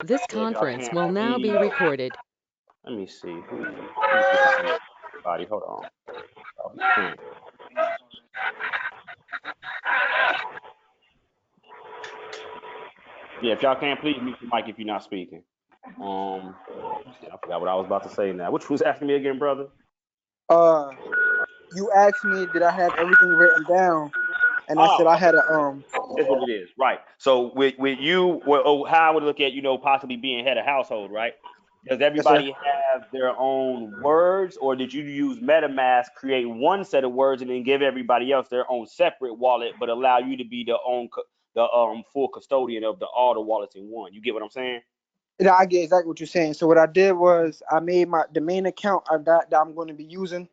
This Yeah, if y'all conference can't will now be please, recorded. let me see. Let me see if I can make everybody. Hold on. Oh, he can't. Yeah, if y'all can't please mute the mic if you're not speaking. Shit, I forgot what I was about to say now. Which was asking me again, brother? Uh, you asked me did I have everything written down, and I said Oh, I okay. had a. That's what it is, right? So with you, well, how I would look at possibly being head of household, right? Does Yes, sir. everybody have their own words, or did you use MetaMask, create one set of words, and then give everybody else their own separate wallet, but allow you to be the full custodian of all the wallets in one? You get what I'm saying? Yeah, I get exactly what you're saying. So what I did was I made the main account that I'm going to be using.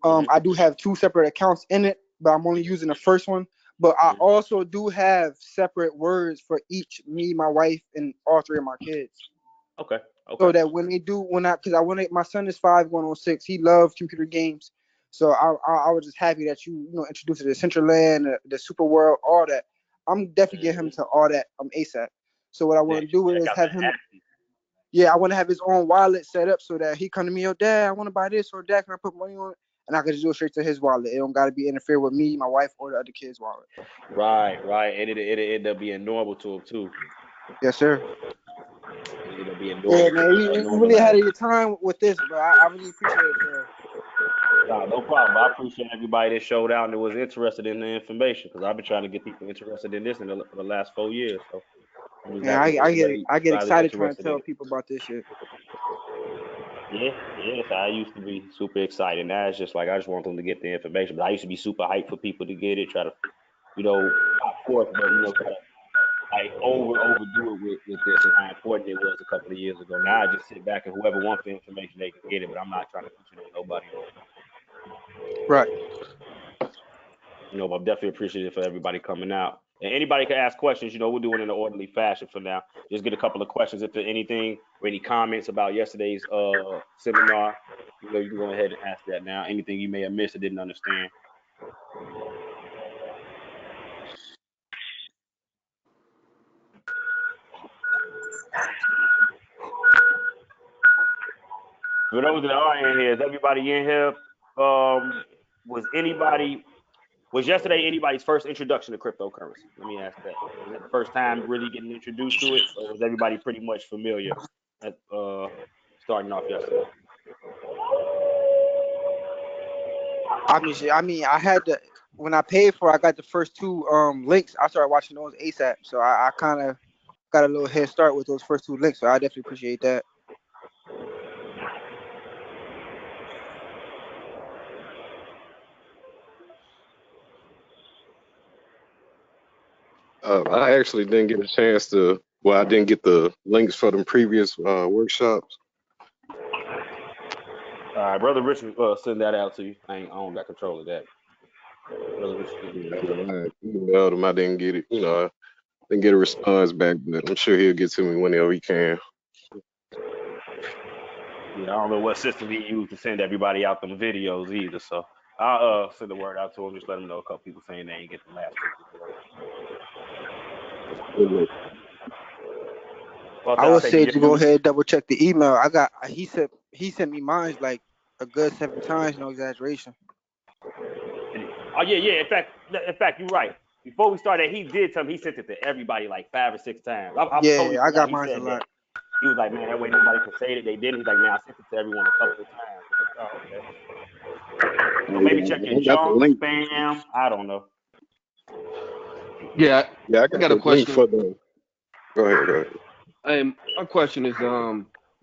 Hmm. I do have two separate accounts in it, but I'm only using the first one. But I Hmm. also do have separate words for each me, my wife, and all three of my kids. Okay. Okay. So that when they do, because I want to, my son is 5 going on 6. He loves computer games. So I was just happy that you introduced the Decentraland, the Super World, all that. I'm definitely getting him Hmm. to all that ASAP. So what I Yeah, want you to do should check is out have that him. app. Yeah, I want to have his own wallet set up so that he come to me, yo, Dad, I want to buy this, or Dad, can I put money on it? And I can just do it straight to his wallet. It don't got to be interfere with me, my wife, or the other kid's wallet. Right, right. And it end up being normal to them too. Yes, sir. It ended up being Yeah, normal to man, you really ahead normalize. of your time with this, bro. I really appreciate it, sir. Nah, no problem. I appreciate everybody that showed out and that was interested in the information because I've been trying to get people interested in this for the last 4 years. So I'm just Man, happy for everybody I get finally excited trying to interested in tell it. people about this shit. Yeah, yes, I used to be super excited. Now it's just like I just want them to get the information. But I used to be super hyped for people to get it, try to, pop forth, but try to like overdo it with this and how important it was a couple of years ago. Now I just sit back and whoever wants the information they can get it, but I'm not trying to push it on nobody. Right. But I'm definitely appreciative for everybody coming out. And anybody can ask questions. We'll do it in an orderly fashion for now. Just get a couple of questions if there's anything or any comments about yesterday's seminar. You can go ahead and ask that now. Anything you may have missed or didn't understand. For those that are in here, is everybody in here? Um, was anybody was yesterday anybody's first introduction to cryptocurrency? Let me ask that. Was it the first time really getting introduced to it, or was everybody pretty much familiar at starting off yesterday? I had to when I paid for it, I got the first two links. I started watching those ASAP. So I kind of got a little head start with those first two links. So I definitely appreciate that. I actually didn't get a chance to. Well, I didn't get the links for the previous workshops. All right, brother Richard, send that out to you. I don't got control of that. Brother Richard, send Yeah, that out. I emailed him. I didn't get it. I didn't get a response back, but I'm sure he'll get to me whenever he can. Yeah, I don't know what system he used to send everybody out them videos either. So I'll send the word out to him. Just let him know a couple people saying they ain't get the last two videos. Well, I I'll would take it. say Yeah, to go ahead double check the email. He sent me mine like a good 7 times, no exaggeration. Oh yeah, yeah. In fact, you're right. Before we started, he did tell me he sent it to everybody like 5 or 6 times. I totally Yeah, I forgot got he mine a said that. lot. He was like, man, that way nobody can say that they didn't. He's like, man, I sent it to everyone a couple of times. I'm like, oh, okay. So maybe check your I got the junk, link. spam. I don't know. Yeah, Yeah, I I got got a the link question. for the. Go ahead. Go ahead. My question is,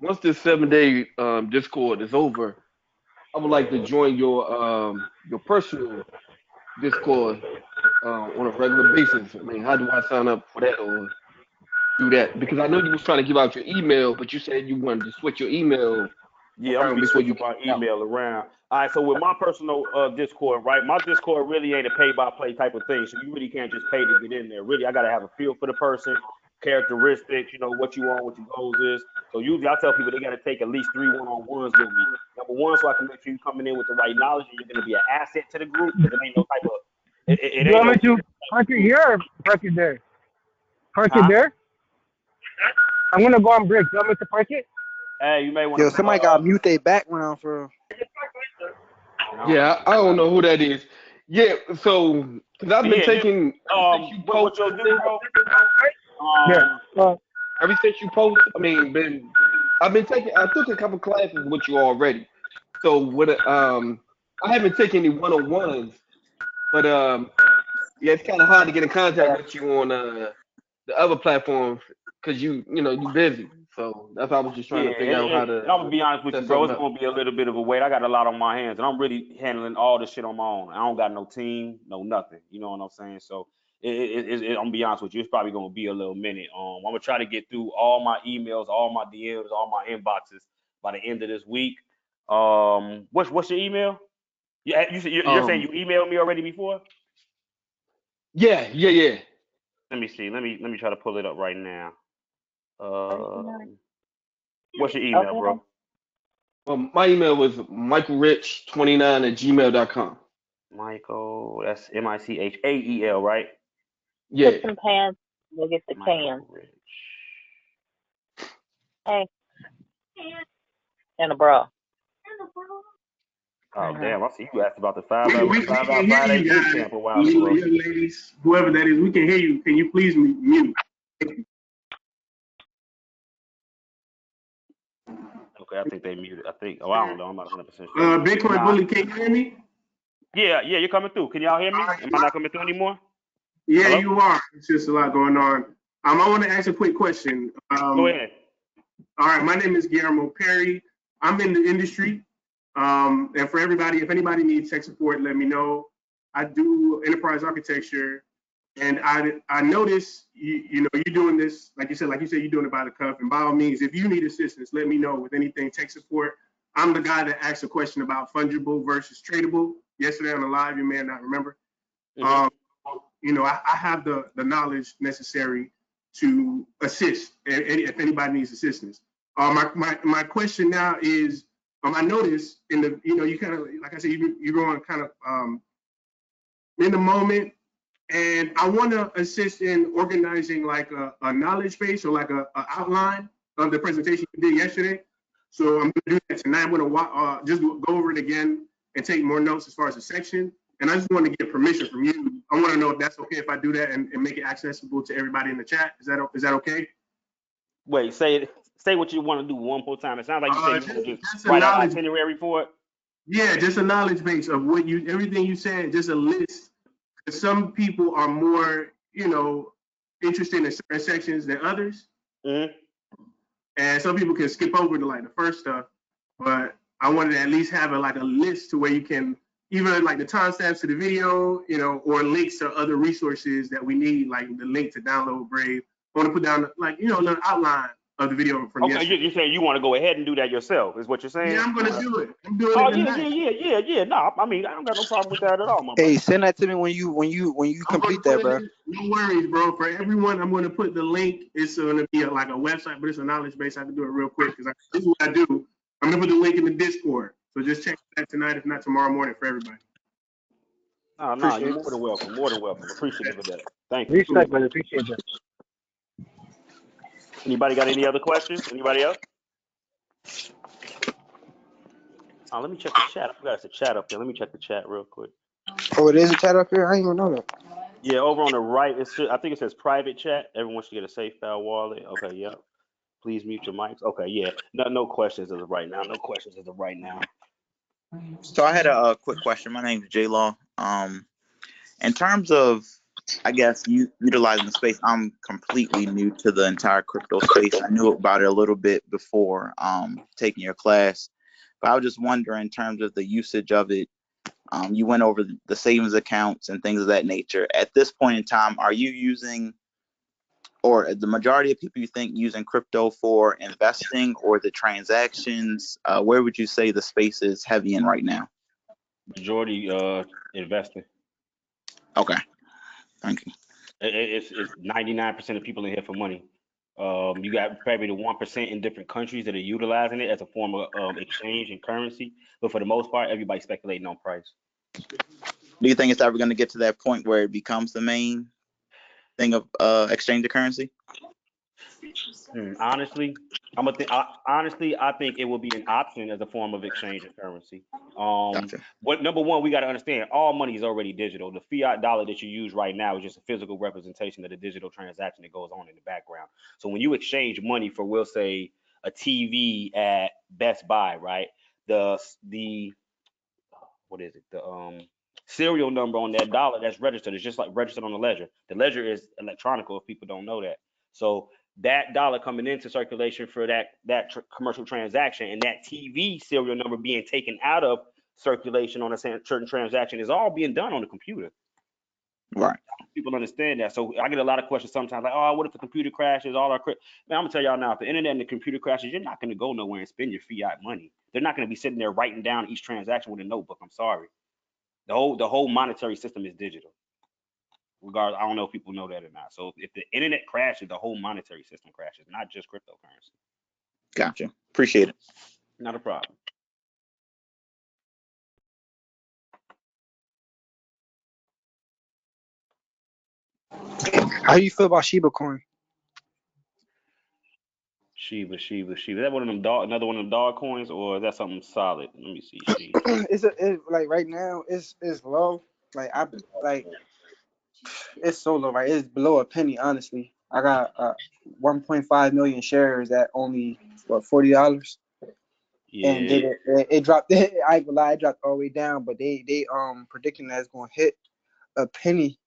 once this 7 day Discord is over, I would like to join your personal Discord on a regular basis. I mean, how do I sign up for that or do that? Because I know you was trying to give out your email, but you said you wanted to switch your email Yeah, I'm gonna around be before you switching gave my it out. email around. All right, so with my personal Discord, right? My Discord really ain't a pay-by-play type of thing, so you really can't just pay to get in there. Really, I gotta have a feel for the person, characteristics, what you want, what your goals is. So usually, I tell people they gotta take at least 3 one-on-ones with me. Number one, so I can make sure you're coming in with the right knowledge and you're gonna be an asset to the group because it ain't no type of it Do you ain't want no me to type park it of group, here or park it there? Park it huh? there? I'm gonna go on break. You want me to park it? Hey, you may want Yo, to. somebody got to mute their background for. Yeah, I don't know who that is. Yeah, so because I've been Yeah, taking ever since you what you'll posted do, this, bro? Yeah. ever since you post, I mean, I've been taking. I took a couple classes with you already. So I haven't taken any one-on-ones, but yeah, it's kind of hard to get in contact with you on the other platforms because you busy. So that's why I was just trying Yeah, to figure out how and to I'm gonna be honest with you, set bro. something It's up. gonna be a little bit of a wait. I got a lot on my hands, and I'm really handling all this shit on my own. I don't got no team, no nothing. You know what I'm saying? So I'm gonna be honest with you. It's probably gonna be a little minute. I'm gonna try to get through all my emails, all my DMs, all my inboxes by the end of this week. What's your email? You said you're saying you Um, emailed me already before? yeah. Let me see. Let me try to pull it up right now. What's your email, bro? My email was michaelrich29@gmail.com. Michael, that's Michael, right? Yeah. Michael Rich. Oh damn! I see you asked about the We five can out hear Friday you boot guys, camp a while you ago. young ladies, whoever that is. We can hear you. Can you please mute? Okay, I think they muted. I think. Oh, I don't know. I'm not 100% sure. Bitcoin Nah. Bully, can you hear me? Yeah, you're coming through. Can y'all hear me? Am I not coming through anymore? Yeah, Hello? you are. It's just a lot going on. I want to ask a quick question. Go ahead. All right, my name is Guillermo Perry. I'm in the industry. And for everybody, if anybody needs tech support, let me know. I do enterprise architecture, and I notice you know you're doing this like you said you're doing it by the cuff. And by all means, if you need assistance, let me know with anything tech support. I'm the guy that asked a question about fungible versus tradable yesterday on the live. You may not remember. Mm-hmm. You know, I have the knowledge necessary to assist if anybody needs assistance. My question now is, I noticed in the, you know, you kind of, like I said, you're going kind of in the moment, and I want to assist in organizing like a knowledge base or like a outline of the presentation you did yesterday. So I'm going to do that tonight. I'm going to just go over it again and take more notes as far as the section. And I just want to get permission from you. I want to know if that's okay if I do that and make it accessible to everybody in the chat. Is that okay? Wait, say what you want to do one more time. It sounds like you said you want to just Just a write an knowledge. itinerary for it. Yeah, just a knowledge base of everything you said. Just a list. Some people are more, you know, interested in certain sections than others. Mm-hmm. And some people can skip over to like the first stuff, but I wanted to at least have a list to where you can even like the timestamps to the video, you know, or links to other resources that we need, like the link to download Brave. I want to put down like, you know, a little outline of the video from Okay, yesterday. you're saying you want to go ahead and do that yourself, is what you're saying? Yeah, I'm gonna do it. I'm doing Oh it tonight. yeah. No, I mean I don't got no problem with that at all, my Hey, brother. send that to me when you I'm gonna complete put that, it bro. in. No worries, bro. For everyone, I'm gonna put the link. It's gonna be like a website, but it's a knowledge base. I can do it real quick because this is what I do. I'm gonna put the link in the Discord. So just check that tonight, if not tomorrow morning, for everybody. No, you're Appreciate more it. than welcome. More than welcome. Appreciative of that. Thank you. Respect, man. Appreciate that. Anybody got any other questions? Anybody else? Let me check the chat. I forgot it's a chat up here. Let me check the chat real quick. Oh, it is a chat up here. I didn't even know that. Yeah, over on the right, I think it says private chat. Everyone should get a safe file wallet. Okay, yep. Please mute your mics. Okay, yeah. No questions as of right now. No questions as of right now. So I had a quick question. My name is J Law. In terms of, I guess, utilizing the space, I'm completely new to the entire crypto space. I knew about it a little bit before taking your class, but I was just wondering in terms of the usage of it. You went over the savings accounts and things of that nature. At this point in time, are you using, or the majority of people you think using crypto for investing or the transactions? Where would you say the space is heavy in right now? Majority investing. Okay, thank you. It's 99% of people in here for money. You got probably the 1% in different countries that are utilizing it as a form of exchange and currency, but for the most part, everybody's speculating on price. Do you think it's ever going to get to that point where it becomes the main thing of exchange of currency? Honestly, honestly, I think it will be an option as a form of exchange of currency. Gotcha. What number one, we got to understand, all money is already digital. The fiat dollar that you use right now is just a physical representation of the digital transaction that goes on in the background. So when you exchange money for, we'll say, a TV at Best Buy, right? The what is it? The serial number on that dollar that's registered is just like registered on the ledger. The ledger is electronic, if people don't know that. So that dollar coming into circulation for that commercial transaction, and that TV serial number being taken out of circulation on a certain transaction is all being done on the computer. Right. People understand that. So I get a lot of questions sometimes like, oh, what if the computer crashes? Man, I'm gonna tell y'all now, if the internet and the computer crashes, you're not gonna go nowhere and spend your fiat money. They're not gonna be sitting there writing down each transaction with a notebook. I'm sorry. The whole monetary system is digital. Regardless, I don't know if people know that or not. So if the internet crashes, the whole monetary system crashes, not just cryptocurrency. Gotcha. Appreciate it. Not a problem. How do you feel about Shiba Coin? Shiba. Is that one of them another one of them dog coins, or is that something solid? Let me see. Shiba. It's like right now it's low. Like it's so low, right? It's below a penny, honestly. I got 1.5 million shares at only what $40, and Yeah. it dropped. I ain't gonna lie, it dropped all the way down. But they predicting that it's gonna hit a penny,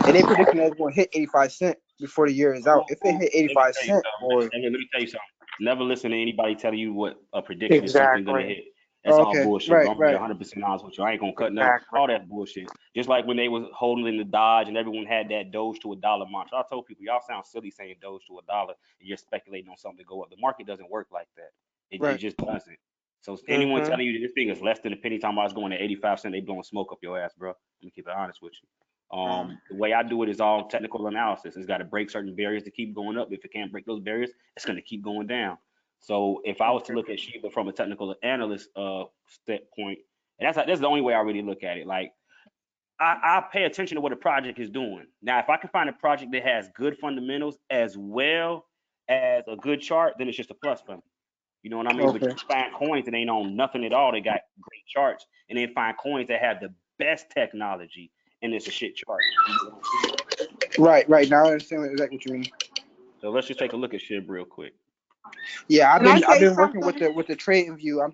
and they predicting that it's gonna hit 85 cents before the year is out. If it hit 85 cents, or Let me tell you something. Never listen to anybody tell you what a prediction is something gonna hit. That's all okay, bullshit, bro. I'm gonna be right, 100% honest with you. I ain't gonna cut nothing. All that bullshit. Just like when they was holding the Dodge and everyone had that Doge to $1 mantra. I told people, y'all sound silly saying Doge to $1 and you're speculating on something to go up. The market doesn't work like that. It right. just doesn't. So anyone telling you that this thing is less than a penny, talking about it's going to 85 cents, they blowing smoke up your ass, bro. Let me keep it honest with you. The way I do it is all technical analysis. It's got to break certain barriers to keep going up. If it can't break those barriers, it's going to keep going down. So if I was to look at Shiba from a technical analyst standpoint, and that's the only way I really look at it. Like I pay attention to what a project is doing. Now, if I can find a project that has good fundamentals as well as a good chart, then it's just a plus for me. You know what I mean? But you Okay. can find coins that ain't on nothing at all. They got great charts, and then find coins that have the best technology, and it's a shit chart. You know what I'm saying? Right. Now I understand exactly what you mean. So let's just take a look at shit real quick. Yeah, Can I I've say been working with something? the trading view. I'm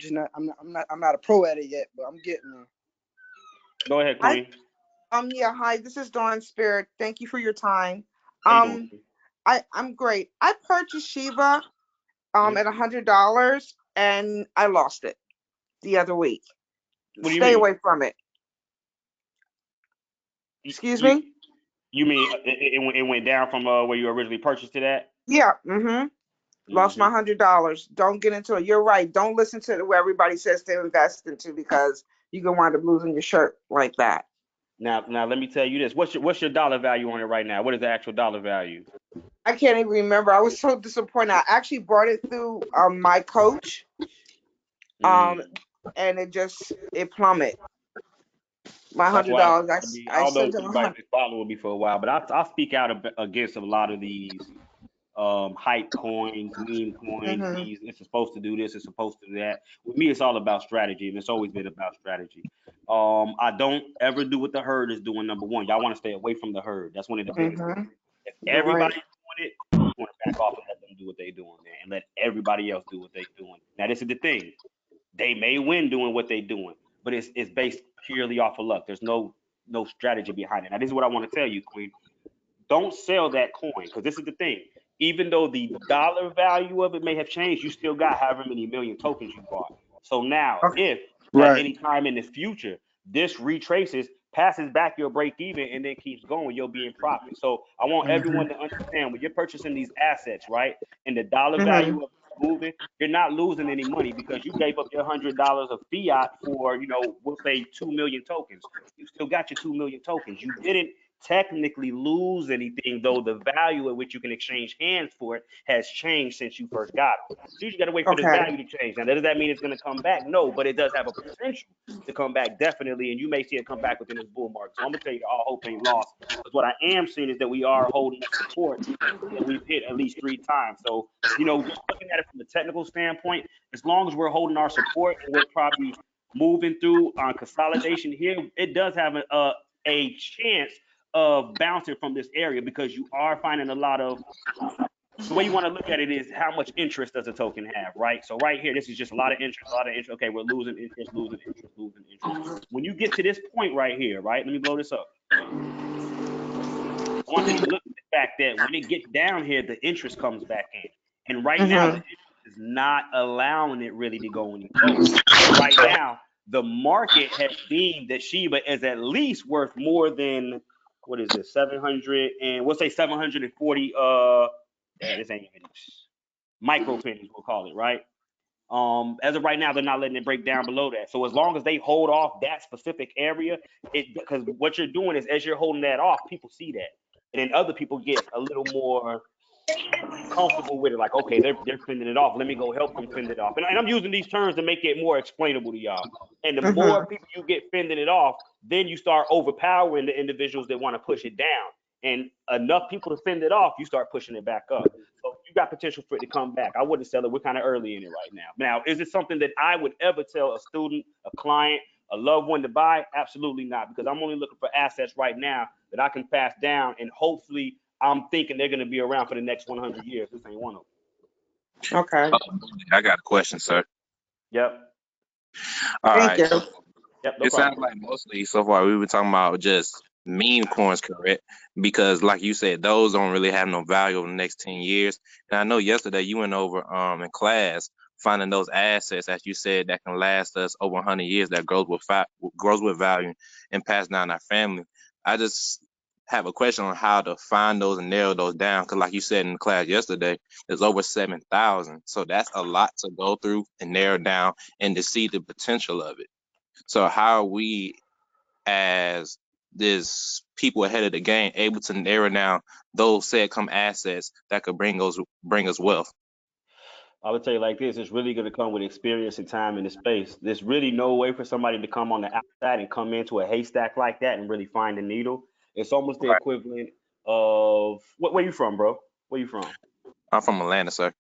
not a pro at it yet, but I'm getting there. Go ahead, I Queen. yeah, hi, this is Dawn Spirit. Thank you for your time. How you doing? Um, I'm great. I purchased Shiba Mhm. at $100 and I lost it the other week. What do you Stay mean? away from it. Excuse You me? you mean it went down from where you originally purchased it at? Yeah, lost my Mm-hmm. $100. Don't get into it. You're right. Don't listen to what everybody says to invest into because you can wind up losing your shirt like that. Now let me tell you this. What's your dollar value on it right now? What is the actual dollar value? I can't even remember. I was so disappointed. I actually bought it through my coach. Mm. And it plummeted. My That's hundred why dollars. I I don't know sent if him a anybody's hundred. been following me for a while, but I speak out against a lot of these hype coins, meme coins. Mm-hmm. These it's supposed to do this, it's supposed to do that. With me, it's all about strategy, and it's always been about strategy. I don't ever do what the herd is doing. Number one, y'all want to stay away from the herd. That's one of the biggest things. Mm-hmm. If You're right. everybody's doing it, you want to back off and let them do what they're doing, man, and let everybody else do what they're doing. Now, this is the thing. They may win doing what they're doing, but it's based purely off of luck. There's no strategy behind it. Now, this is what I want to tell you, Queen. Don't sell that coin because this is the thing. Even though the dollar value of it may have changed, you still got however many million tokens you bought. So now, Okay. if at Right. any time in the future this retraces, passes back your break even, and then keeps going, you'll be in profit. So I want Mm-hmm. everyone to understand when you're purchasing these assets, right, and the dollar Mm-hmm. value of it moving, you're not losing any money because you gave up your $100 of fiat for, we'll say 2 million tokens. You still got your 2 million tokens. You didn't technically lose anything, though the value at which you can exchange hands for it has changed since you first got them. So you just got to wait for the Okay. value to change. Now, does that mean it's going to come back? No, but it does have a potential to come back definitely, and you may see it come back within this bull market. So I'm gonna tell you that all hope ain't lost. Because what I am seeing is that we are holding that support that we've hit at least 3 times. So just looking at it from a technical standpoint, as long as we're holding our support and we're probably moving through on consolidation here, it does have a chance of bouncing from this area because you are finding a lot of the way you want to look at it is how much interest does a token have, right? So right here, this is just a lot of interest, a lot of interest. Okay, we're losing interest, losing interest, losing interest. When you get to this point right here, right? Let me blow this up. I want you to look at the fact that when it gets down here, the interest comes back in. And right now, the interest is not allowing it really to go any lower. Right now, the market has deemed that Shiba is at least worth more than, what is this, 700 and we'll say 740 this ain't even micro pennies, we'll call it, right? As of right now, they're not letting it break down below that. So as long as they hold off that specific area, because what you're doing is as you're holding that off, people see that, and then other people get a little more comfortable with it. Like, okay, they're fending it off. Let me go help them fend it off. And I'm using these terms to make it more explainable to y'all. And the more people you get fending it off, then you start overpowering the individuals that want to push it down. And enough people to fend it off, you start pushing it back up. So you got potential for it to come back. I wouldn't sell it. We're kind of early in it right now. Now, is it something that I would ever tell a student, a client, a loved one to buy? Absolutely not, because I'm only looking for assets right now that I can pass down, and hopefully I'm thinking they're going to be around for the next 100 years. This ain't one of them. Okay. I got a question, sir. Yep. All Thank right. you. So Yep. No it sounds problem. like mostly so far we were talking about just meme coins, correct? Because like you said, those don't really have no value over the next 10 years. And I know yesterday you went over in class finding those assets, as you said, that can last us over 100 years, that grows with value and pass down our family. I just have a question on how to find those and narrow those down, because like you said in the class yesterday, there's over 7,000. So that's a lot to go through and narrow down and to see the potential of it. So how are we, as this people ahead of the game, able to narrow down those said come assets that could bring us wealth? I would tell you like this: it's really going to come with experience and time in the space. There's really no way for somebody to come on the outside and come into a haystack like that and really find a needle. It's almost the Right. equivalent of where you from, bro? Where you from? I'm from Atlanta, sir.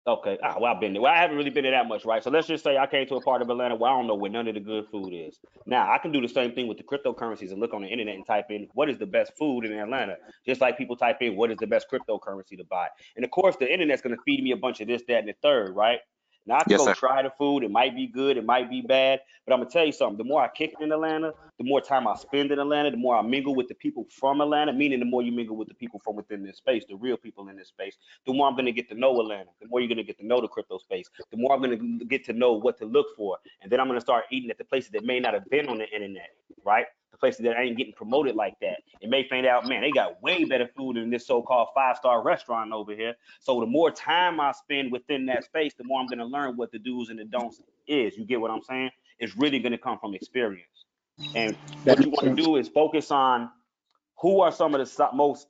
Okay. Well, I've been there. Well, I haven't really been there that much, right? So let's just say I came to a part of Atlanta where I don't know where none of the good food is. Now, I can do the same thing with the cryptocurrencies and look on the internet and type in what is the best food in Atlanta, just like people type in what is the best cryptocurrency to buy. And of course, the internet's going to feed me a bunch of this, that, and the third, right? Now, I can Yes, go sir. try the food. It might be good. It might be bad. But I'm going to tell you something. The more I kick it in Atlanta, the more time I spend in Atlanta, the more I mingle with the people from Atlanta, meaning the more you mingle with the people from within this space, the real people in this space, the more I'm going to get to know Atlanta, the more you're going to get to know the crypto space, the more I'm going to get to know what to look for. And then I'm going to start eating at the places that may not have been on the internet, right? The places that ain't getting promoted like that. And may find out, man, they got way better food than this so-called 5-star restaurant over here. So the more time I spend within that space, the more I'm going to learn what the do's and the don'ts is. You get what I'm saying? It's really going to come from experience. And That what you makes want to sense. do is focus on who are some of the most,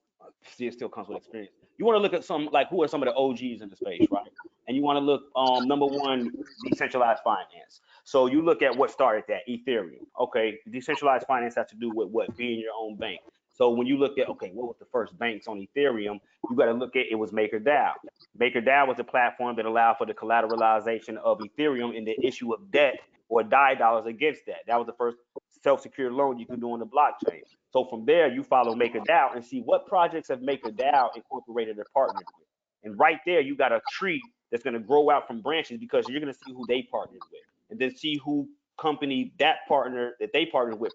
see, it still comes with experience. You want to look at some, like, who are some of the OGs in the space, right? And you want to look, number one, decentralized finance. So you look at what started that, Ethereum. Okay, decentralized finance has to do with what? Being your own bank. So when you look at, okay, what was the first banks on Ethereum? You got to look at, it was MakerDAO. MakerDAO was a platform that allowed for the collateralization of Ethereum and the issue of debt or DAI dollars against that. That was the first self-secured loan you can do on the blockchain. So from there, you follow MakerDAO and see what projects have MakerDAO incorporated or partnered with. And right there, you got a tree that's going to grow out from branches because you're going to see who they partnered with, and then see who company that partner that they partnered with.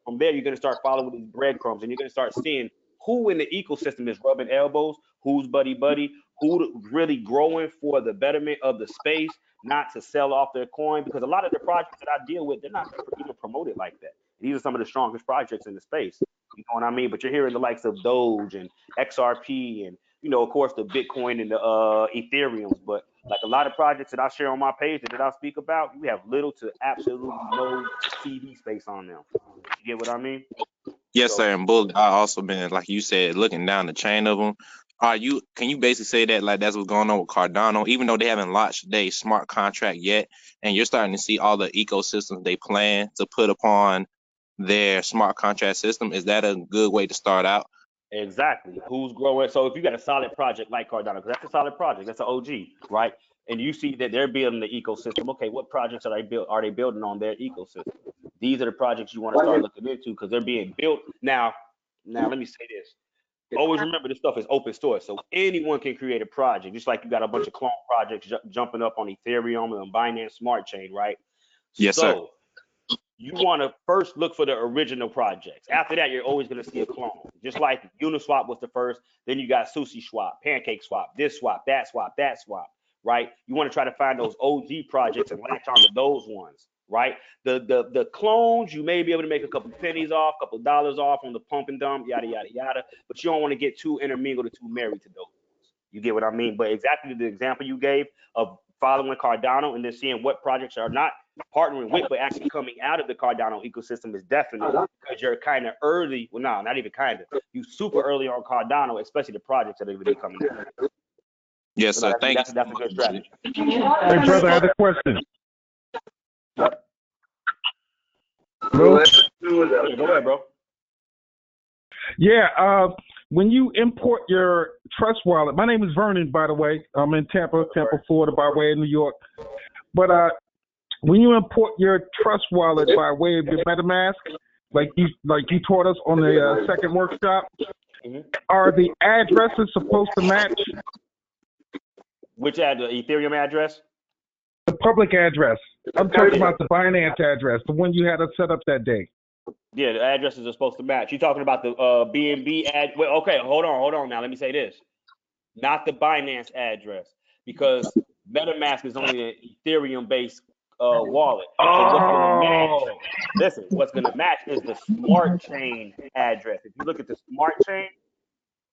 From there, you're going to start following these breadcrumbs, and you're going to start seeing who in the ecosystem is rubbing elbows, who's buddy, who really growing for the betterment of the space, not to sell off their coin. Because a lot of the projects that I deal with, they're not even promoted like that. These are some of the strongest projects in the space. You know what I mean? But you're hearing the likes of Doge and XRP and, of course, the Bitcoin and the Ethereums. But like a lot of projects that I share on my page that I speak about, we have little to absolutely no CV space on them. You get what I mean? Yes, So sir. And Bull, I also been, like you said, looking down the chain of them. Can you basically say that like that's what's going on with Cardano, even though they haven't launched their smart contract yet, and you're starting to see all the ecosystems they plan to put upon their smart contract system? Is that a good way to start out? exactly. Who's growing? So if you got a solid project like Cardano, because that's a solid project, that's an OG, right? And you see that they're building the ecosystem. Okay, what projects are they building on their ecosystem? These are the projects you want to start looking into because they're being built now. Now let me say this. Always remember this stuff is open source, so anyone can create a project. Just like you got a bunch of clone projects jumping up on Ethereum and Binance Smart Chain, right? Yes, sir. So you want to first look for the original projects. After that, you're always going to see a clone. Just like Uniswap was the first, then you got Sushi Swap, Pancake Swap, this swap, that swap, that swap, right? You want to try to find those OG projects and latch onto those ones, right? The clones, you may be able to make a couple pennies off, a couple dollars off on the pump and dump, yada, yada, yada, but you don't want to get too intermingled or too married to those. You get what I mean? But exactly the example you gave of following Cardano and then seeing what projects are not partnering with, but actually coming out of the Cardano ecosystem is definite because you're kind of early. Well, no, not even kind of. You super early on Cardano, especially the projects that are going to be coming out. Yes, So sir. Thank you. that's a good strategy. Hey, brother, I have a question. Yep. Hello? Yeah, go ahead, bro. Yeah, when you import your Trust Wallet, my name is Vernon, by the way. I'm in Tampa, Florida, by way of New York. But when you import your Trust Wallet by way of your MetaMask, like you taught us on the second workshop, are the addresses supposed to match? Which the Ethereum address? The public address. I'm talking about the Binance address, the one you had us set up that day. Yeah, the addresses are supposed to match. You're talking about the BNB ad. Well, okay, hold on. Now let me say this: not the Binance address, because MetaMask is only an Ethereum-based wallet. So what's going to match? Listen, what's going to match is the Smart Chain address. If you look at the Smart Chain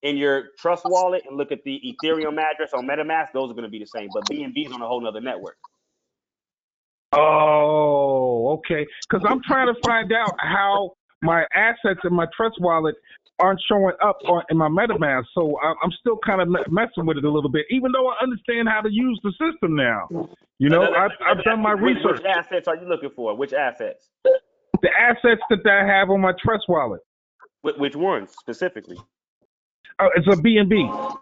in your Trust Wallet and look at the Ethereum address on MetaMask, those are going to be the same. But BNB is on a whole nother network. Oh, okay. Because I'm trying to find out how my assets in my Trust Wallet aren't showing up in my MetaMask. So I'm still kind of messing with it a little bit, even though I understand how to use the system now. You know, I've done my research. Which assets are you looking for? Which assets? The assets that I have on my Trust Wallet. Which ones specifically? It's a BNB.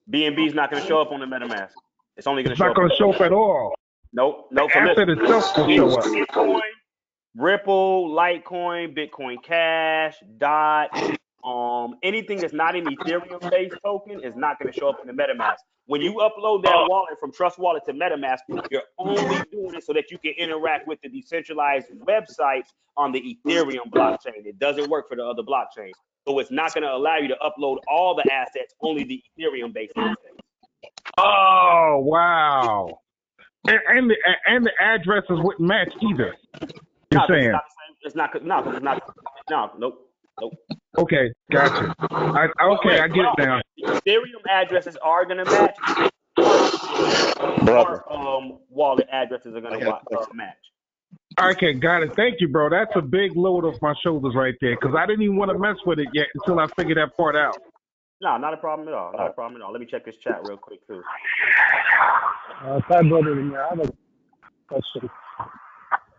BNB is not going to show up on the MetaMask. It's only going to show up. It's not going to show up at all. Nope. The asset itself will show up. Bitcoin, Ripple, Litecoin, Bitcoin Cash, DOT, anything that's not an Ethereum-based token is not going to show up in the MetaMask. When you upload that wallet from Trust Wallet to MetaMask, you're only doing it so that you can interact with the decentralized websites on the Ethereum blockchain. It doesn't work for the other blockchains. So it's not going to allow you to upload all the assets, only the Ethereum-based assets. Oh, wow. And the addresses wouldn't match either. You're saying? It's not. Nope. Okay, gotcha. I get it now. Ethereum addresses are going to match. Wallet addresses are going to match. Okay, got it. Thank you, bro. That's a big load off my shoulders right there, because I didn't even want to mess with it yet until I figured that part out. No, not a problem at all. Let me check this chat real quick, too. Hi, brother. I have a question.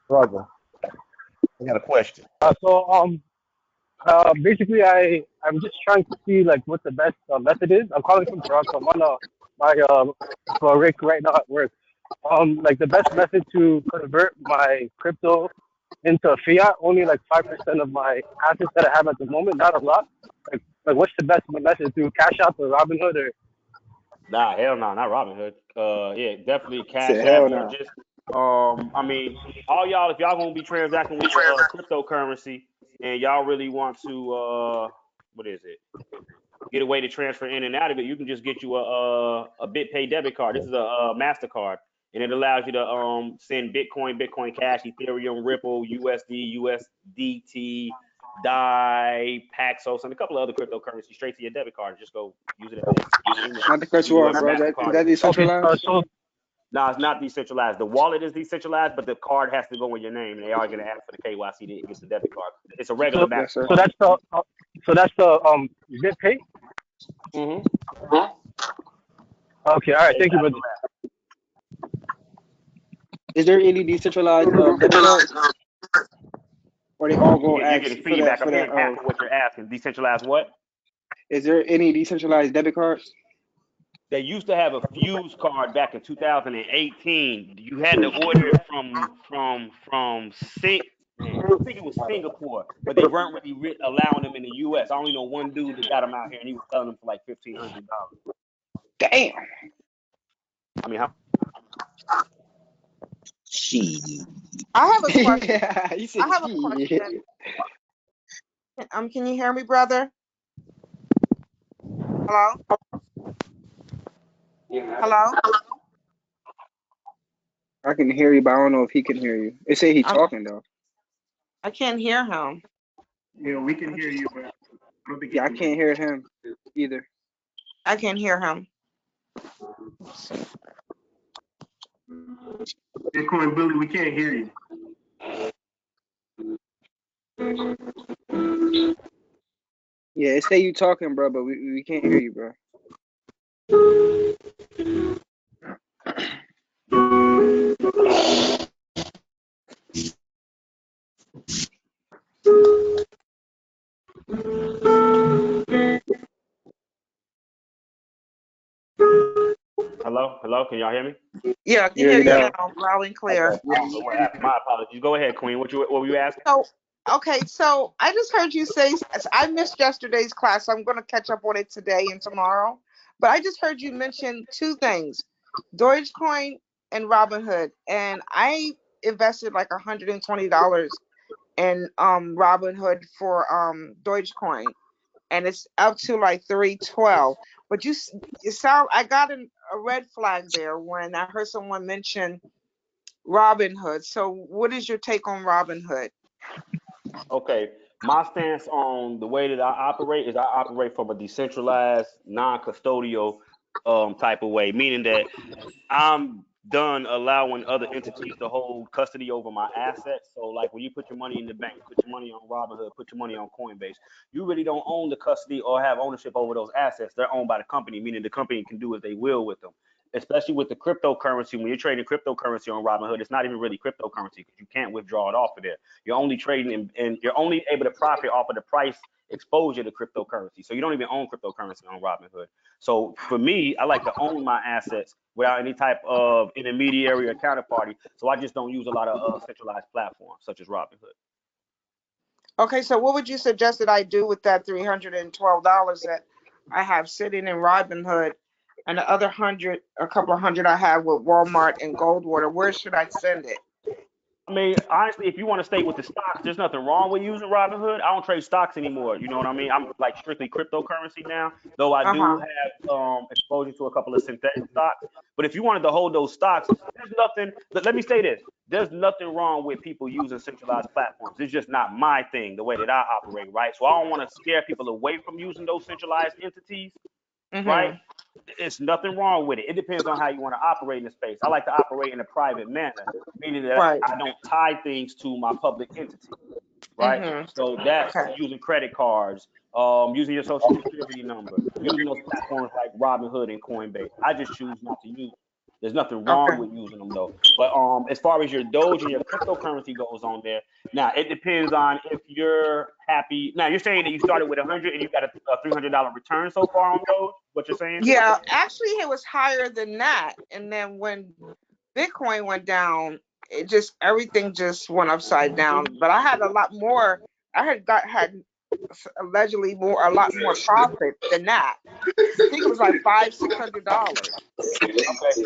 Brother, I got a question. Basically, I'm just trying to see like what the best method is. I'm calling from Toronto. I'm on my for Rick right now at work. Like the best method to convert my crypto into fiat. Only like 5% of my assets that I have at the moment. Not a lot. Like what's the best method to cash out to Robinhood or? Nah, hell no, not Robinhood. Yeah, definitely Cash Hell App or no. just I mean, all y'all, if y'all gonna be transacting with cryptocurrency and y'all really want to get a way to transfer in and out of it, you can just get you a BitPay debit card. This is a MasterCard, and it allows you to send Bitcoin, Bitcoin Cash, Ethereum, Ripple, USD, USDT, DAI, Paxos, and a couple of other cryptocurrencies straight to your debit card. Just go use it. Not to cut you off, bro. That decentralized. No, it's not decentralized. The wallet is decentralized, but the card has to go in your name, and they are going to ask for the KYC to get the debit card. It's a regular So Yes, sir. so MasterCard. that's the Zip Pay. Mm-hmm. Okay, all right. Hey, Thank you, that's brother. correct. Is there any decentralized debit cards, or they all go You're ask getting for that feedback. I'm hearing half of what you're asking. Decentralized what? Is there any decentralized debit cards? They used to have a Fuse card back in 2018. You had to order it man, I think it was Singapore, but they weren't really allowing them in the U.S. I only know one dude that got them out here, and he was selling them for like $1,500. Damn. I mean, how? She. I have a question. Yeah, you said I have a shit. question. Can you hear me, brother? Hello? Hello? I can hear you, but I don't know if he can hear you. It say he I'm, talking though. I can't hear him. Yeah, we can hear you, but I don't think he Yeah, I can. can't hear him either. I can't hear him. Bitcoin Billy, we can't hear you. Yeah, it say you talking, bro, but we can't hear you, bro. Hello, can y'all hear me? Yeah, I can Hear hear you you now. now, loud and Okay, clear. I don't know what happened. My apologies. Go ahead, Queen. What were you asking? So, okay, so I just heard you say, I missed yesterday's class, so I'm going to catch up on it today and tomorrow. But I just heard you mention two things, Dogecoin and Robinhood. And I invested like $120 in Robinhood for Dogecoin, and it's up to like 312. But you sound, I got a red flag there when I heard someone mention Robinhood. So what is your take on Robinhood? Okay, my stance on the way that I operate is I operate from a decentralized, non-custodial type of way, meaning that I'm done allowing other entities to hold custody over my assets. So, like when you put your money in the bank, put your money on Robinhood, put your money on Coinbase, you really don't own the custody or have ownership over those assets. They're owned by the company, meaning the company can do as they will with them. Especially with the cryptocurrency, when you're trading cryptocurrency on Robinhood, it's not even really cryptocurrency because you can't withdraw it off of there. You're only trading and you're only able to profit off of the price exposure to cryptocurrency. So you don't even own cryptocurrency on Robinhood. So for me, I like to own my assets without any type of intermediary or counterparty. So I just don't use a lot of centralized platforms such as Robinhood. Okay, so what would you suggest that I do with that $312 that I have sitting in Robinhood, and the other a couple of hundred I have with Walmart and Goldwater? Where should I send it? I mean, honestly, if you want to stay with the stocks, there's nothing wrong with using Robinhood. I don't trade stocks anymore. You know what I mean? I'm like strictly cryptocurrency now, though I do Uh-huh. have exposure to a couple of synthetic stocks. But if you wanted to hold those stocks, there's nothing. Let me say this: there's nothing wrong with people using centralized platforms. It's just not my thing, the way that I operate, right? So I don't want to scare people away from using those centralized entities, right? Mm-hmm. It's nothing wrong with it. It depends on how you want to operate in the space. I like to operate in a private manner, meaning that Right. I don't tie things to my public entity, right? Mm-hmm. So that's Okay. using credit cards, using your social security number, using those platforms like Robinhood and Coinbase. I just choose not to use them. There's nothing wrong Okay. with using them though. But as far as your Doge and your cryptocurrency goes on there, now it depends on if you're happy. Now you're saying that you started with 100 and you got a $300 return so far on Doge. What you're saying? Yeah, actually it was higher than that. And then when Bitcoin went down, everything just went upside down. But I had a lot more. I had allegedly a lot more profit than that. I think it was like $500-$600. Okay.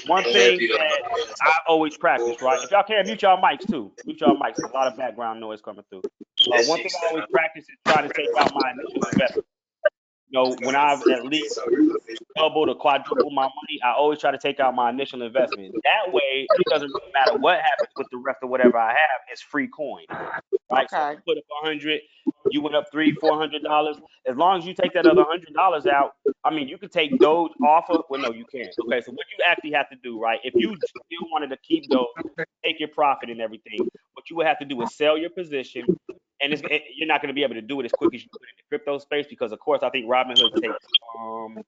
One thing that I always practice, right? If y'all can mute y'all mics too. Mute y'all mics. There's a lot of background noise coming through. One thing I always practice is trying to take out my initial investment. when I've at least doubled or quadrupled my money, I always try to take out my initial investment. That way, it doesn't really matter what happens with the rest of whatever I have. It's free coin, right? So if Okay. you put up 100, you went up $300-400. As long as you take that other $100 out, I mean, you can take Doge off of. Well, no, you can't. Okay, so what you actually have to do, right? If you still wanted to keep Doge, take your profit and everything, what you would have to do is sell your position, and you're not going to be able to do it as quick as you could in the crypto space because, of course, I think Robinhood takes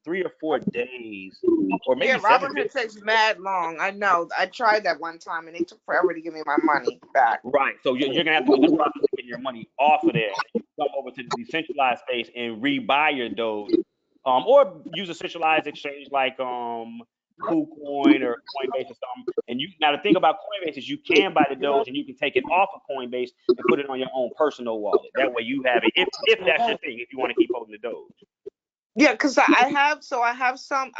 3 or 4 days, or maybe Yeah, 7 days. Robinhood takes mad long. I know. I tried that one time, and it took forever to give me my money back. Right. So you're gonna have to go through the process of getting your money off of there. You come over to the decentralized space and rebuy your Doge, or use a centralized exchange like KuCoin or Coinbase or something. And now the thing about Coinbase is you can buy the Doge and you can take it off of Coinbase and put it on your own personal wallet. That way you have it if that's your thing. If you want to keep holding the Doge. Yeah, because I have some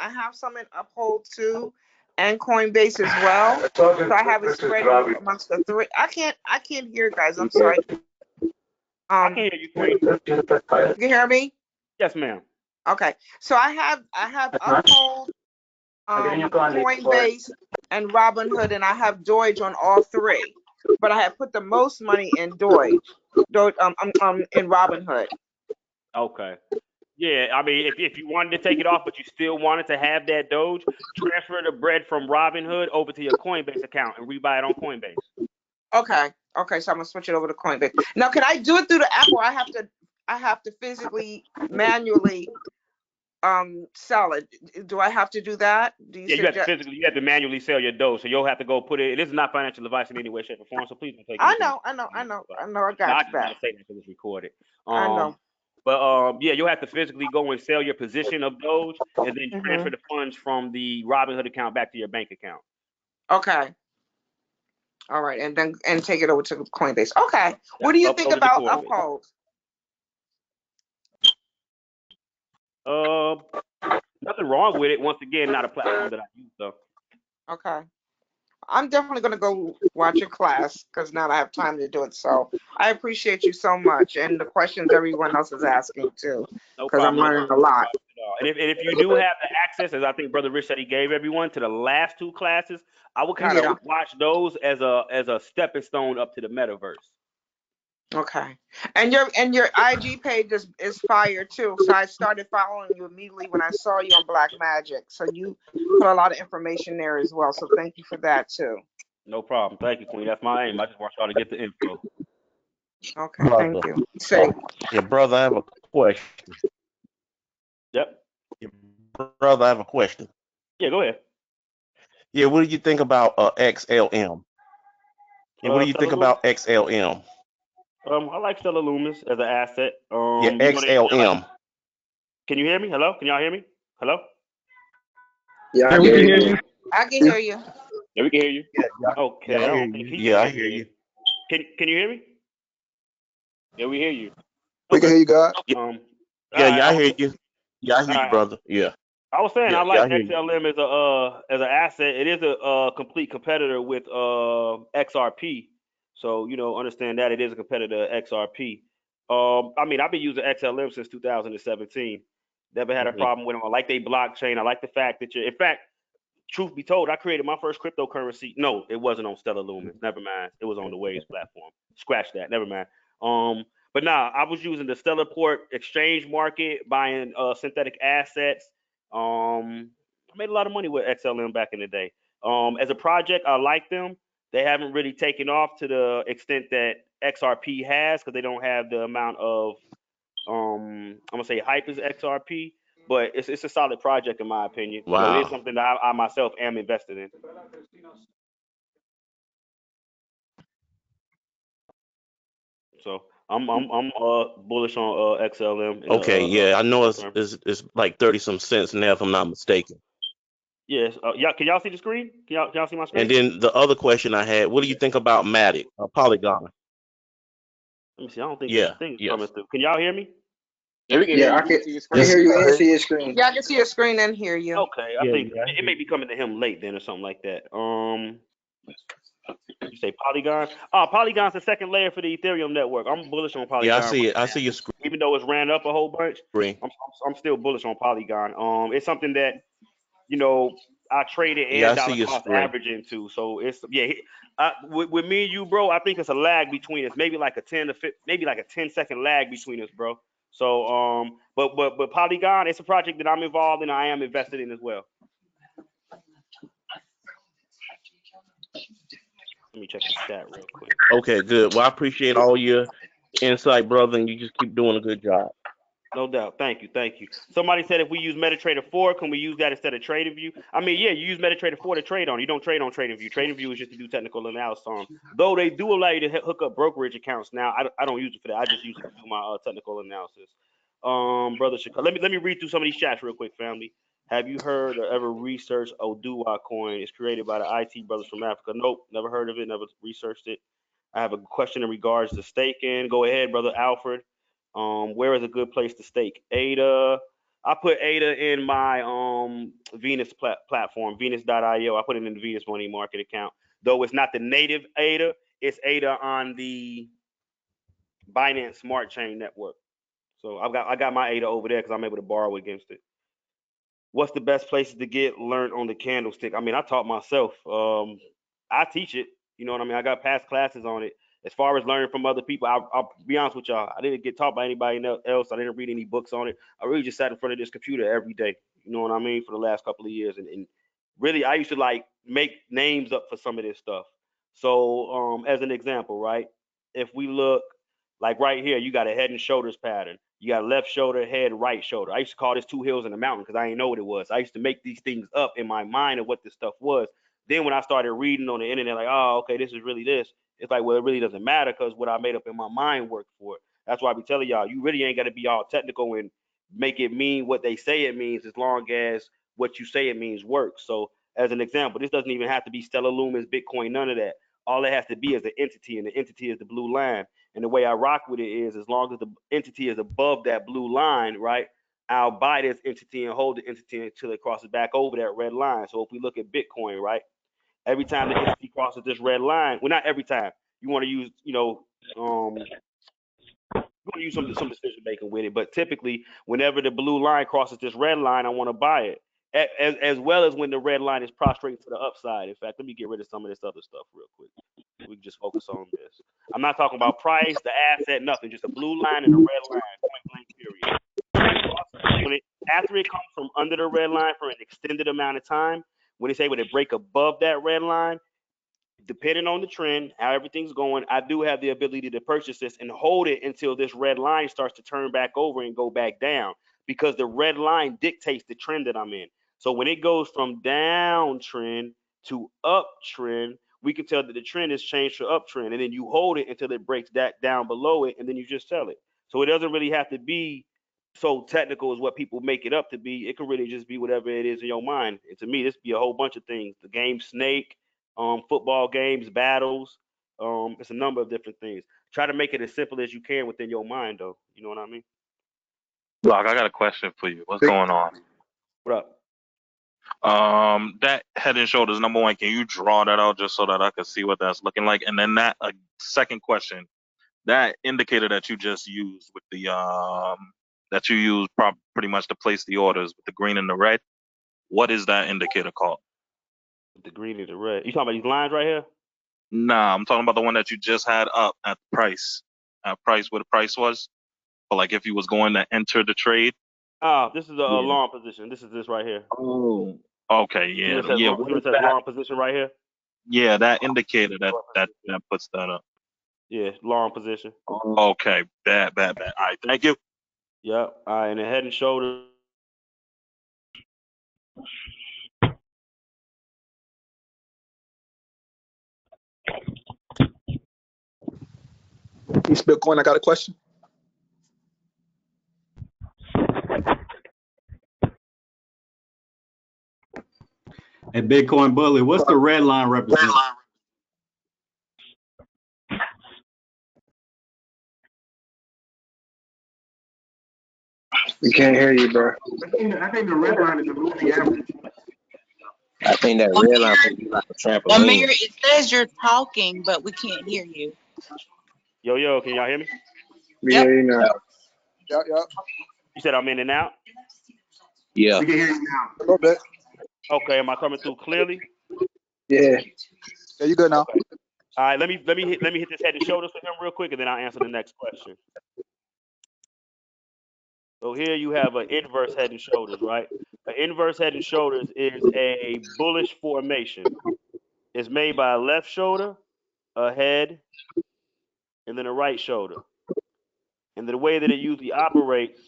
in Uphold too, and Coinbase as well. So I have it spread amongst the three. I can't hear, guys. I'm sorry. I can hear you, Queen. You can hear me? Yes, ma'am. Okay. So I have Uphold, Coinbase, and Robinhood, and I have Doge on all three. But I have put the most money in Doge, in Robinhood. Okay. Yeah, I mean, if you wanted to take it off, but you still wanted to have that Doge, transfer the bread from Robinhood over to your Coinbase account and rebuy it on Coinbase. Okay. Okay. So I'm gonna switch it over to Coinbase. Now, can I do it through the app, or I have to physically, manually, sell it? Do I have to do that? Do you Yeah, suggest? you have to manually sell your Doge, so you'll have to go put it. This is not financial advice in any way, shape, or form. So please don't take it. I know. I got No, I you just want back. to say that because it's recorded. I know. But yeah, you'll have to physically go and sell your position of Doge, and then Mm-hmm. transfer the funds from the Robinhood account back to your bank account. Okay. All right, and take it over to Coinbase. Okay. What do you think Over to about Coinbase. Uphold? Nothing wrong with it. Once again, not a platform that I use though. Okay. I'm definitely going to go watch your class because now I have time to do it. So I appreciate you so much, and the questions everyone else is asking too, because I'm learning a lot. And if you do have the access, as I think Brother Rich said he gave everyone, to the last 2 classes, I would kind of watch those as a stepping stone up to the metaverse. Okay. And your IG page is fire too. So I started following you immediately when I saw you on BlackMagik. So you put a lot of information there as well. So thank you for that too. No problem. Thank you, Queen. That's my aim. I just want y'all to get the info. Okay, thank you. Say, yeah, brother, I have a question. Yep. Yeah, brother, I have a question. Yeah, go ahead. Yeah, what do you think about XLM? Yeah, what do you think about XLM? I like Stellar Lumens as an asset. Yeah, XLM. Can you hear me? Hello? Can y'all hear me? Hello? Yeah, we can hear you. I can hear you. Yeah, we can hear you. Yeah. Okay. Yeah, I hear you. Can you hear me? Yeah, we hear you. We can hear you, God. I hear you. Yeah, I hear you, brother. Yeah. I was saying I like XLM as an asset. It is a complete competitor with XRP. So, understand that it is a competitor of XRP. I mean, I've been using XLM since 2017. Never had a problem with them. I like their blockchain. I like the fact that in fact, truth be told, I created my first cryptocurrency. No, it wasn't on Stellar Lumens. Never mind. It was on the Waves platform. Scratch that. Never mind. But I was using the Stellarport exchange market, buying synthetic assets. I made a lot of money with XLM back in the day. As a project, I like them. They haven't really taken off to the extent that XRP has because they don't have the amount of I'm gonna say hype as XRP, but it's a solid project in my opinion. Wow. It is something that I myself am invested in. So I'm bullish on XLM. Okay, yeah, I know it's like 30 some cents now, if I'm not mistaken. Yes. Can y'all see the screen? Can y'all see my screen? And then the other question I had, what do you think about Matic, Polygon? Let me see. I don't think the thing is coming through. Can y'all hear me? Yeah, I can hear you and see your screen. Yeah, I can see your screen and hear you. Okay, I think it may be coming to him late then or something like that. You say Polygon? Oh, Polygon's the second layer for the Ethereum network. I'm bullish on Polygon. Yeah, I see right it. I now. see your Even though it's ran up a whole bunch, screen. I'm still bullish on Polygon. It's something that I traded Yeah, I and see dollar your cost screen. average into. So it's with me and you, bro. I think it's a lag between us. Maybe like a 10-second lag between us, bro. So but Polygon, it's a project that I'm involved in. I am invested in as well. Let me check the chat real quick. Okay, good. Well, I appreciate all your insight, brother, and you just keep doing a good job. No doubt. Thank you. Somebody said if we use MetaTrader 4, can we use that instead of TradingView? I mean, yeah, you use MetaTrader 4 to trade on. You don't trade on TradingView. TradingView is just to do technical analysis on. Though they do allow you to hook up brokerage accounts now. I don't use it for that. I just use it to do my technical analysis. Brother Chicago, let me read through some of these chats real quick, family. Have you heard or ever researched Oduwa coin? It's created by the IT brothers from Africa. Nope, never heard of it. Never researched it. I have a question in regards to staking. Go ahead, brother Alfred. Where is a good place to stake? ADA. I put ADA in my Venus platform, Venus.io. I put it in the Venus Money Market account. Though it's not the native ADA, it's ADA on the Binance Smart Chain network. So I got my ADA over there because I'm able to borrow against it. What's the best places to get learned on the candlestick? I mean, I taught myself. I teach it. You know what I mean? I got past classes on it. As far as learning from other people, I'll be honest with y'all. I didn't get taught by anybody else. I didn't read any books on it. I really just sat in front of this computer every day. You know what I mean? For the last couple of years, and really, I used to like make names up for some of this stuff. So, as an example, right? If we look like right here, you got a head and shoulders pattern. You got left shoulder, head, right shoulder. I used to call this two hills in the mountain because I didn't know what it was. I used to make these things up in my mind of what this stuff was. Then when I started reading on the internet, like, oh, okay, this is really this. It's like, well, it really doesn't matter because what I made up in my mind worked for it. That's why I be telling y'all, you really ain't got to be all technical and make it mean what they say it means as long as what you say it means works. So as an example, this doesn't even have to be Stellar Lumens, Bitcoin, none of that. All it has to be is an entity, and the entity is the blue line. And the way I rock with it is as long as the entity is above that blue line, right, I'll buy this entity and hold the entity until it crosses back over that red line. So if we look at Bitcoin, right, every time the entity crosses this red line, well, not every time. You want to use, you want to use some decision making with it, but typically, whenever the blue line crosses this red line, I want to buy it. As well as when the red line is prostrating to the upside. In fact, let me get rid of some of this other stuff real quick. We can just focus on this. I'm not talking about price, the asset, nothing. Just a blue line and a red line, point blank, period. After it comes from under the red line for an extended amount of time, when it's able to break above that red line, depending on the trend, how everything's going, I do have the ability to purchase this and hold it until this red line starts to turn back over and go back down, because the red line dictates the trend that I'm in. So when it goes from downtrend to uptrend, we can tell that the trend has changed to uptrend, and then you hold it until it breaks that down below it, and then you just sell it. So it doesn't really have to be so technical as what people make it up to be. It can really just be whatever it is in your mind. And to me, this be a whole bunch of things. The game Snake, football games, battles. It's a number of different things. Try to make it as simple as you can within your mind, though. You know what I mean? Doc, I got a question for you. What's going on? What up? That Head and Shoulders number one. Can you draw that out just so that I can see what that's looking like? And then that second question, that indicator that you just used with the that you used pretty much to place the orders with the green and the red. What is that indicator called? The green and the red. You talking about these lines right here? Nah, I'm talking about the one that you just had up at the price. At price where the price was. But like if you was going to enter the trade. Oh, this is a Yeah. long position. This is this right here. Oh. Okay, yeah. Yeah. What it says long position right here? Yeah, that indicator that puts that up. Yeah, long position. Okay, bad. All right, thank you. Yep. All right, and the Head and Shoulders. Peace, Bitcoin. I got a question. Hey, Bitcoin Bully, what's the red line represent? We can't hear you, bro. I think the red line is the moving average. I think that red line would be like a Amir, trampoline. it says you're talking, but we can't hear you. Yo, can y'all hear me? We Yep. hear you now. Yep. You said I'm in and out? Yeah. We can hear you now. A little bit. Okay, am I coming through clearly? Yeah. Yeah, you good now. Okay. All right, let me hit this head and shoulders for him real quick, and then I'll answer the next question. So here you have an inverse head and shoulders, right? An inverse head and shoulders is a bullish formation. It's made by a left shoulder, a head, and then a right shoulder. And the way that it usually operates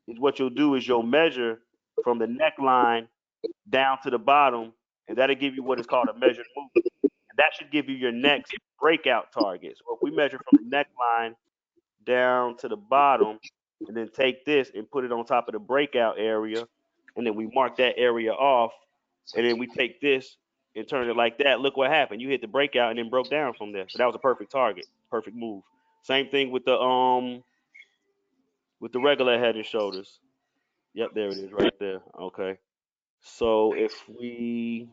is what you'll do is you'll measure from the neckline down to the bottom, and that'll give you what is called a measured movement. And that should give you your next breakout target. So if we measure from the neckline down to the bottom, and then take this and put it on top of the breakout area, and then we mark that area off, and then we take this and turn it like that. Look what happened. You hit the breakout and then broke down from there. So that was a perfect target, perfect move. Same thing with the regular head and shoulders. Yep, there it is right there. Okay. So if we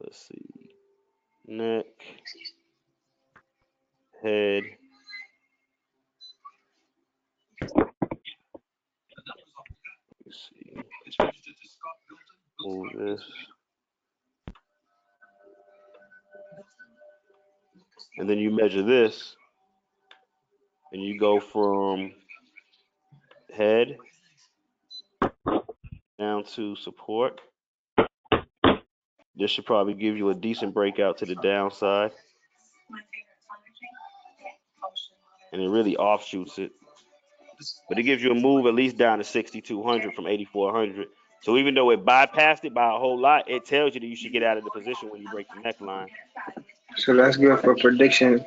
let's see, neck, head. Let's see. Move this. And then you measure this, and you go from head down to support. This should probably give you a decent breakout to the downside. And it really offshoots it. But it gives you a move at least down to 6,200 from 8,400. So even though it bypassed it by a whole lot, it tells you that you should get out of the position when you break the neckline. So that's good for prediction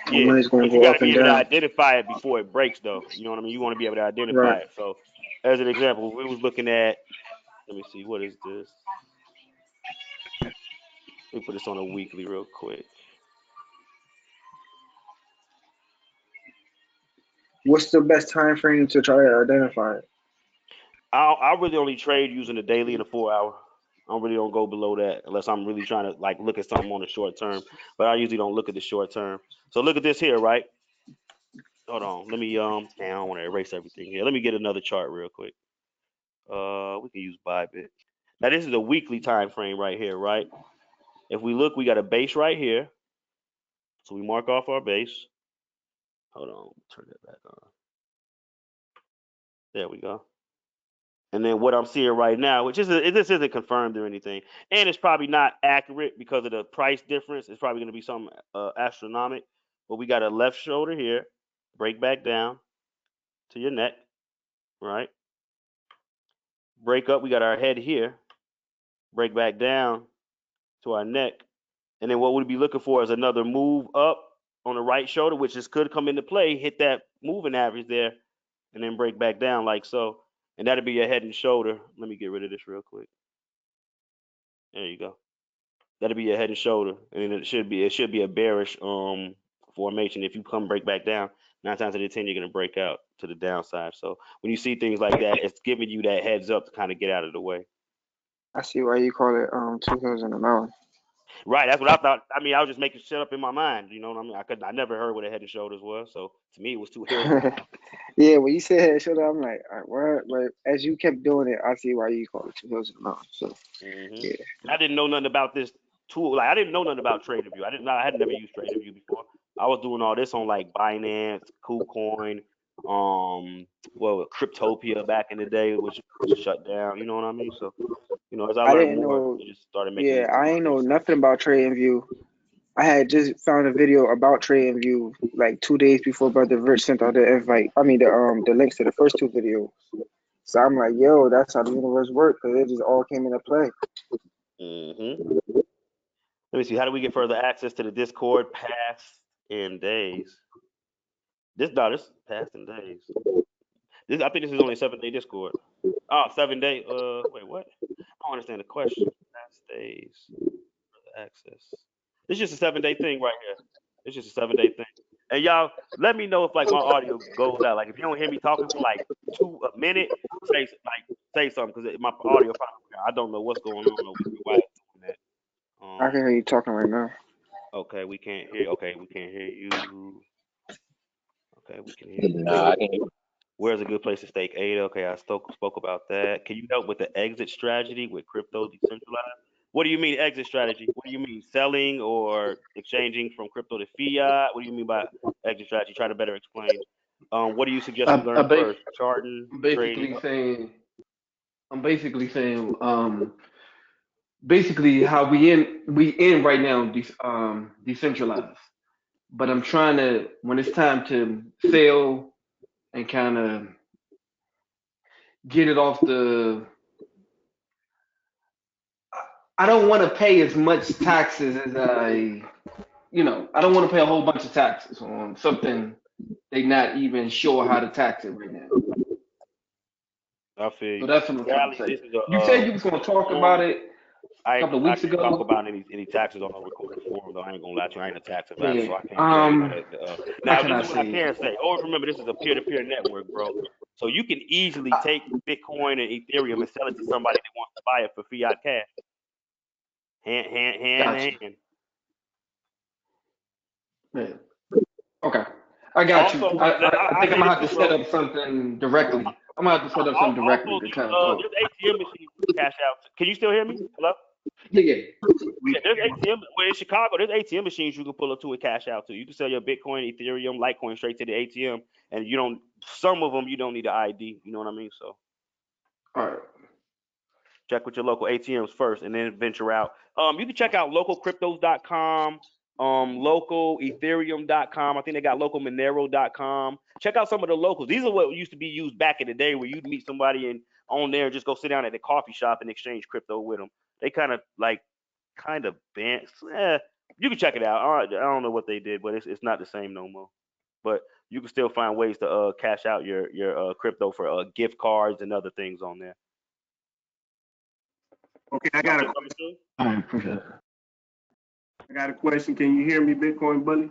when Yeah, money's going to but you go got to up be and able to down. identify it before it breaks, though. You know what I mean? You want to be able to identify Right. it. So, as an example, we was looking at, let me see, what is this? Let me put this on a weekly real quick. What's the best time frame to try to identify it? I really only trade using the daily and the 4 hour. I really don't go below that unless I'm really trying to like look at something on the short term. But I usually don't look at the short term. So look at this here, right? Hold on. Let me I don't want to erase everything here. Let me get another chart real quick. We can use Bybit. Now this is a weekly time frame right here, right? If we look, we got a base right here. So we mark off our base. Hold on, turn that back on. There we go. And then what I'm seeing right now, which is this isn't confirmed or anything, and it's probably not accurate because of the price difference. It's probably going to be some astronomical. But we got a left shoulder here, break back down to your neck, right? Break up. We got our head here, break back down to our neck, and then what we'd be looking for is another move up on the right shoulder, which could come into play. Hit that moving average there, and then break back down like so. And that'll be your head and shoulder. Let me get rid of this real quick. There you go. That'll be your head and shoulder, and it should be a bearish formation. If you come break back down, 9 times out of 10 you're gonna break out to the downside. So when you see things like that, it's giving you that heads up to kind of get out of the way. I see why you call it two hills in a mountain. Right, that's what I thought. I mean, I was just making shit up in my mind. You know what I mean? I never heard what a head and shoulders was. So to me, it was 2 hills. Yeah, when you said head and shoulder, I'm like, all right, what? But as you kept doing it, I see why you call it two hills in a mountain. So yeah, I didn't know nothing about this tool. Like I didn't know nothing about TraderView. I had never used TraderView before. I was doing all this on like Binance, KuCoin, Cryptopia back in the day, which shut down. You know what I mean? So as I I learned didn't more, know. I just started making Yeah, these I ain't know mistakes. nothing about TradingView. I had just found a video about TradingView like 2 days before Brother Rich sent out the invite. I mean the links to the first 2 videos. So I'm like, yo, that's how the universe works because it just all came into play. Let me see. How do we get further access to the Discord? Past in days. This past in days. I think this is only a 7-day Discord. Oh, 7 day. Wait, what? I don't understand the question. Past days. Further access. It's just a 7-day thing right here. It's just a 7-day thing. And y'all, let me know if like my audio goes out. Like if you don't hear me talking for like a minute, say something because my audio probably. I don't know what's going on over here. Why it's doing that? I can hear you talking right now. Okay, we can't hear. Okay, we can't hear you. Okay, we can hear Nah, I you. can. Where's a good place to stake ADA? Okay, I spoke about that. Can you help with the exit strategy with crypto decentralized? What do you mean exit strategy? What do you mean selling or exchanging from crypto to fiat? What do you mean by exit strategy? Try to better explain. What do you suggest we learn first? Charting, I'm trading. basically saying, I'm basically saying, basically how we in right now, decentralized. But I'm trying to, when it's time to sell and kind of get it off the, I don't want to pay as much taxes as I don't want to pay a whole bunch of taxes on something they not even sure how to tax it right now. I feel So you. that's what I'm trying to Rally, say. this is a You said you was going to talk forum. about it a couple of I weeks can't talk ago. about any taxes on a recorded forum though. I ain't gonna lie to you. I ain't a tax advisor, Yeah. so I can't tell you how to. How Now can this I is what I say it? can say. Always remember, this is a peer-to-peer network, bro. So you can easily take Bitcoin and Ethereum and sell it to somebody that wants to buy it for fiat cash, hand Gotcha. in hand. Yeah. Okay. I got you. Also, I I think I'm say gonna this have to too, set bro. up something directly. I'm gonna have to set up something directly Also, to kind of talk. there's ATM machines you can cash out. Can you still hear me? Hello? Yeah. Yeah, there's ATM. Well, in Chicago, there's ATM machines you can pull up to and cash out to. You can sell your Bitcoin, Ethereum, Litecoin straight to the ATM, and you don't. Some of them you don't need an ID. You know what I mean? So All right. check with your local ATMs first, and then venture out. You can check out localcryptos.com, localethereum.com. I think they got localmonero.com. Check out some of the locals. These are what used to be used back in the day, where you'd meet somebody and on there and just go sit down at the coffee shop and exchange crypto with them. They kind of banned. You can check it out. I don't know what they did, but it's not the same no more. But you can still find ways to cash out your crypto for gift cards and other things on there. Okay, I got a question. Can you hear me, Bitcoin Bully?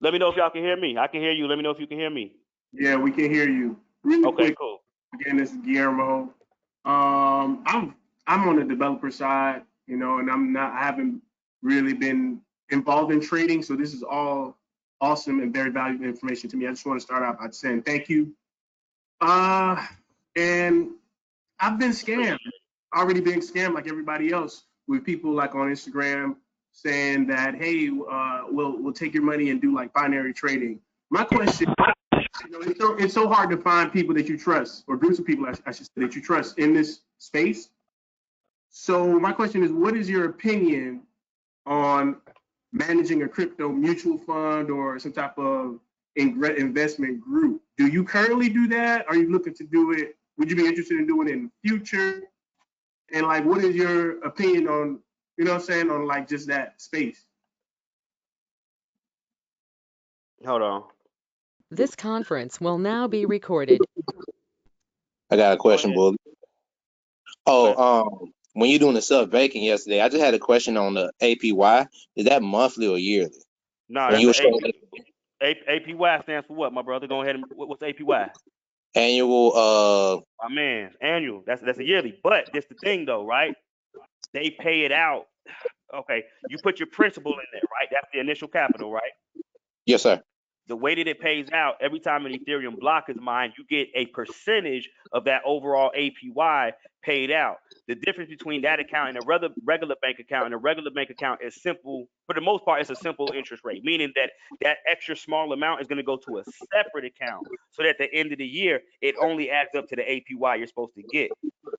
Let me know if y'all can hear me. I can hear you. Let me know if you can hear me. Yeah, we can hear you. Really Okay, quick. cool. Again, this is Guillermo. I'm on the developer side, and I haven't really been involved in trading, so this is all awesome and very valuable information to me. I just want to start out by saying thank you. And I've been scammed, already being scammed like everybody else, with people like on Instagram saying that, hey, we'll take your money and do like binary trading. My question, it's so hard to find people that you trust, or groups of people, I should say, that you trust in this space. So my question is, what is your opinion on managing a crypto mutual fund or some type of investment group? Do you currently do that? Are you looking to do it? Would you be interested in doing it in the future? And like, what is your opinion on, on like just that space? Hold on. This conference will now be recorded. I got a Go question, ahead. Bull. Oh, when you doing the sub vacant yesterday, I just had a question on the APY. Is that monthly or yearly? No, When you that's were an showing APY stands for what, my brother? Go ahead and what's APY? annual, My man, annual. That's a yearly. But that's the thing though, right? They pay it out. Okay, you put your principal in there, right? That's the initial capital, right? yes, sir. The way that it pays out, every time an Ethereum block is mined, you get a percentage of that overall APY paid out. The difference between that account and a regular bank account and a regular bank account is simple. For the most part, it's a simple interest rate, meaning that that extra small amount is going to go to a separate account. So that at the end of the year, it only adds up to the APY you're supposed to get.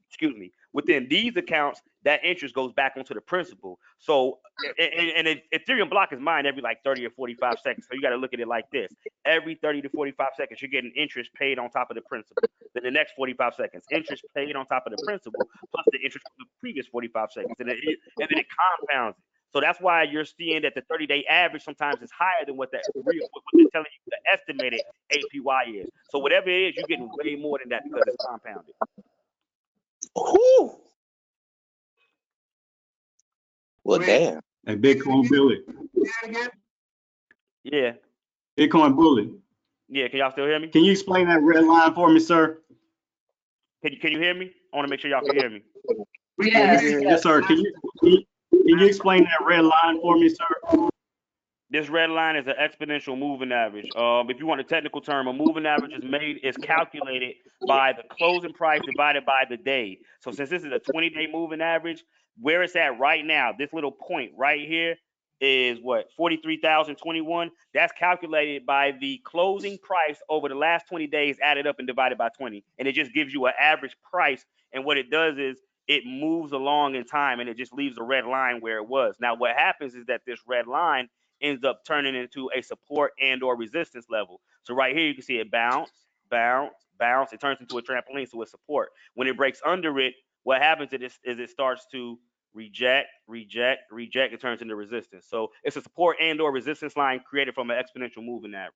Excuse me. Within these accounts, that interest goes back onto the principal. So, and Ethereum block is mined every like 30 or 45 seconds. So you got to look at it like this. Every 30 to 45 seconds, you're getting interest paid on top of the principal. Then the next 45 seconds, interest paid on top of the principal, plus the interest from the previous 45 seconds. And then it compounds it. So that's why you're seeing that the 30-day average sometimes is higher than what they're telling you the estimated APY is. So whatever it is, you're getting way more than that because it's compounded. Whew. Well, damn. Hey, Bitcoin Bully. Yeah. Bitcoin Bully. Yeah, can y'all still hear me? Can you explain that red line for me, sir? Can you hear me? I want to make sure y'all can hear me. Yeah, we can hear you. Yes, sir. Can you explain that red line for me, sir? This red line is an exponential moving average. If you want a technical term, a moving average is calculated by the closing price divided by the day. So since this is a 20-day moving average, where it's at right now, this little point right here is what, 43,021. That's calculated by the closing price over the last 20 days added up and divided by 20, and it just gives you an average price. And what it does is it moves along in time, and it just leaves a red line where it was. Now what happens is that this red line ends up turning into a support and or resistance level. So right here you can see it bounce, bounce, bounce. It turns into a trampoline, so it's support. When it breaks under it, what happens is it starts to reject, reject, reject. It turns into resistance. So it's a support and or resistance line created from an exponential moving average.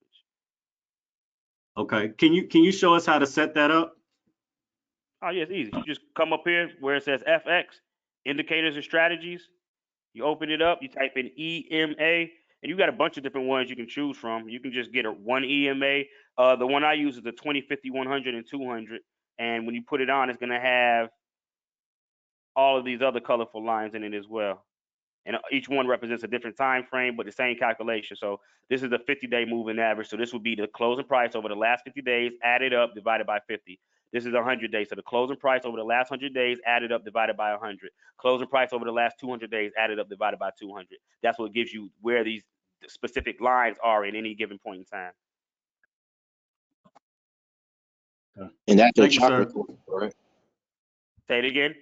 Okay. Can you show us how to set that up? Oh yeah, it's easy. You just come up here where it says FX, indicators and strategies. You open it up, you type in EMA, and you got a bunch of different ones you can choose from. You can just get one EMA. The one I use is the 20, 50, 100, and 200. And when you put it on, it's going to have all of these other colorful lines in it as well. And each one represents a different time frame, but the same calculation. So this is the 50-day moving average. So this would be the closing price over the last 50 days added up divided by 50. This is 100 days. So the closing price over the last 100 days added up divided by 100. Closing price over the last 200 days added up divided by 200. That's what gives you where these specific lines are in any given point in time. And that's your Thank you, chakra sir. system, correct? Say it again.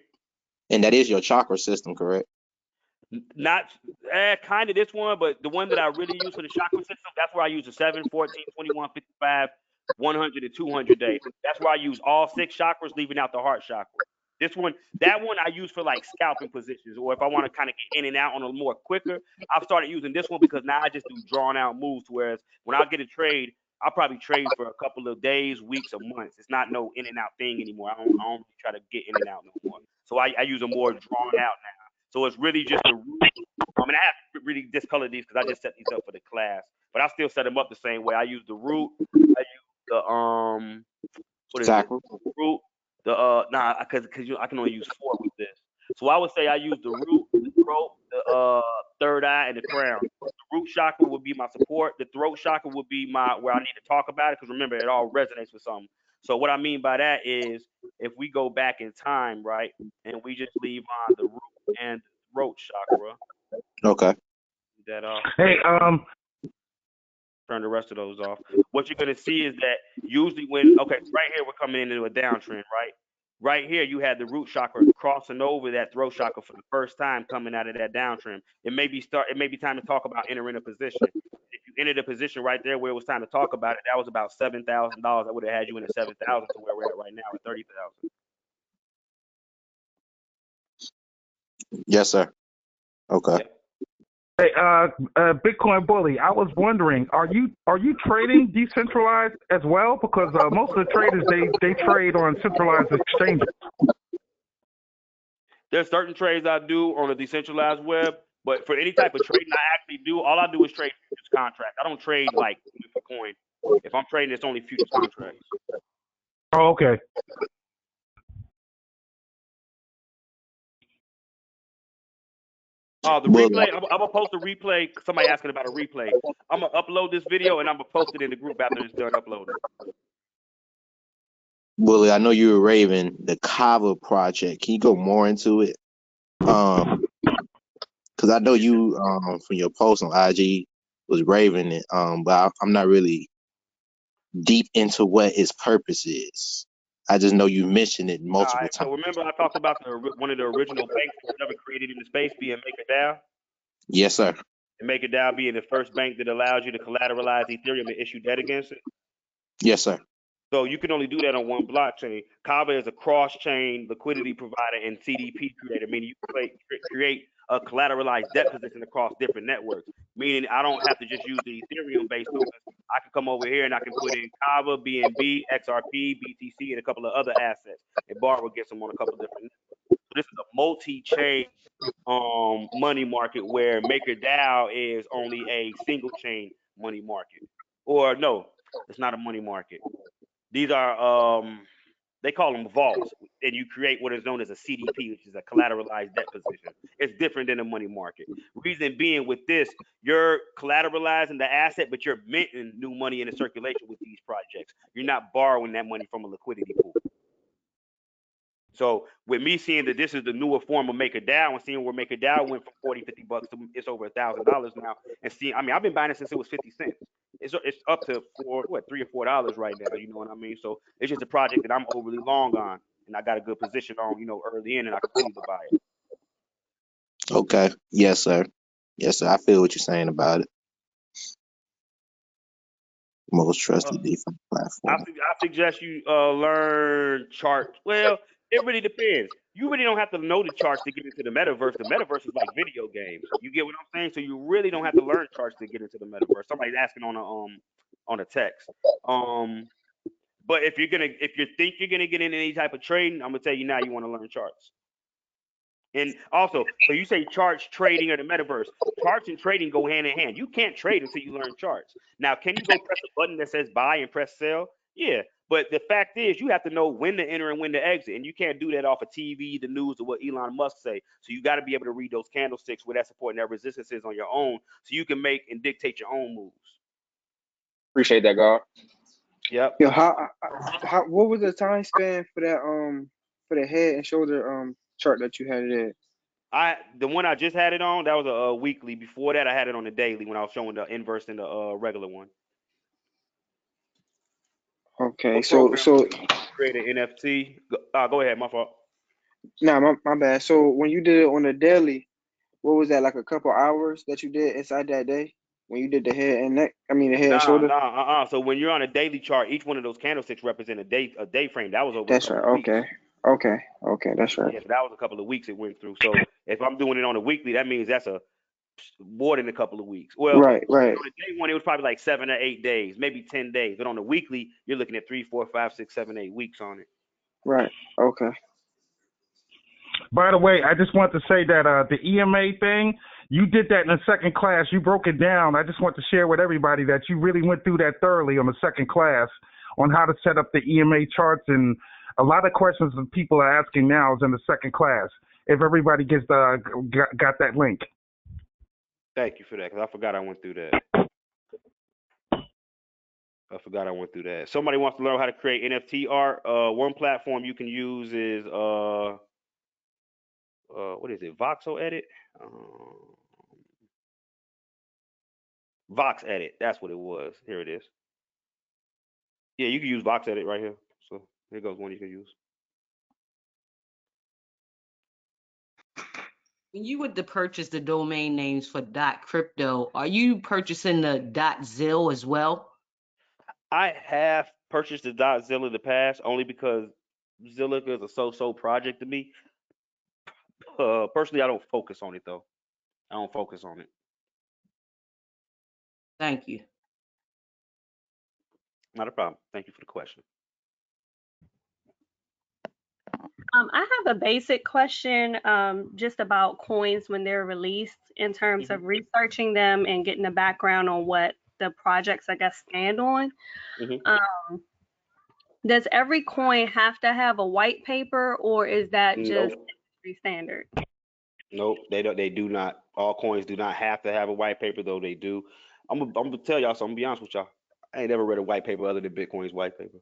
And that is your chakra system, correct? Not kind of this one, but the one that I really use for the chakra system, that's where I use the 7, 14, 21, 55, 100, and 200 days. That's where I use all 6 chakras, leaving out the heart chakra. That one I use for like scalping positions, or if I want to kind of get in and out on a more quicker. I've started using this one because now I just do drawn out moves. Whereas when I get a trade, I'll probably trade for a couple of days, weeks, or months. It's not no in and out thing anymore. I don't really try to get in and out no more. So I use a more drawn out now. So it's really just the root. I mean, I have to really discolor these because I just set these up for the class, but I still set them up the same way. I use the root. I use the what is Chakra. it? Root. The because I can only use 4 with this. So I would say I use the root, the throat, the third eye, and the crown. The root chakra would be my support. The throat chakra would be my where I need to talk about it because remember it all resonates with something. So what I mean by that is if we go back in time, right, and we just leave on the root and throat chakra. Okay. That off. Hey, Turn the rest of those off. What you're gonna see is that usually when right here we're coming into a downtrend, right? Right here you had the root chakra crossing over that throat chakra for the first time coming out of that downtrend. It may be time to talk about entering a position. If you entered a position right there where it was time to talk about it, that was about $7,000. I would have had you in at 7,000 to where we're at right now at 30,000. Yes, sir. Okay. Yep. hey, Bitcoin Bully, I was wondering, are you trading decentralized as well? Because most of the traders they trade on centralized exchanges. There's certain trades I do on a decentralized web, but for any type of trading I actually do, all I do is trade futures contracts. I don't trade like coin for coin. If I'm trading, it's only futures contracts. Oh, okay. The Well, replay, I'm gonna post a replay. Somebody asking about a replay. I'm gonna upload this video and I'm gonna post it in the group after it's done uploading. Willie, I know you were raving the Kava project. Can you go more into it? Because I know you from your post on IG was raving it. But I'm not really deep into what its purpose is. I just know you mentioned it All multiple right. So times. remember I talked about one of the original banks that was ever created in the space being MakerDAO. Yes, sir. And MakerDAO being the first bank that allows you to collateralize Ethereum and issue debt against it. Yes, sir. So you can only do that on one blockchain. Kava is a cross-chain liquidity provider and CDP creator, meaning you create a collateralized debt position across different networks. Meaning I don't have to just use the Ethereum-based tokens. I can come over here and I can put in Kava, BNB, XRP, BTC, and a couple of other assets, and borrow against them on a couple of different networks. So this is a multi-chain money market where MakerDAO is only a single-chain money market. Or no, it's not a money market. These are they call them vaults. and you create what is known as a CDP, which is a collateralized debt position. It's different than a money market. Reason being, with this, you're collateralizing the asset, but you're minting new money into circulation with these projects. You're not borrowing that money from a liquidity pool. So with me seeing that this is the newer form of MakerDAO and seeing where MakerDAO went from $40, $50 to it's over $1,000 now, and seeing, I mean, I've been buying it since it was 50 cents. It's up to $3 or $4 right now. You know what I mean? So it's just a project that I'm overly long on, and I got a good position on, early in, and I continue to buy it. Okay. Yes, sir. Yes, sir. I feel what you're saying about it. Most trusted DeFi platform. I suggest you learn charts. Well, it really depends. You really don't have to know the charts to get into the metaverse. The metaverse is like video games. You get what I'm saying? So you really don't have to learn charts to get into the metaverse. Somebody's asking on a text. But if you think you're gonna get into any type of trading, I'm gonna tell you now you want to learn charts. And also, so you say charts, trading, or the metaverse. Charts and trading go hand in hand. You can't trade until you learn charts. Now, can you go press a button that says buy and press sell? Yeah. But the fact is, you have to know when to enter and when to exit. And you can't do that off of TV, the news, or what Elon Musk say. So you got to be able to read those candlesticks, where that support and that resistance is on your own, so you can make and dictate your own moves. Appreciate that, God. Yep. Yo, what was the time span for that for the head and shoulder chart that you had it at? The one I just had it on, that was a weekly. Before that, I had it on the daily when I was showing the inverse and the regular one. Okay, What so create an NFT. Go ahead, my fault. Nah, my bad. So when you did it on the daily, what was that, like a couple hours that you did inside that day when you did the head and neck? I mean the head and shoulder. So when you're on a daily chart, each one of those candlesticks represent a day frame. That was over That's a couple right. of weeks. Okay, that's right. Yeah, so that was a couple of weeks it went through. So if I'm doing it on a weekly, that means that's more than a couple of weeks. Well, Right. on the day one, it was probably like 7 or 8 days, maybe 10 days. But on the weekly, you're looking at 3, 4, 5, 6, 7, 8 weeks on it. Right. Okay. By the way, I just want to say that the EMA thing, you did that in the second class. You broke it down. I just want to share with everybody that you really went through that thoroughly on the second class on how to set up the EMA charts. And a lot of questions that people are asking now is in the second class. If everybody gets got that link. Thank you for that, because I forgot I went through that. Somebody wants to learn how to create NFT art. One platform you can use is what is it? Voxel Edit? Vox Edit. That's what it was. Here it is. Yeah, you can use Vox Edit right here. So here goes one you can use. When you would purchase the domain names for .crypto, are you purchasing the .zil as well? I have purchased the .zilla in the past only because Zilla is a so-so project to me. Personally, I don't focus on it though. I don't focus on it. Thank you. Not a problem. Thank you for the question. I have a basic question just about coins when they're released in terms of researching them and getting a background on what the projects, I guess, stand on. Does every coin have to have a white paper, or is that just industry standard? Nope, they don't. They do not. All coins do not have to have a white paper, though they do. I'm gonna tell y'all something. I'm gonna be honest with y'all. I ain't never read a white paper other than Bitcoin's white paper.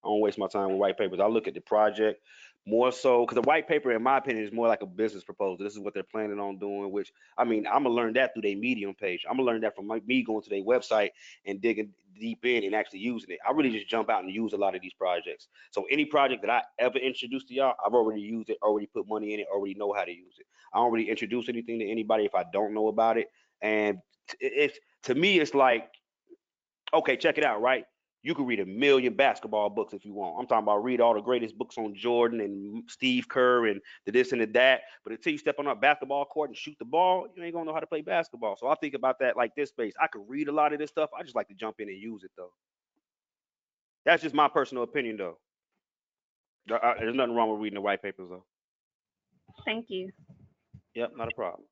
I don't waste my time with white papers. I look at the project more so because the white paper, in my opinion, is more like a business proposal. This is what they're planning on doing. Which, I mean, I'm gonna learn that through their Medium page. I'm gonna learn that from me going to their website and digging deep in and actually using it. I really just jump out and use a lot of these projects. So any project that I ever introduce to y'all, I've already used it, already put money in it, already know how to use it. I don't really introduce anything to anybody if I don't know about it. And it's, to me, it's like, okay, check it out, right? You can read 1 million basketball books if you want. I'm talking about read all the greatest books on Jordan and Steve Kerr and the this and the that. But until you step on a basketball court and shoot the ball, you ain't gonna know how to play basketball. So I think about that like this space. I could read a lot of this stuff. I just like to jump in and use it though. That's just my personal opinion though. There's nothing wrong with reading the white papers though. Thank you. Yep, not a problem.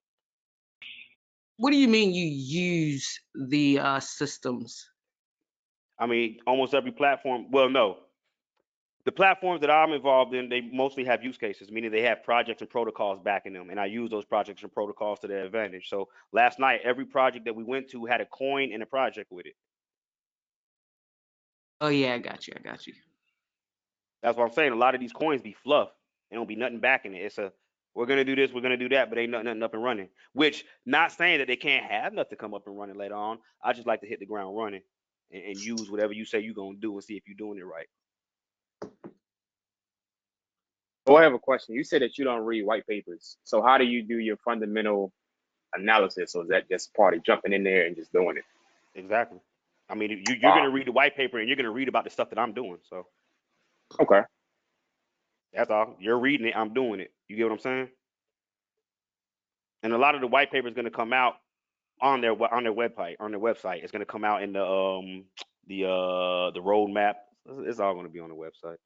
What do you mean you use the systems? I mean, almost every platform. Well, no. The platforms that I'm involved in, they mostly have use cases, meaning they have projects and protocols backing them, and I use those projects and protocols to their advantage. So last night, every project that we went to had a coin and a project with it. Oh yeah, I got you. I got you. That's what I'm saying. A lot of these coins be fluff. There don't be nothing backing it. It's a we're gonna do this, we're gonna do that, but ain't nothing up and running. Which not saying that they can't have nothing come up and running later on. I just like to hit the ground running and use whatever you say you're gonna do and see if you're doing it right. Oh, I have a question. You said that you don't read white papers. So how do you do your fundamental analysis? Or is that just part of jumping in there and just doing it? Exactly. I mean, you're Wow. gonna read the white paper and you're gonna read about the stuff that I'm doing. So Okay. that's all. You're reading it, I'm doing it. You get what I'm saying? And a lot of the white paper is gonna come out on their website. On their website, it's gonna come out in the roadmap. It's all gonna be on the website.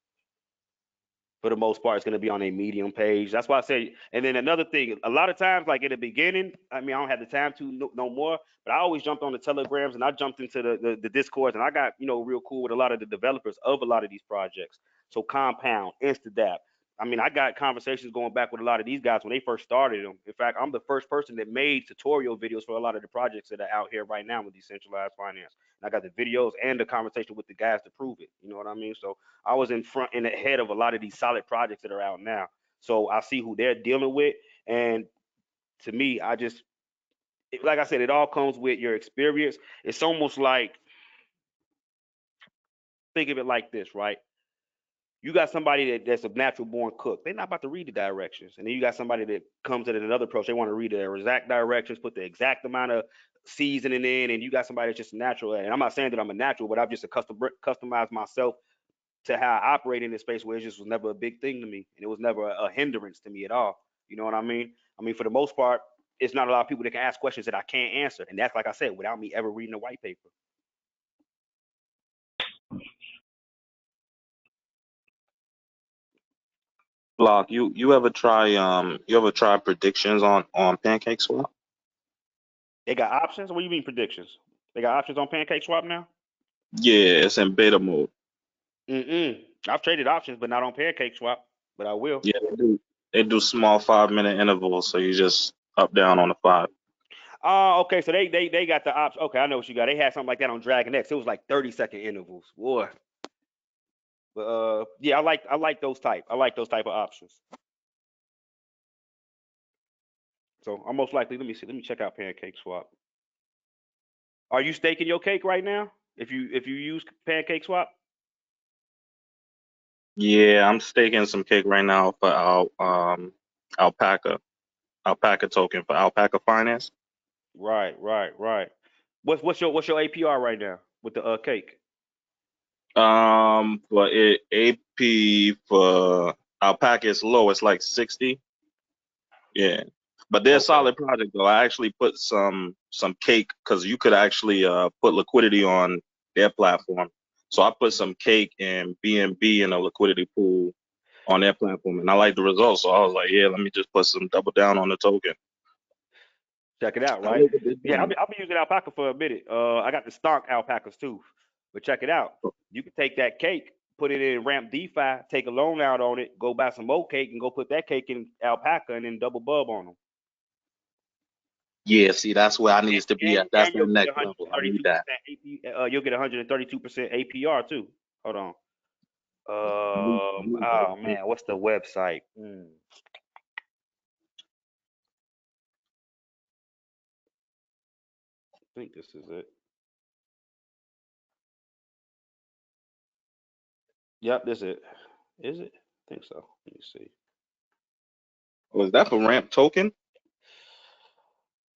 For the most part, it's going to be on a Medium page. That's why I say. And then another thing, a lot of times, like in the beginning, I mean, I don't have the time to no more, but I always jumped on the Telegrams and I jumped into the Discords, and I got real cool with a lot of the developers of a lot of these projects. So Compound, Instadap. I mean, I got conversations going back with a lot of these guys when they first started them. In fact, I'm the first person that made tutorial videos for a lot of the projects that are out here right now with decentralized finance. And I got the videos and the conversation with the guys to prove it. You know what I mean? So I was in front and ahead of a lot of these solid projects that are out now. So I see who they're dealing with. And to me, like I said, it all comes with your experience. It's almost like, think of it like this, right? You got somebody that's a natural born cook. They're not about to read the directions. And then you got somebody that comes at another approach. They want to read the exact directions, put the exact amount of seasoning in, and you got somebody that's just natural. And I'm not saying that I'm a natural, but I've just customized myself to how I operate in this space where it just was never a big thing to me, and it was never a hindrance to me at all. You know what I mean? I mean, for the most part, it's not a lot of people that can ask questions that I can't answer, and that's like I said, without me ever reading a white paper. Block, you ever try predictions on Pancake Swap? They got options. What do you mean predictions? They got options on Pancake Swap now? Yeah, it's in beta mode. I've traded options, but not on Pancake Swap. But I will. Yeah, they do small 5 minute intervals, so you just up down on the 5. Oh, okay. So they got the option. Okay, I know what you got. They had something like that on Dragon X. It was like 30-second intervals. Boy. But yeah, I like those type. I like those type of options. So I'm most likely, let me see. Let me check out Pancake Swap. Are you staking your cake right now? If you use Pancake Swap? Yeah, I'm staking some cake right now for Alpaca token for Alpaca Finance. Right. What's your APR right now with the cake? For it, AP for Alpaca is low. It's like 60. Yeah, but they're a Okay. solid project though. I actually put some cake because you could actually put liquidity on their platform. So I put some cake and BNB in a liquidity pool on their platform, and I like the results. So I was like, yeah, let me just put some double down on the token. Check it out, I right? like what they're Yeah, I've doing. been, I've been using Alpaca for a minute. I got the stock alpacas too, but check it out. You can take that cake, put it in Ramp DeFi, take a loan out on it, go buy some more cake, and go put that cake in Alpaca, and then double bub on them. Yeah, see, that's where I needs to be at. That's And the you'll get next level. I need 132% that. AP. You'll get 132% APR too. Hold on. Oh man, what's the website? I think this is it. Yep, this is it. Is it? I think so. Let me see. Was that for Ramp token?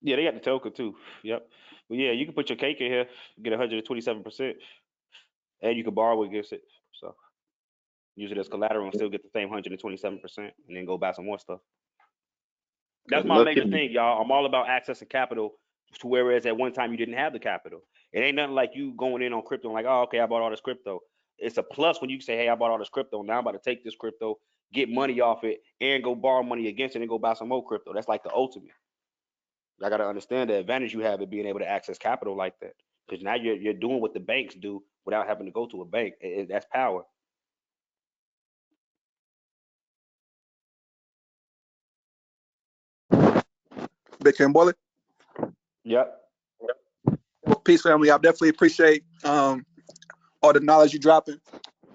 Yeah, they got the token too. Yep. But yeah, you can put your cake in here, get 127%, and you can borrow against it. So use it as collateral and still get the same 127%, and then go buy some more stuff. That's my Look major at me. thing, y'all. I'm all about accessing capital to whereas at one time you didn't have the capital. It ain't nothing like you going in on crypto and like, oh, okay, I bought all this crypto. It's a plus when you say, hey, I bought all this crypto. Now I'm about to take this crypto, get money off it, and go borrow money against it and go buy some more crypto. That's like the ultimate. I got to understand the advantage you have of being able to access capital like that, because now you're doing what the banks do without having to go to a bank. That's power. Bitcoin Bullet. Yep. Peace, family. I definitely appreciate all the knowledge you dropping.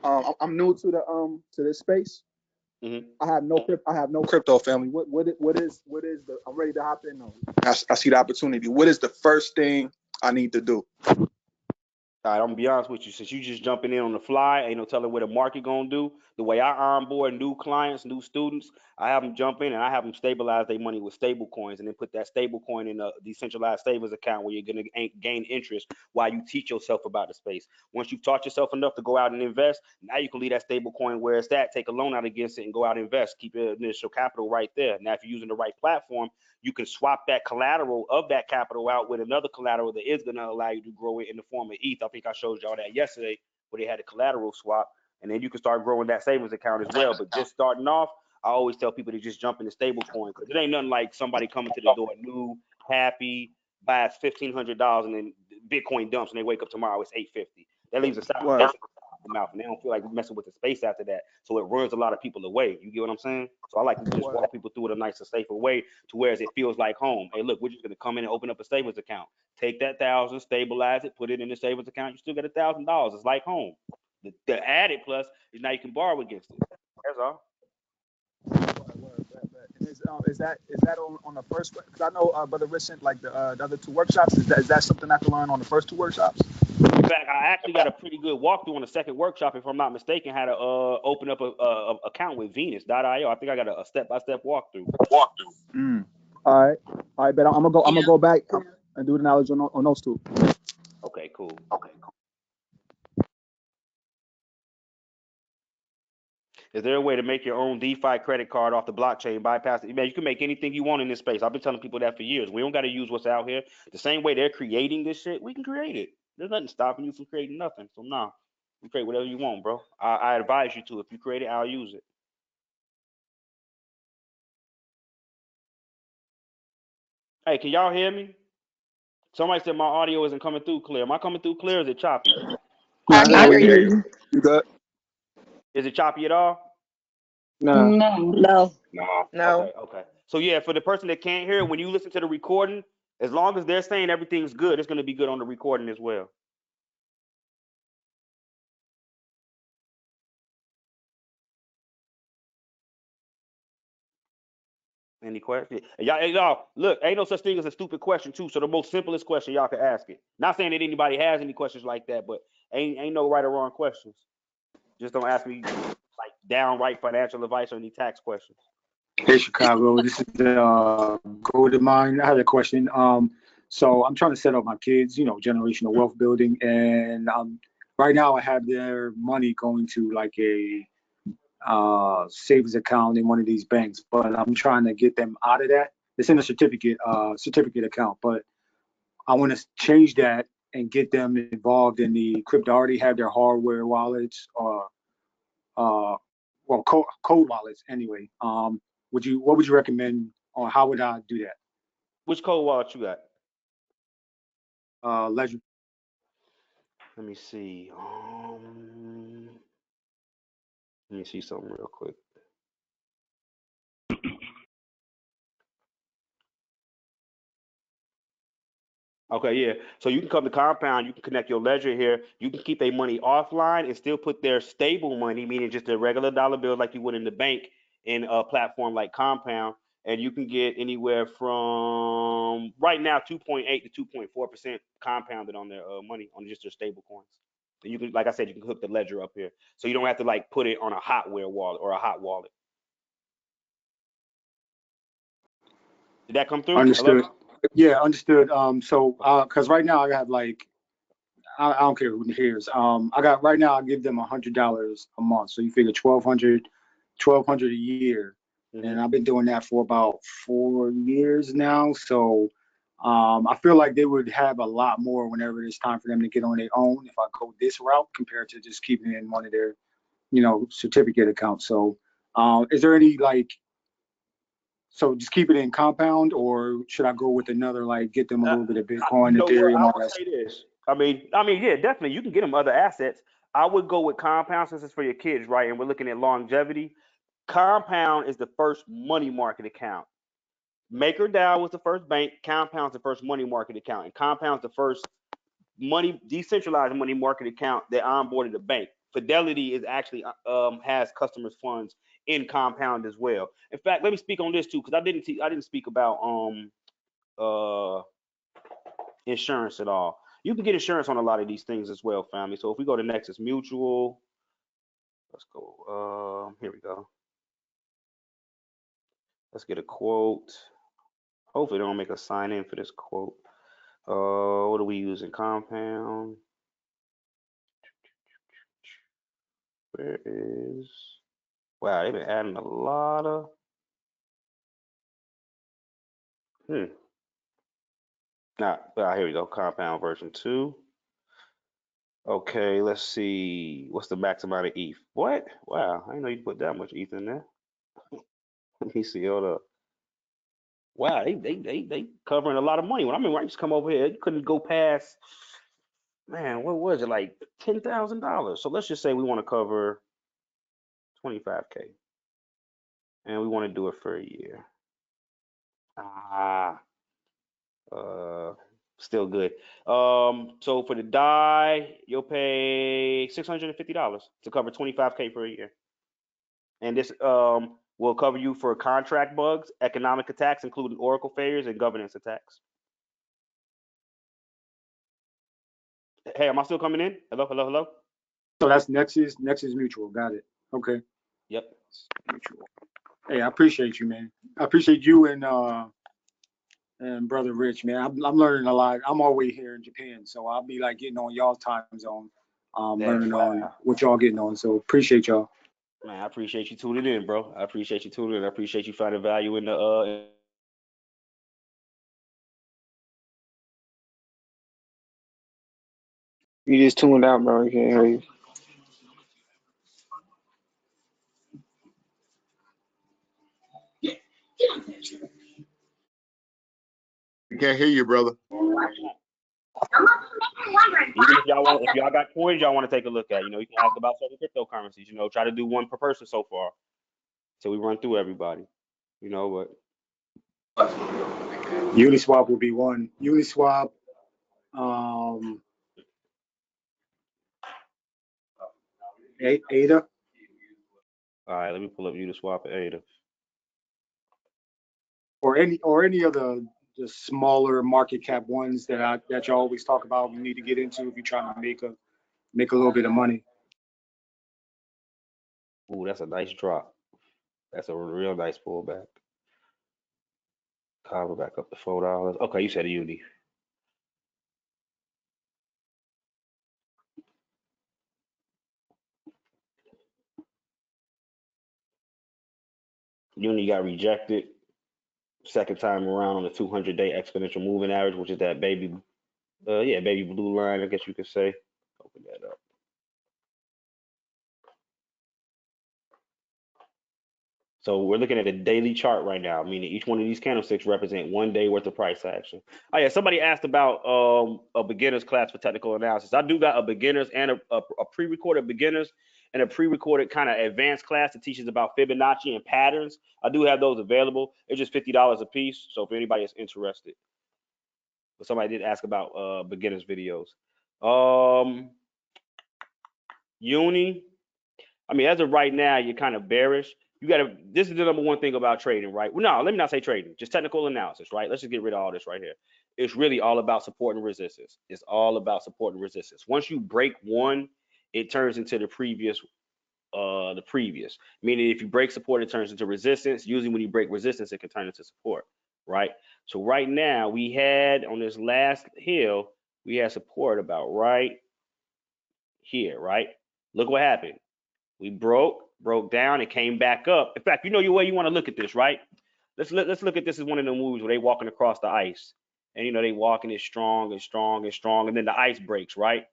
I'm new to this space. Mm-hmm. I have no crypto, family. What is the? I'm ready to hop in on. I see the opportunity. What is the first thing I need to do? All right, I'm gonna be honest with you. Since you just jumping in on the fly, ain't no telling what the market gonna do. The way I onboard new clients, new students, I have them jump in and I have them stabilize their money with stable coins, and then put that stable coin in a decentralized savings account where you're gonna gain interest while you teach yourself about the space. Once you've taught yourself enough to go out and invest, now you can leave that stable coin where it's at, take a loan out against it, and go out and invest. Keep your initial capital right there. Now, if you're using the right platform, you can swap that collateral of that capital out with another collateral that is going to allow you to grow it in the form of ETH. I think I showed y'all that yesterday where they had a collateral swap, and then you can start growing that savings account as well. But just starting off, I always tell people to just jump into stable coin, because it ain't nothing like somebody coming to the door new, happy, buys $1,500 and then Bitcoin dumps and they wake up tomorrow it's $850. That leaves a sour taste in the mouth, and they don't feel like messing with the space after that. So it runs a lot of people away. You get what I'm saying? So I like to just walk people through it a nicer, safer way, to where it feels like home. Hey, look, we're just gonna come in and open up a savings account. Take that 1,000, stabilize it, put it in the savings account. You still got $1,000. It's like home. The added plus is now you can borrow against it. That's all. Is that on the first? Because I know Brother Rich sent like the other two workshops. Is that something I can learn on the first two workshops? In fact, I actually got a pretty good walkthrough on the second workshop, if I'm not mistaken, how to open up a account with Venus.io. I think I got a step-by-step walkthrough. All right, but I'm gonna go back and do the knowledge on those two. Okay, cool. Is there a way to make your own DeFi credit card off the blockchain, bypass it? Man, you can make anything you want in this space. I've been telling people that for years. We don't got to use what's out here. The same way they're creating this shit, we can create it. There's nothing stopping you from creating nothing. So nah, you create whatever you want, bro. I advise you to. If you create it, I'll use it. Hey, can y'all hear me? Somebody said my audio isn't coming through clear. Am I coming through clear, or is it choppy? I hear you. You good? Is it choppy at all? No. No. Okay. So yeah, for the person that can't hear, when you listen to the recording, as long as they're saying everything's good, it's going to be good on the recording as well. Any questions? Y'all, look, ain't no such thing as a stupid question too. So the most simplest question, y'all can ask it. Not saying that anybody has any questions like that, but ain't no right or wrong questions. Just don't ask me like downright financial advice or any tax questions. Hey Chicago, this is Golden Mine. I had a question. So I'm trying to set up my kids, generational wealth building, and right now I have their money going to like a savings account in one of these banks, but I'm trying to get them out of that. It's in a certificate account, but I want to change that and get them involved in the crypto. I already have their hardware wallets or code wallets anyway. What would you recommend, or how would I do that? Which code wallet you got? Ledger. Let me see. Let me see something real quick. Okay, yeah. So you can come to Compound, you can connect your ledger here. You can keep their money offline and still put their stable money, meaning just their regular dollar bills like you would in the bank, in a platform like Compound. And you can get anywhere from right now 2.8 to 2.4% compounded on their money on just their stable coins. And you can, like I said, you can hook the ledger up here. So you don't have to like put it on a hotware wallet or a hot wallet. Did that come through? Understood. Hello? Yeah, understood. Because right now I got like, I don't care who hears. I got right now I give them $100 a month. So you figure 1,200 a year, and I've been doing that for about 4 years now. So I feel like they would have a lot more whenever it's time for them to get on their own if I go this route compared to just keeping it in one of their, certificate accounts. So is there any so just keep it in Compound, or should I go with another, like get them a little bit of Bitcoin, You know what? Ethereum, I all would that? say this. I mean, yeah, definitely. You can get them other assets. I would go with Compound since it's for your kids, right? And we're looking at longevity. Compound is the first money market account. MakerDAO was the first bank. Compound's the first money market account, and Compound's the first decentralized money market account that onboarded a bank. Fidelity is actually has customers' funds in Compound as well. In fact, let me speak on this too, because I didn't speak about insurance at all. You can get insurance on a lot of these things as well, family. So if we go to Nexus Mutual, let's go. Here we go. Let's get a quote. Hopefully they don't make us sign in for this quote. What are we using? Compound. Where is? Wow, they've been adding a lot of. Here we go. Compound version 2. Okay, let's see. What's the max amount of ETH? What? Wow, I didn't know you put that much ETH in there. Let me see. Hold up. Wow, they covering a lot of money. When I mean, when I used to come over here, you couldn't go past. Man, what was it, like $10,000? So let's just say we want to cover 25K, and we want to do it for a year. Still good. So for the DAI, you'll pay $650 to cover 25K for a year, and this will cover you for contract bugs, economic attacks, including Oracle failures and governance attacks. Hey, am I still coming in? Hello, hello, hello. So that's Nexus Mutual. Got it. Okay. Yep. Mutual. Hey, I appreciate you, man. I appreciate you and Brother Rich, man. I'm learning a lot. I'm always here in Japan, so I'll be like getting on y'all's time zone, learning on what y'all getting on. So appreciate y'all. Man, I appreciate you tuning in, bro. I appreciate you tuning in. I appreciate you finding value in the You just tuned out, bro. You can't hear you. I can't hear you, brother. Even if y'all got coins y'all want to take a look at, you can ask about certain cryptocurrencies, try to do one per person so far. So we run through everybody, but Uniswap will be one. Uniswap, ADA. All right, let me pull up Uniswap and ADA. Or any of the smaller market cap ones that you always talk about. You need to get into if you're trying to make a little bit of money. Ooh, that's a nice drop. That's a real nice pullback. Cover back up to $4. Okay, you said a Uni. Uni got rejected. Second time around on the 200-day exponential moving average, which is that baby blue line, I guess you could say. Open that up. So we're looking at a daily chart right now, meaning each one of these candlesticks represent 1 day worth of price action. Oh yeah, somebody asked about a beginner's class for technical analysis. I do got a beginner's and a pre-recorded beginners and a pre-recorded kind of advanced class that teaches about Fibonacci and patterns. I do have those available. It's just $50 a piece. So if anybody is interested, but somebody did ask about beginners videos. Uni. I mean, as of right now, you're kind of bearish. This is the number one thing about trading, right? Well, no, let me not say trading, just technical analysis, right? Let's just get rid of all this right here. It's really all about support and resistance. It's all about support and resistance. Once you break one, it turns into the previous. Meaning if you break support, it turns into resistance. Usually when you break resistance, it can turn into support, right? So right now, we had on this last hill, we had support about right here, right? Look what happened. We broke down, and came back up. In fact, your way you want to look at this, right? Let's look at this as one of the moves where they walking across the ice, and they walking it strong and strong and strong, and then the ice breaks, right?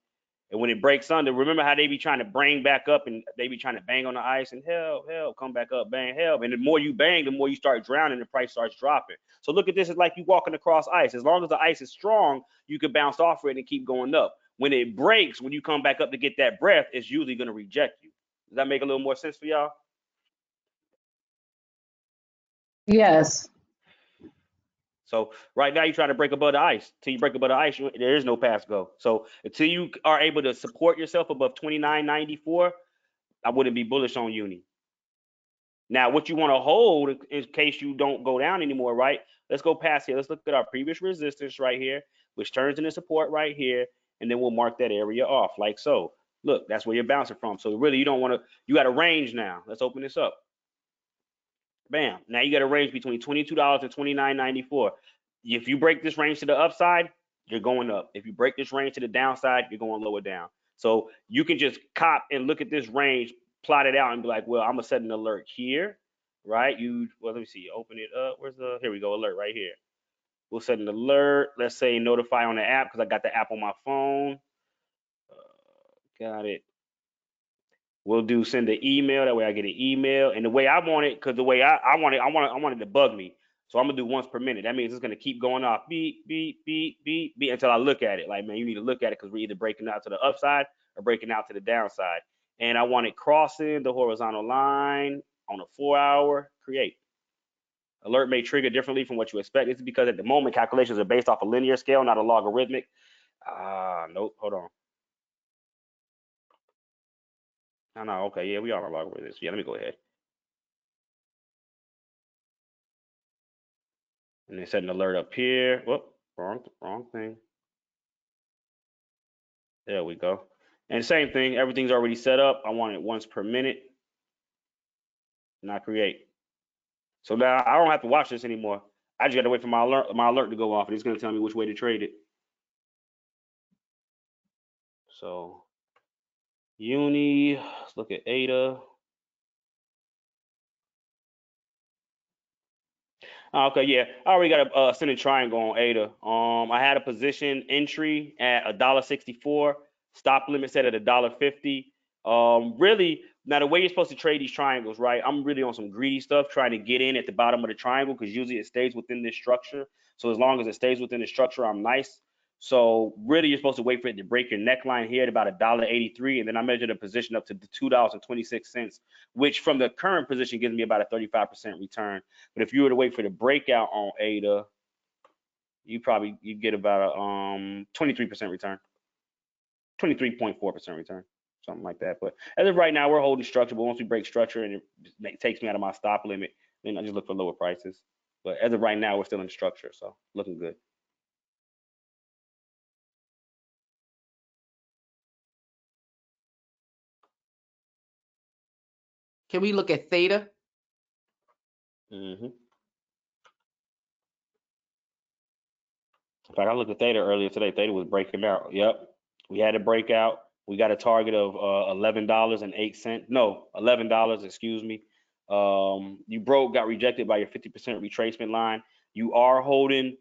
And when it breaks under, remember how they be trying to bring back up, and they be trying to bang on the ice and help, come back up, bang, help. And the more you bang, the more you start drowning, the price starts dropping. So look at this as like you walking across ice. As long as the ice is strong, you can bounce off it and keep going up. When it breaks, when you come back up to get that breath, it's usually going to reject you. Does that make a little more sense for y'all? Yes. So right now you're trying to break above the ice. Till you break above the ice, there is no pass go. So until you are able to support yourself above 29.94, I wouldn't be bullish on uni. Now, what you want to hold in case you don't go down anymore, right? Let's go past here. Let's look at our previous resistance right here, which turns into support right here, and then we'll mark that area off like so. Look, that's where you're bouncing from. So really, you don't want to. You got a range now. Let's open this up. Bam. Now you got a range between $22 and $29.94. If you break this range to the upside, you're going up. If you break this range to the downside, you're going lower down. So you can just cop and look at this range, plot it out, and be like, well, I'm gonna set an alert here, right? Well, let me see. Open it up. Here we go, alert right here. We'll set an alert. Let's say notify on the app because I got the app on my phone. Got it. We'll do send an email. That way I get an email. And the way I want it, because the way I want it to bug me. So I'm gonna do once per minute. That means it's gonna keep going off beep, beep, beep, beep, beep until I look at it. Like, man, you need to look at it because we're either breaking out to the upside or breaking out to the downside. And I want it crossing the horizontal line on a 4-hour, create. Alert may trigger differently from what you expect. This is because at the moment calculations are based off a linear scale, not a logarithmic. Nope, hold on. No, okay, yeah, we are on logarithms. Yeah, let me go ahead. And then set an alert up here. Whoop, wrong thing. There we go. And same thing, everything's already set up. I want it once per minute. Not create. So now I don't have to watch this anymore. I just got to wait for my alert to go off, and it's going to tell me which way to trade it. So uni, let's look at ADA. Okay, yeah, I already got a ascending triangle on ADA. I had a position entry at $1.64, stop limit set at $1.50. Really, now the way you're supposed to trade these triangles, right? I'm really on some greedy stuff, trying to get in at the bottom of the triangle because usually it stays within this structure. So as long as it stays within the structure, I'm nice. So really, you're supposed to wait for it to break your neckline here at about $1.83, and then I measured the position up to the $2.26, which from the current position gives me about a 35% return. But if you were to wait for the breakout on ADA, you get about a 23% return, 23.4% return, something like that. But as of right now, we're holding structure. But once we break structure and it takes me out of my stop limit, then I just look for lower prices. But as of right now, we're still in structure, so looking good. Can we look at theta? Mm-hmm. In fact, I looked at theta earlier today. Theta was breaking out. Yep, we had a breakout. We got a target of $11.08. No, $11. Excuse me. You got rejected by your 50% retracement line. You are holding,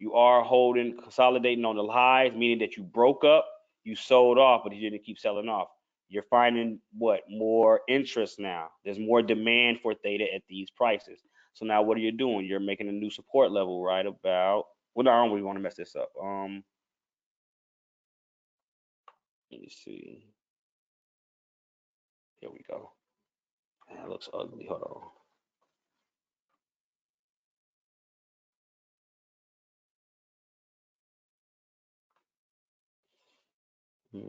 consolidating on the highs, meaning that you broke up, you sold off, but you didn't keep selling off. You're finding more interest now. There's more demand for theta at these prices. So now what are you doing? You're making a new support level right about. Well, no, I don't really want to mess this up. Let me see. Here we go. That looks ugly. Hold on.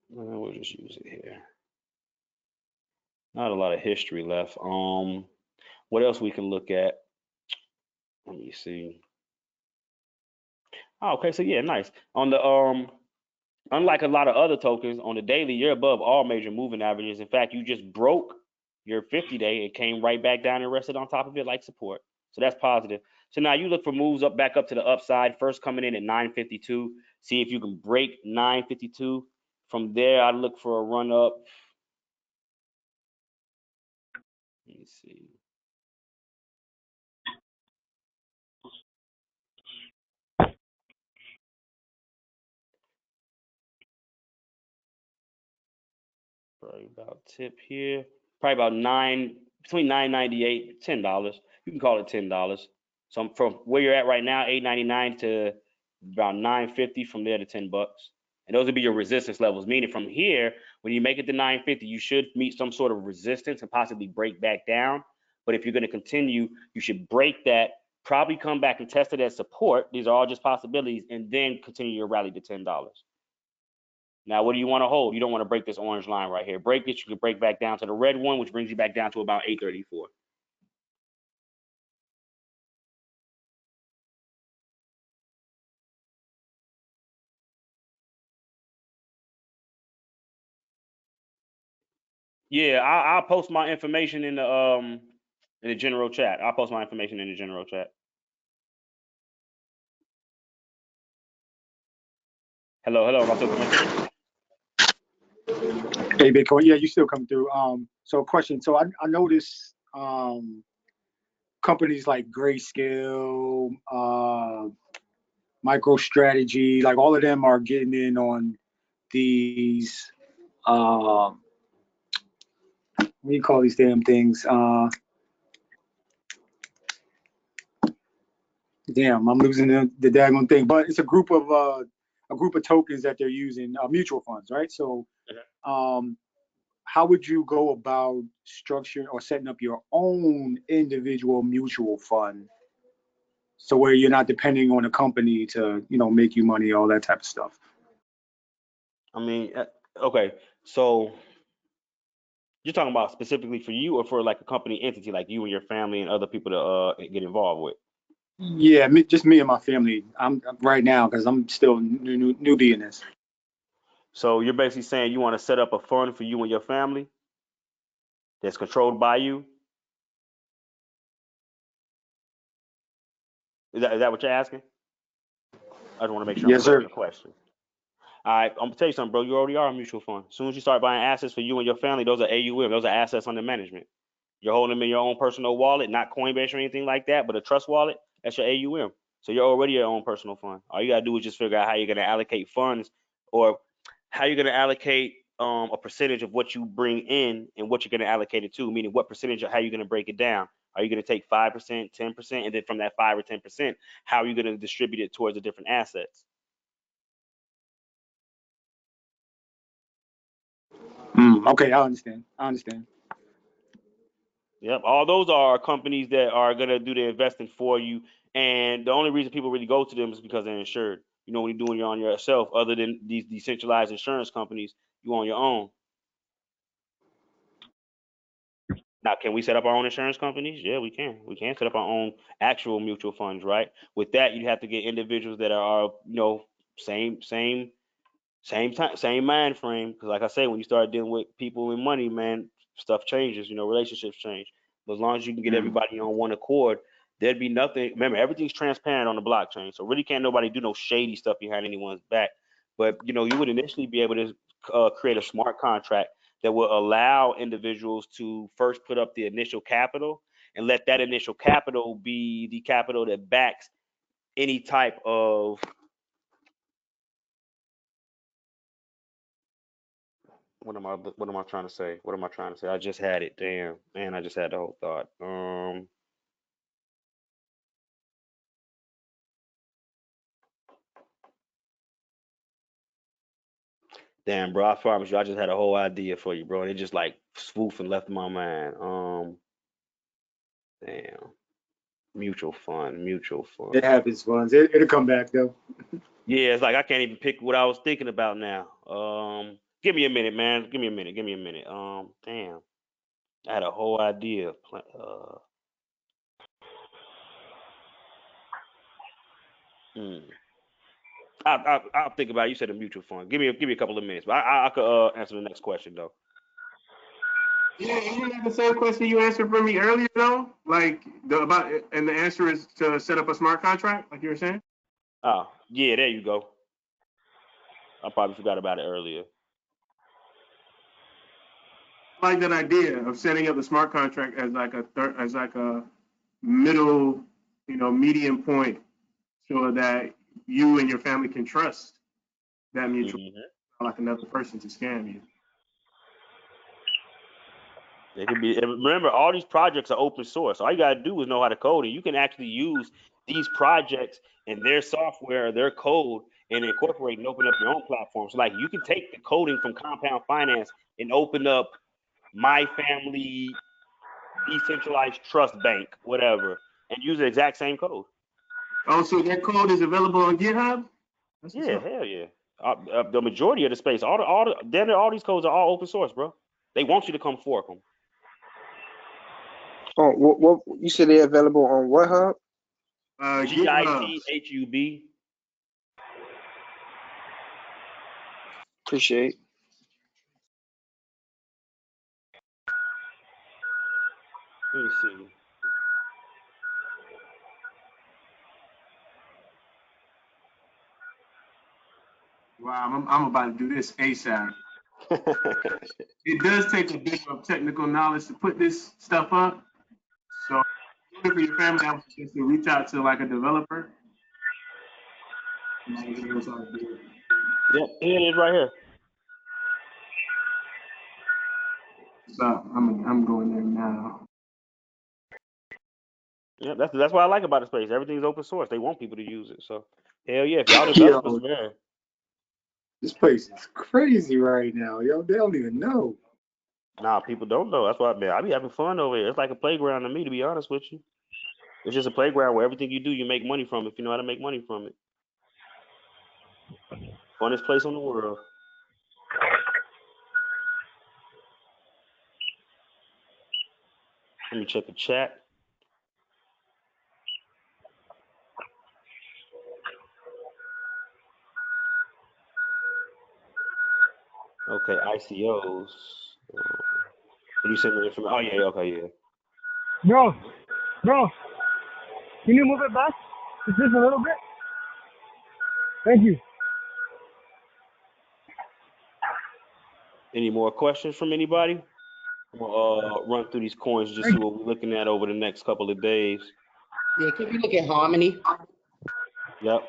We'll just use it here. Not a lot of history left. What else we can look at? Let me see. Oh, okay, so yeah, nice. On the unlike a lot of other tokens, on the daily, you're above all major moving averages. In fact, you just broke your 50-day. It came right back down and rested on top of it like support. So that's positive. So now you look for moves back up to the upside. First coming in at 952. See if you can break 952. From there, I look for a run up. Let me see. Probably about tip here. Probably about between $9.98, $10. You can call it $10. So from where you're at right now, $8.99 to about $9.50. From there to $10. And those would be your resistance levels. Meaning from here, when you make it to $9.50, you should meet some sort of resistance and possibly break back down. But if you're going to continue, you should break that, probably come back and test it as support. These are all just possibilities, and then continue your rally to $10. Now, what do you want to hold? You don't want to break this orange line right here. Break it. You can break back down to the red one, which brings you back down to about 834. Yeah, I'll post my information in the general chat. I'll post my information in the general chat. Hello, am I still coming through? Hey, Bitcoin. Yeah, you still come through. So question. So I noticed companies like Grayscale, MicroStrategy, like all of them are getting in on these. What do you call these damn things? Damn, I'm losing the daggone thing. But it's a group of tokens that they're using, mutual funds, right? So, how would you go about structuring or setting up your own individual mutual fund, so where you're not depending on a company to, make you money, all that type of stuff? I mean, okay, so you're talking about specifically for you or for like a company entity, like you and your family and other people to get involved with? Yeah, just me and my family. I'm right now because I'm still newbie in this. So you're basically saying you want to set up a fund for you and your family that's controlled by you? Is that what you're asking? I just want to make sure I'm Yes, clear on sir. the question. All right, I'm gonna tell you something, bro. You already are a mutual fund. As soon as you start buying assets for you and your family, those are AUM. Those are assets under management. You're holding them in your own personal wallet, not Coinbase or anything like that, but a trust wallet. That's your AUM. So you're already your own personal fund. All you gotta do is just figure out how you're gonna allocate funds, or how you're gonna allocate a percentage of what you bring in and what you're gonna allocate it to. Meaning, what percentage of how you're gonna break it down. Are you gonna take 5%, 10%, and then from that 5 or 10%, how are you gonna distribute it towards the different assets? Okay, I understand. Yep, all those are companies that are gonna do the investing for you, and the only reason people really go to them is because they're insured. You know, when you're doing it on yourself, other than these decentralized insurance companies, you on your own. Now, can we set up our own insurance companies? Yeah, we can. We can set up our own actual mutual funds, right? With that, you have to get individuals that are, same time, same mind frame. Because, like I say, when you start dealing with people and money, man, stuff changes. Relationships change. But as long as you can get everybody on one accord, there'd be nothing. Remember, everything's transparent on the blockchain, so really can't nobody do no shady stuff behind anyone's back. But you would initially be able to create a smart contract that will allow individuals to first put up the initial capital and let that initial capital be the capital that backs any type of what am I trying to say? What am I trying to say? I just had it. Damn, man, I just had the whole thought. Damn, bro, I promise you, I just had a whole idea for you, bro, and it just like swooped and left my mind. Damn, mutual It fund. happens, funds. It'll come back though. Yeah, it's like I can't even pick what I was thinking about now. Give me a minute, man. Give me a minute. Damn, I had a whole idea. Hmm. I'll think about it. You said a mutual fund. Give me a couple of minutes, but I could answer the next question though. Yeah, isn't that the same question you answered for me earlier though? Like and the answer is to set up a smart contract, like you were saying? Oh, yeah, there you go. I probably forgot about it earlier. I like that idea of setting up the smart contract as like a middle, medium point, so that you and your family can trust that mutual, like another person to scam you. It could be. And remember, all these projects are open source. All you gotta do is know how to code, and you can actually use these projects and their software, their code, and incorporate and open up your own platform. So, like, you can take the coding from Compound Finance and open up My Family Decentralized Trust Bank, whatever, and use the exact same code. Oh, so that code is available on GitHub? Yeah, hell yeah. The majority of the space, all these codes are all open source, bro. They want you to come fork them. Oh, what you said they're available on what hub? GitHub. Appreciate. Let me see. Wow, I'm about to do this ASAP. It does take a bit of technical knowledge to put this stuff up. So, if for your family, I would suggest to reach out to like a developer. Yep, here it is right here. So I'm going there now. Yeah, that's what I like about the space. Everything's open source. They want people to use it. So hell yeah, if y'all developers, man. This place is crazy right now, yo. They don't even know. Nah, people don't know. That's why, man, I be having fun over here. It's like a playground to me, to be honest with you. It's just a playground where everything you do, you make money from if you know how to make money from it. Funnest place on the world. Let me check the chat. Okay, ICOs. Can you send me the information? Oh yeah, okay, yeah. Bro, can you move it back? Just a little bit? Thank you. Any more questions from anybody? We'll run through these coins, just see what we're looking at over the next couple of days. Yeah, can we look at Harmony? Yep.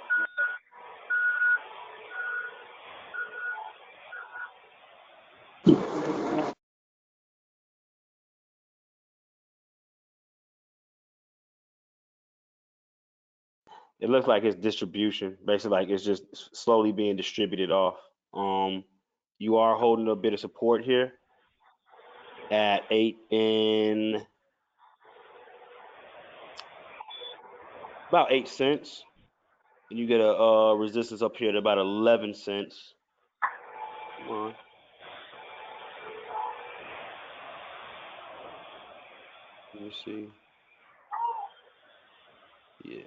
It looks like it's distribution, basically like it's just slowly being distributed off. You are holding a bit of support here at 8 and about 8 cents, and you get a resistance up here at about 11 cents. Come on. Let me see. Yeah.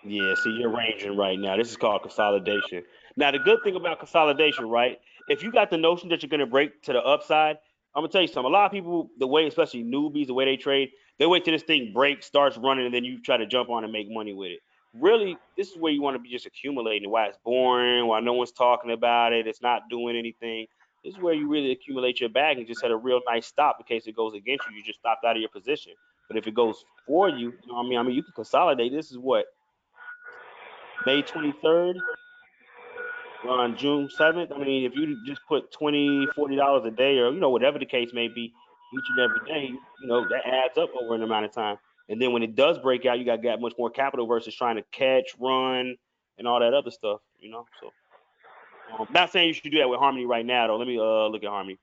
Yeah, see, you're ranging right now. This is called consolidation. Now, the good thing about consolidation, right? If you got the notion that you're going to break to the upside, I'm going to tell you something. A lot of people, the way, especially newbies, the way they trade, they wait till this thing breaks, starts running, and then you try to jump on and make money with it. Really, this is where you want to be just accumulating, why it's boring, why no one's talking about it, it's not doing anything. This is where you really accumulate your bag and just had a real nice stop in case it goes against you. You just stopped out of your position. But if it goes for you, you know what I mean? I mean, you can consolidate. This is what? May 23rd, on June 7th. I mean, if you just put $20, $40 a day, or whatever the case may be, each and every day, that adds up over an amount of time. And then when it does break out, you got much more capital versus trying to catch, run, and all that other stuff. So not saying you should do that with Harmony right now, though. Let me look at Harmony.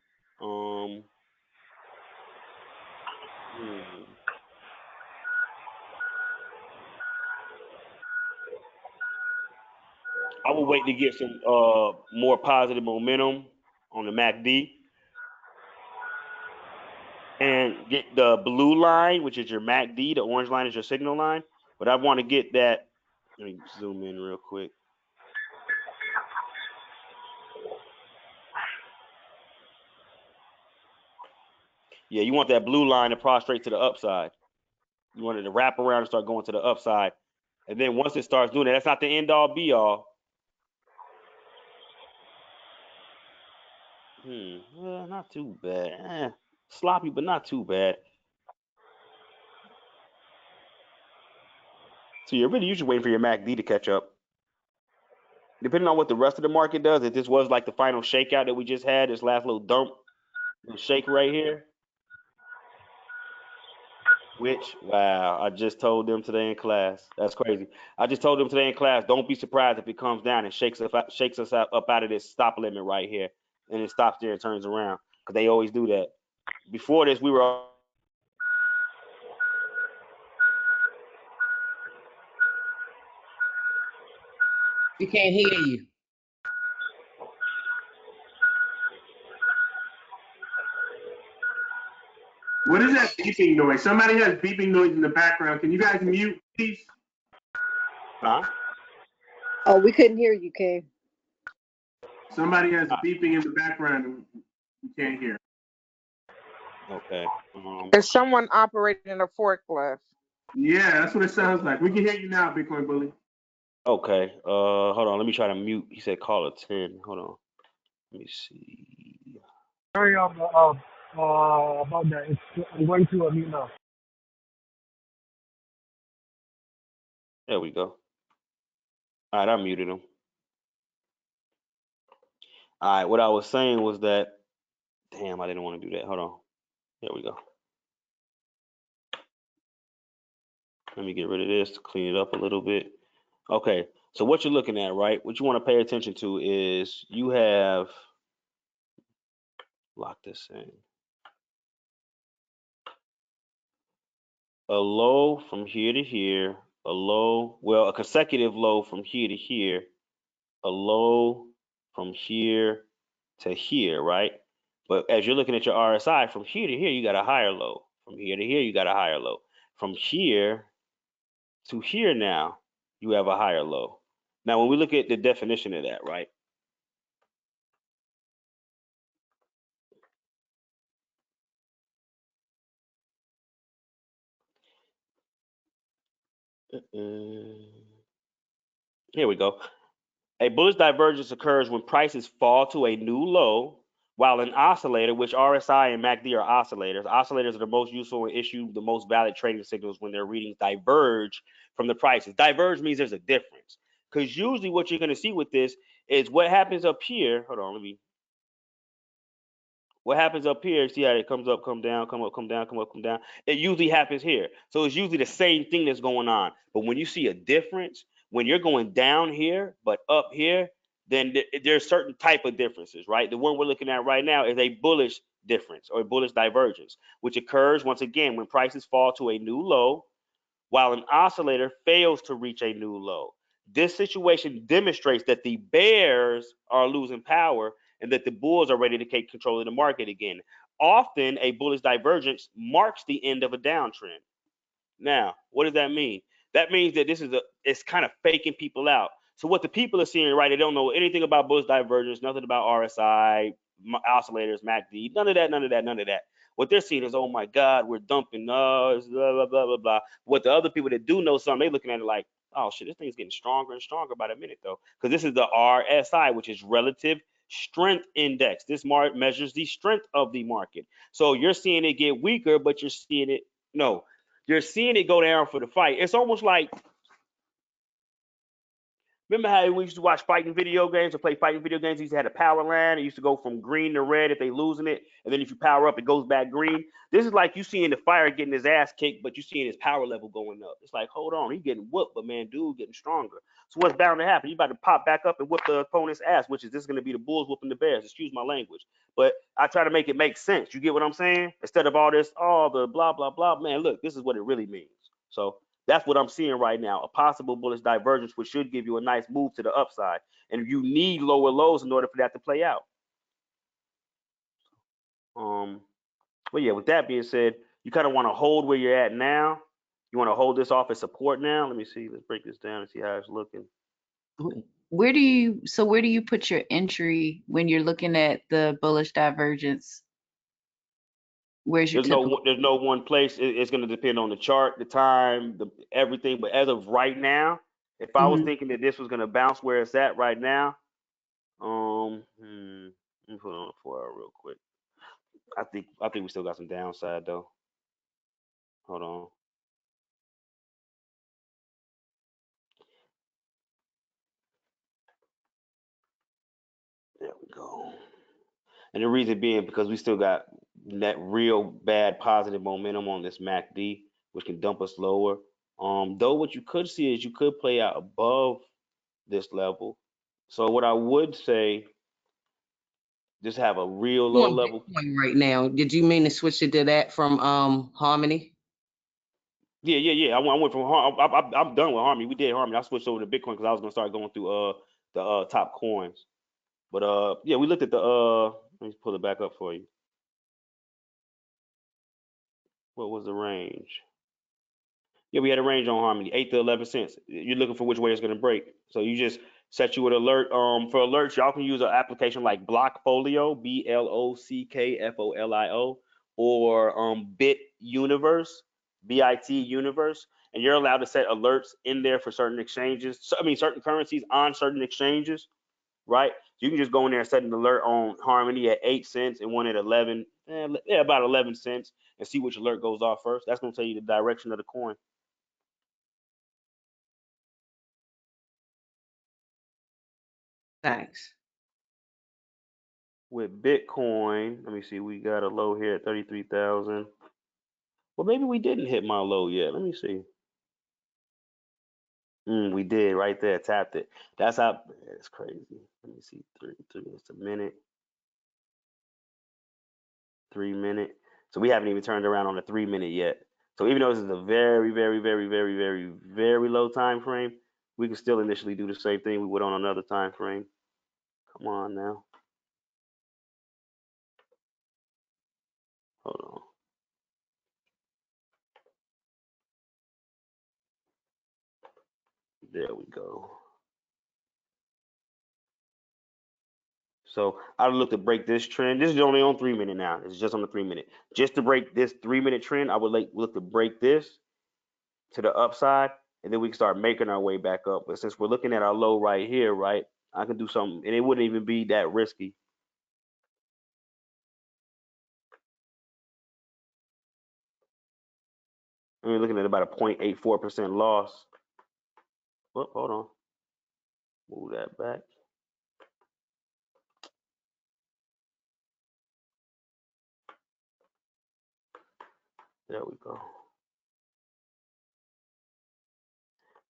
I would wait to get some more positive momentum on the MACD and get the blue line, which is your MACD. The orange line is your signal line. But I want to get that. Let me zoom in real quick. Yeah, you want that blue line to prostrate to the upside. You want it to wrap around and start going to the upside. And then once it starts doing that, that's not the end all be all. Well, not too bad. Sloppy, but not too bad. So you're really usually waiting for your MACD to catch up. Depending on what the rest of the market does, if this was like the final shakeout that we just had, this last little dump, little shake right here, which, wow, I just told them today in class. That's crazy. I just told them today in class, don't be surprised if it comes down and shakes us up out of this stop limit right here, and it stops there and turns around, because they always do that. Before this, we were We can't hear you. What is that beeping noise? Somebody has beeping noise in the background. Can you guys mute, please? Huh? Oh, we couldn't hear you, Kay. Somebody has beeping in the background and we can't hear. Okay. Is someone operating a forklift? Yeah, that's what it sounds like. We can hear you now, Bitcoin Bully. Okay. Hold on. Let me try to mute. He said call it 10. Hold on. Let me see. Sorry about that. I'm going to mute now. There we go. All right, I muted him. All right, what I was saying was that, damn, I didn't want to do that. Hold on. There we go. Let me get rid of this to clean it up a little bit. Okay, so what you're looking at, right? What you want to pay attention to is you have, lock this in, a low from here to here, a low, well, a consecutive low from here to here, a low from here to here, right? But as you're looking at your RSI, from here to here, you got a higher low. From here to here, you got a higher low. From here to here now, you have a higher low. Now, when we look at the definition of that, right? Here we go. A bullish divergence occurs when prices fall to a new low, while an oscillator, which RSI and MACD are oscillators. Oscillators are the most useful and issue the most valid trading signals when their readings diverge from the prices. Diverge means there's a difference. Because usually what you're going to see with this is what happens up here. Hold on, what happens up here, see how it comes up, come down, come up, come down, come up, come down. It usually happens here. So it's usually the same thing that's going on. But when you see a difference, when you're going down here, but up here, then there's certain type of differences, right? The one we're looking at right now is a bullish difference or a bullish divergence, which occurs once again when prices fall to a new low, while an oscillator fails to reach a new low. This situation demonstrates that the bears are losing power and that the bulls are ready to take control of the market again. Often, a bullish divergence marks the end of a downtrend. Now, what does that mean? That means that it's kind of faking people out. So what the people are seeing, right? They don't know anything about bullish divergence, nothing about RSI, oscillators, MACD, none of that, none of that, none of that. What they're seeing is, oh my God, we're dumping, blah, blah, blah, blah, blah. What the other people that do know something, they're looking at it like, oh shit, this thing's getting stronger and stronger by the minute though. Because this is the RSI, which is relative strength index. This measures the strength of the market. So you're seeing it get weaker, but you're seeing it, no, you're seeing it go down for the fight. It's almost like, remember how we used to watch fighting video games or play fighting video games? You used to have a power line. It used to go from green to red if they losing it. And then if you power up, it goes back green. This is like you seeing the fire getting his ass kicked, but you seeing his power level going up. It's like, hold on, he's getting whooped, but man, dude getting stronger. So what's bound to happen? You about to pop back up and whoop the opponent's ass, which is this going to be the bulls whooping the bears. Excuse my language. But I try to make it make sense. You get what I'm saying? Instead of all this, oh, the blah, blah, blah. Man, look, this is what it really means. So that's what I'm seeing right now, a possible bullish divergence, which should give you a nice move to the upside. And you need lower lows in order for that to play out. But yeah, with that being said, you kind of want to hold where you're at now. You want to hold this off as support now. Let me see. Let's break this down and see how it's looking. Where do you put your entry when you're looking at the bullish divergence? Where's your typical? There's no one place. It's going to depend on the chart, the time, everything. But as of right now, if I was thinking that this was going to bounce where it's at right now, let me put on a 4 hour real quick. I think we still got some downside though. Hold on. There we go. And the reason being because we still got that real bad positive momentum on this MACD, which can dump us lower. Though what you could see is you could play out above this level. So what I would say, just have a real low level. Bitcoin right now. Did you mean to switch it to that from Harmony? Yeah. I went from I'm done with Harmony. We did Harmony. I switched over to Bitcoin because I was gonna start going through the top coins. But yeah, we looked at the let me pull it back up for you. What was the range? Yeah, we had a range on Harmony, 8 to 11 cents. You're looking for which way it's gonna break. So you just set you an alert. For alerts, y'all can use an application like Blockfolio, BLOCKFOLIO, or Bit Universe, BIT Universe, and you're allowed to set alerts in there for certain exchanges. So, I mean, certain currencies on certain exchanges, right? You can just go in there and set an alert on Harmony at 8 cents and one at 11, about 11 cents, and see which alert goes off first. That's gonna tell you the direction of the coin. Thanks. With Bitcoin, let me see, we got a low here at 33,000. Well, maybe we didn't hit my low yet. Let me see. We did right there, tapped it. That's how, it's crazy. Let me see, it's a minute, 3 minute. So we haven't even turned around on the 3 minute yet. So even though this is a very, very, very, very, very, very low time frame, we can still initially do the same thing we would on another time frame. Come on now. Hold on. There we go. So I look to break this trend. This is only on 3 minute now. It's just on the 3 minute. Just to break this 3 minute trend, I would look to break this to the upside, and then we can start making our way back up. But since we're looking at our low right here, right, I can do something, and it wouldn't even be that risky. We're looking at about a 0.84% loss. Oh, hold on. Move that back. There we go.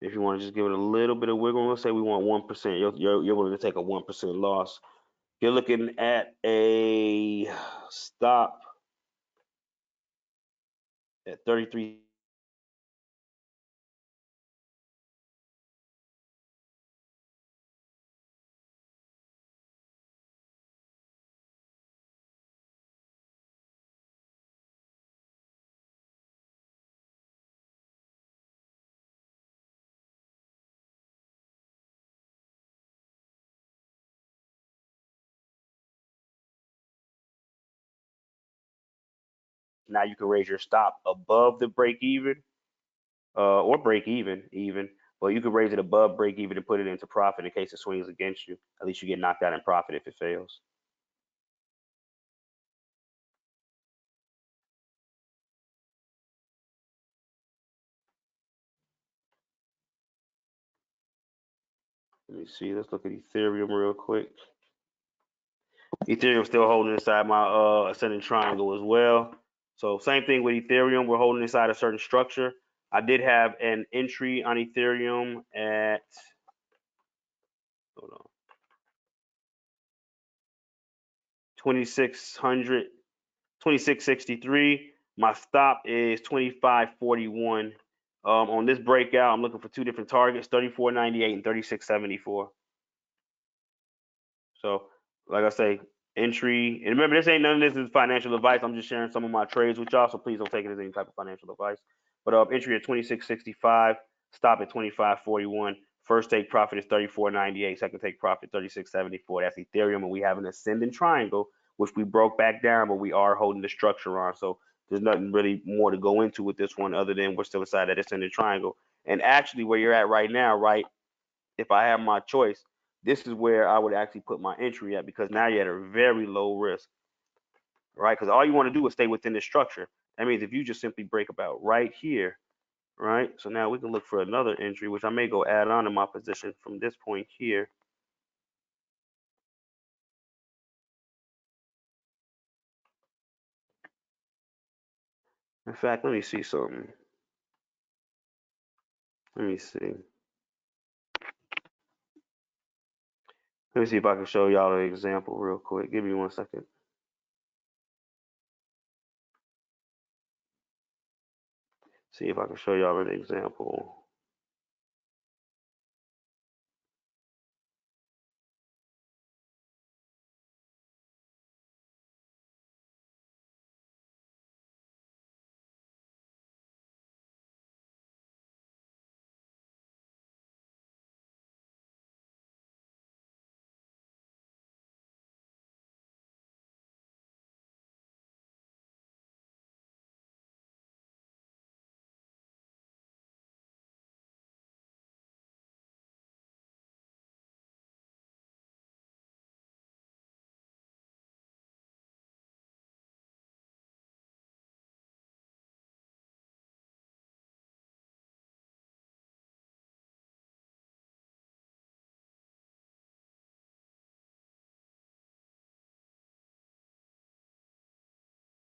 If you want to just give it a little bit of wiggle, let's say we want 1%. You're willing to take a 1% loss. You're looking at a stop at 33. Now you can raise your stop above the break even, or break even, but you can raise it above break even and put it into profit in case it swings against you. At least you get knocked out in profit if it fails. Let me see. Let's look at Ethereum real quick. Ethereum still holding inside my ascending triangle as well. So same thing with Ethereum. We're holding inside a certain structure. I did have an entry on Ethereum at, hold on, 2600, 2663. My stop is 2541. On this breakout, I'm looking for two different targets, 3498 and 3674. So, like I say, entry, and remember, none of this is financial advice. I'm just sharing some of my trades with y'all, so please don't take it as any type of financial advice. But entry at 2665, stop at 2541. First take profit is 3498. Second take profit 3674. That's Ethereum, and we have an ascending triangle, which we broke back down, but we are holding the structure on. So there's nothing really more to go into with this one other than we're still inside that ascending triangle. And actually, where you're at right now, right? If I have my choice, this is where I would actually put my entry at, because now you're at a very low risk, right? Because all you want to do is stay within the structure. That means if you just simply break about right here, right? So now we can look for another entry, which I may go add on to my position from this point here. In fact, let me see something. Let me see. Let me see if I can show y'all an example real quick. Give me 1 second. See if I can show y'all an example.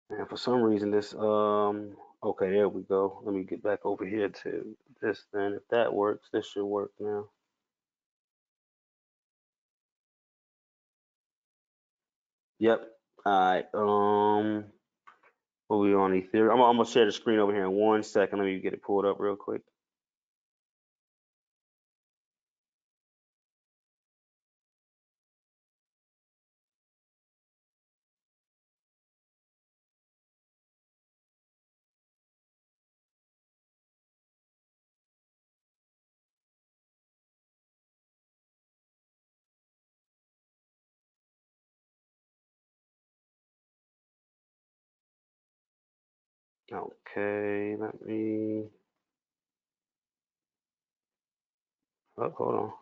And for some reason this okay, there we go. Let me get back over here to this then. If that works, this should work now. Yep. Alright. What we on Ethereum? I'm gonna share the screen over here in 1 second. Let me get it pulled up real quick. Okay, let me hold on.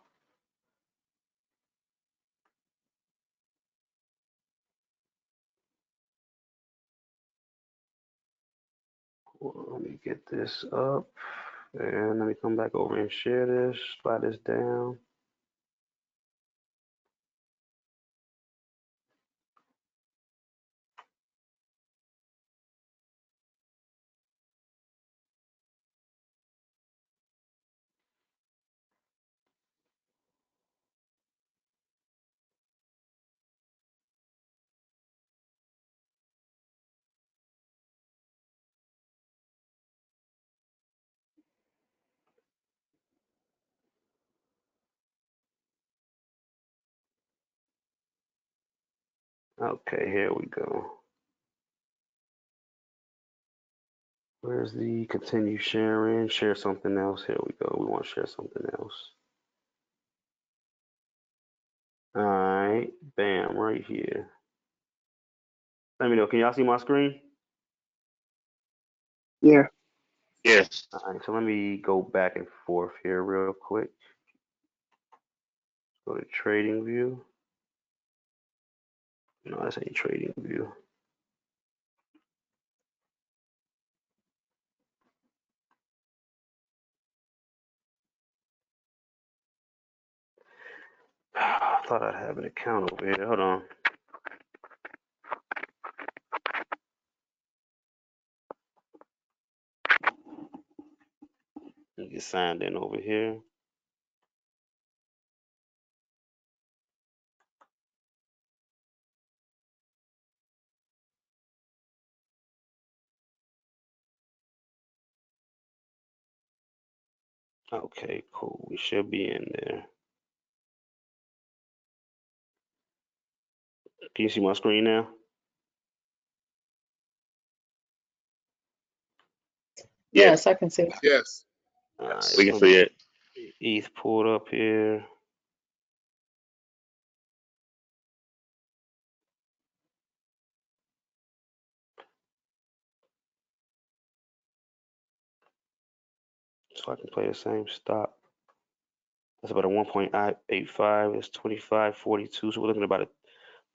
Well, let me get this up and let me come back over and share this, slide this down. Okay, here we go. Where's the continue sharing? Share something else. Here we go. We want to share something else. All right, bam, right here. Let me know. Can y'all see my screen? Yeah. Yes. All right, so let me go back and forth here real quick. Go to trading view. No, this ain't trading view. I thought I'd have an account over here. Hold on. Let me get signed in over here. Okay, cool. We should be in there. Can you see my screen now? Yes. Yes, I can see. Yes. All right, We can so let me see get it. ETH pulled up here. So I can play the same stop. That's about a 1.85. It's 25.42. So we're looking at about a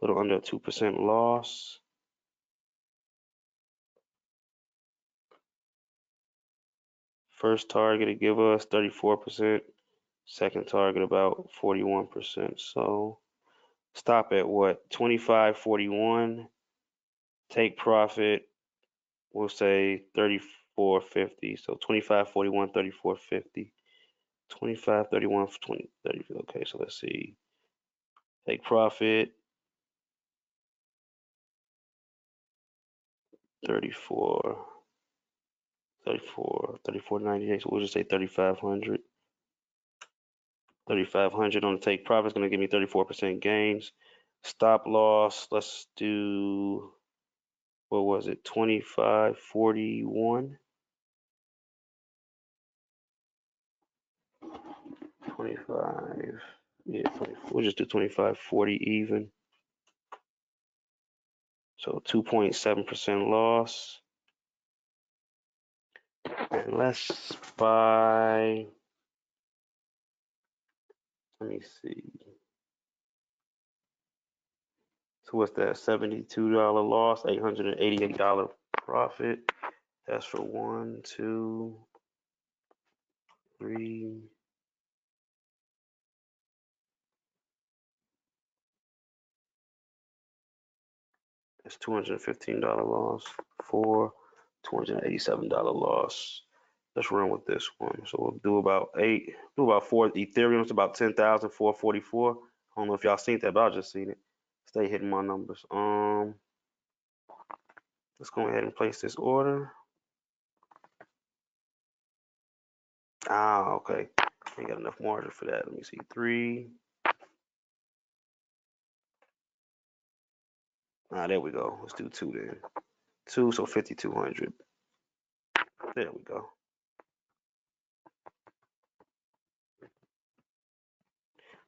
little under 2% loss. First target to give us 34%. Second target about 41%. So stop at what? 25.41. Take profit. We'll say 34.50. So 25.41, 34.50. 25, 31, 20, 30. Okay, so let's see. Take profit. 34. 34.98. So we'll just say 3,500. 3,500 on the take profit is going to give me 34% gains. Stop loss, let's do, what was it, 25.41? 25, yeah, 20, we'll just do 25.40 even. So 2.7% loss. And let's buy, let me see. So what's that? $72 loss, $888 profit. That's for 1, 2, 3. That's $215 loss. 4, $287 loss. Let's run with this one. So we'll do about 4 Ethereum. It's about 10,444. I don't know if y'all seen that, but I just seen it. Stay hitting my numbers. Let's go ahead and place this order. Okay. Ain't got enough margin for that. Let me see. 3. There we go. Let's do 2 then. 2, so 5,200. There we go.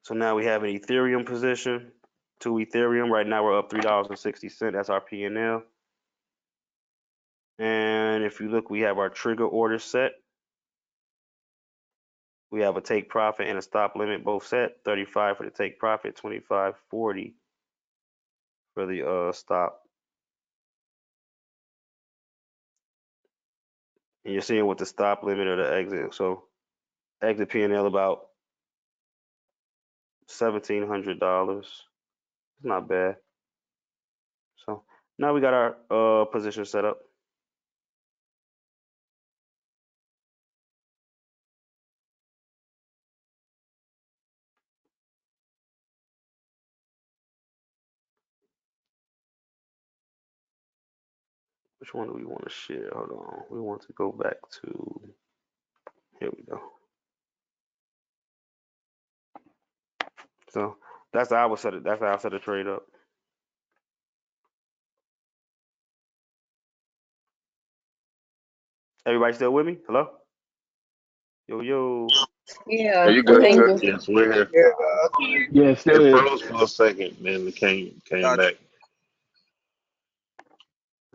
So now we have an Ethereum position. 2 Ethereum. Right now we're up $3.60. That's our P&L. And if you look, we have our trigger order set. We have a take profit and a stop limit both set. 35 for the take profit, 25.40 for the stop. And you're seeing what the stop limit or the exit. So exit P&L about $1,700. It's not bad. So now we got our position set up. Which one do we want to share? Hold on. We want to go back to, here we go. So that's how I would set it. That's how I set the trade up. Everybody still with me? Hello? Yo. Yeah, Are you good, thank sir? you. Yes, we're here. Yeah, still It here. froze for a second, then it came Gotcha. back.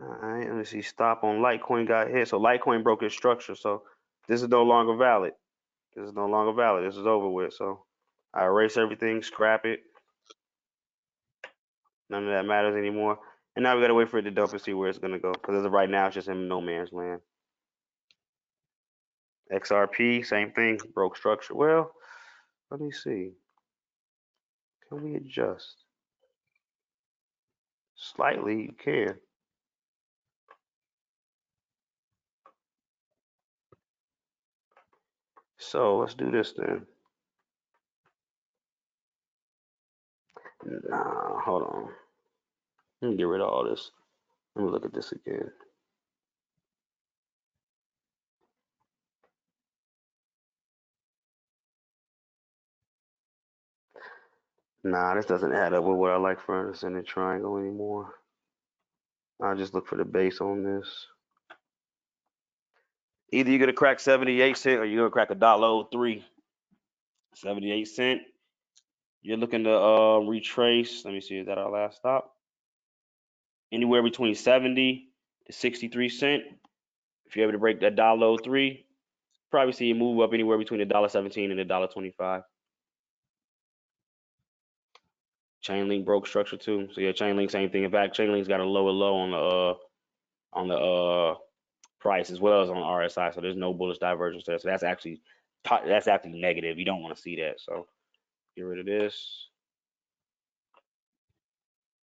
All right, let me see. Stop on Litecoin got hit. So Litecoin broke its structure. So this is no longer valid. This is no longer valid. This is over with. So I erase everything, scrap it. None of that matters anymore. And now we gotta wait for it to dump and see where it's gonna go. Because as of right now, it's just in no man's land. XRP, same thing, broke structure. Well, let me see. Can we adjust? Slightly, you can. So let's do this then. Nah, hold on. Let me get rid of all this. Let me look at this again. Nah, this doesn't add up with what I like for an ascending triangle anymore. I'll just look for the base on this. Either you're gonna crack 78 cent or you're gonna crack $1.03. 78 cent. You're looking to retrace. Let me see, is that our last stop? Anywhere between 70 to 63 cent. If you're able to break that $1.03, probably see you move up anywhere between $1.17 and $1.25. Chainlink broke structure too. So yeah, Chainlink same thing. In fact, Chainlink's got a lower low on the price as well as on RSI. So there's no bullish divergence there. So that's actually negative. You don't want to see that. So get rid of this.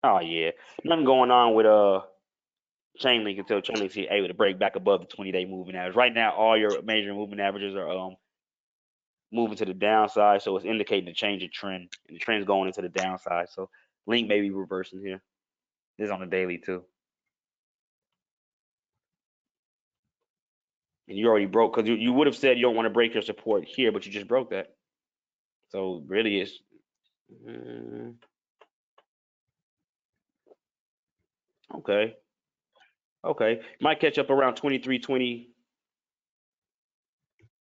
Oh yeah, nothing going on with Chainlink until Chainlink's able to break back above the 20-day moving average. Right now, all your major moving averages are moving to the downside, so it's indicating a change of trend, and the trend's going into the downside. So Link may be reversing here. This is on the daily too. And you already broke, because you would have said you don't want to break your support here, but you just broke that. So really it's okay. Okay. Might catch up around 23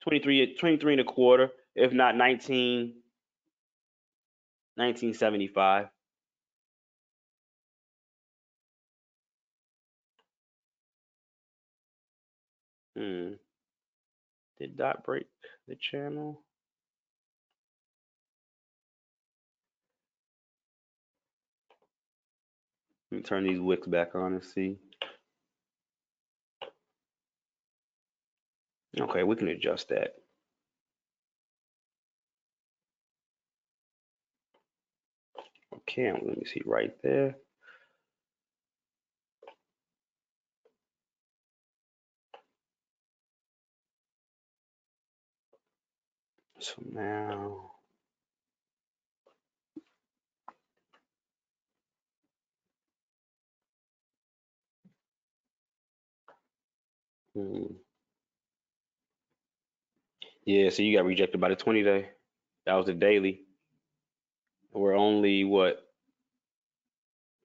and a quarter, if not 1975. Did dot break the channel? Let me turn these wicks back on and see. Okay, we can adjust that. Okay, let me see right there. So now yeah, so you got rejected by the 20-day. That was the daily. We're only what,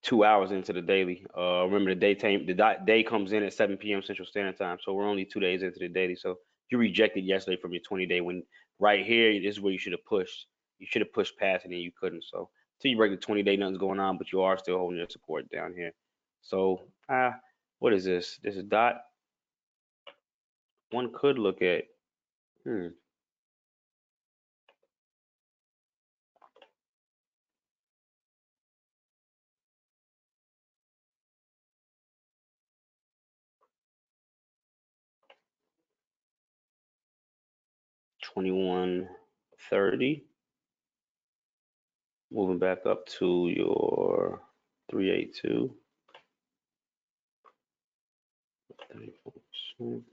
2 hours into the daily. Remember the day comes in at 7 p.m. Central Standard Time, so we're only 2 days into the daily. So you rejected yesterday from your 20-day, when right here, this is where you should have pushed. You should have pushed past it and you couldn't. So until you break the 20-day, nothing's going on, but you are still holding your support down here. So what is this? This is dot. One could look at 2130. Moving back up to your 382. 30%.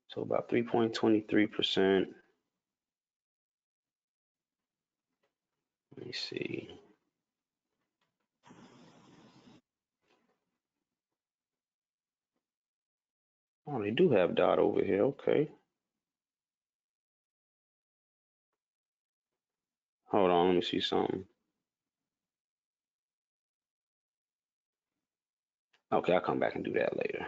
So about 3.23%. Let me see. Oh, they do have dot over here. Okay. Hold on, let me see something. Okay, I'll come back and do that later.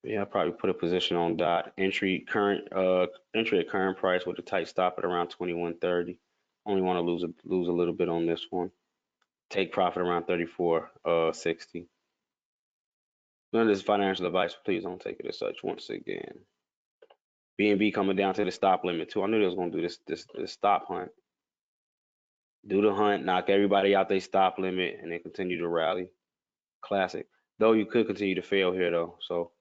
Yeah, I'll probably put a position on dot. Entry at current price with a tight stop at around 2130. Only want to lose a little bit on this one. Take profit around 34.60. None of this financial advice. Please don't take it as such. Once again, BNB coming down to the stop limit too. I knew they was gonna do this stop hunt. Do the hunt, knock everybody out their stop limit, and then continue to rally. Classic. Though you could continue to fail here though. So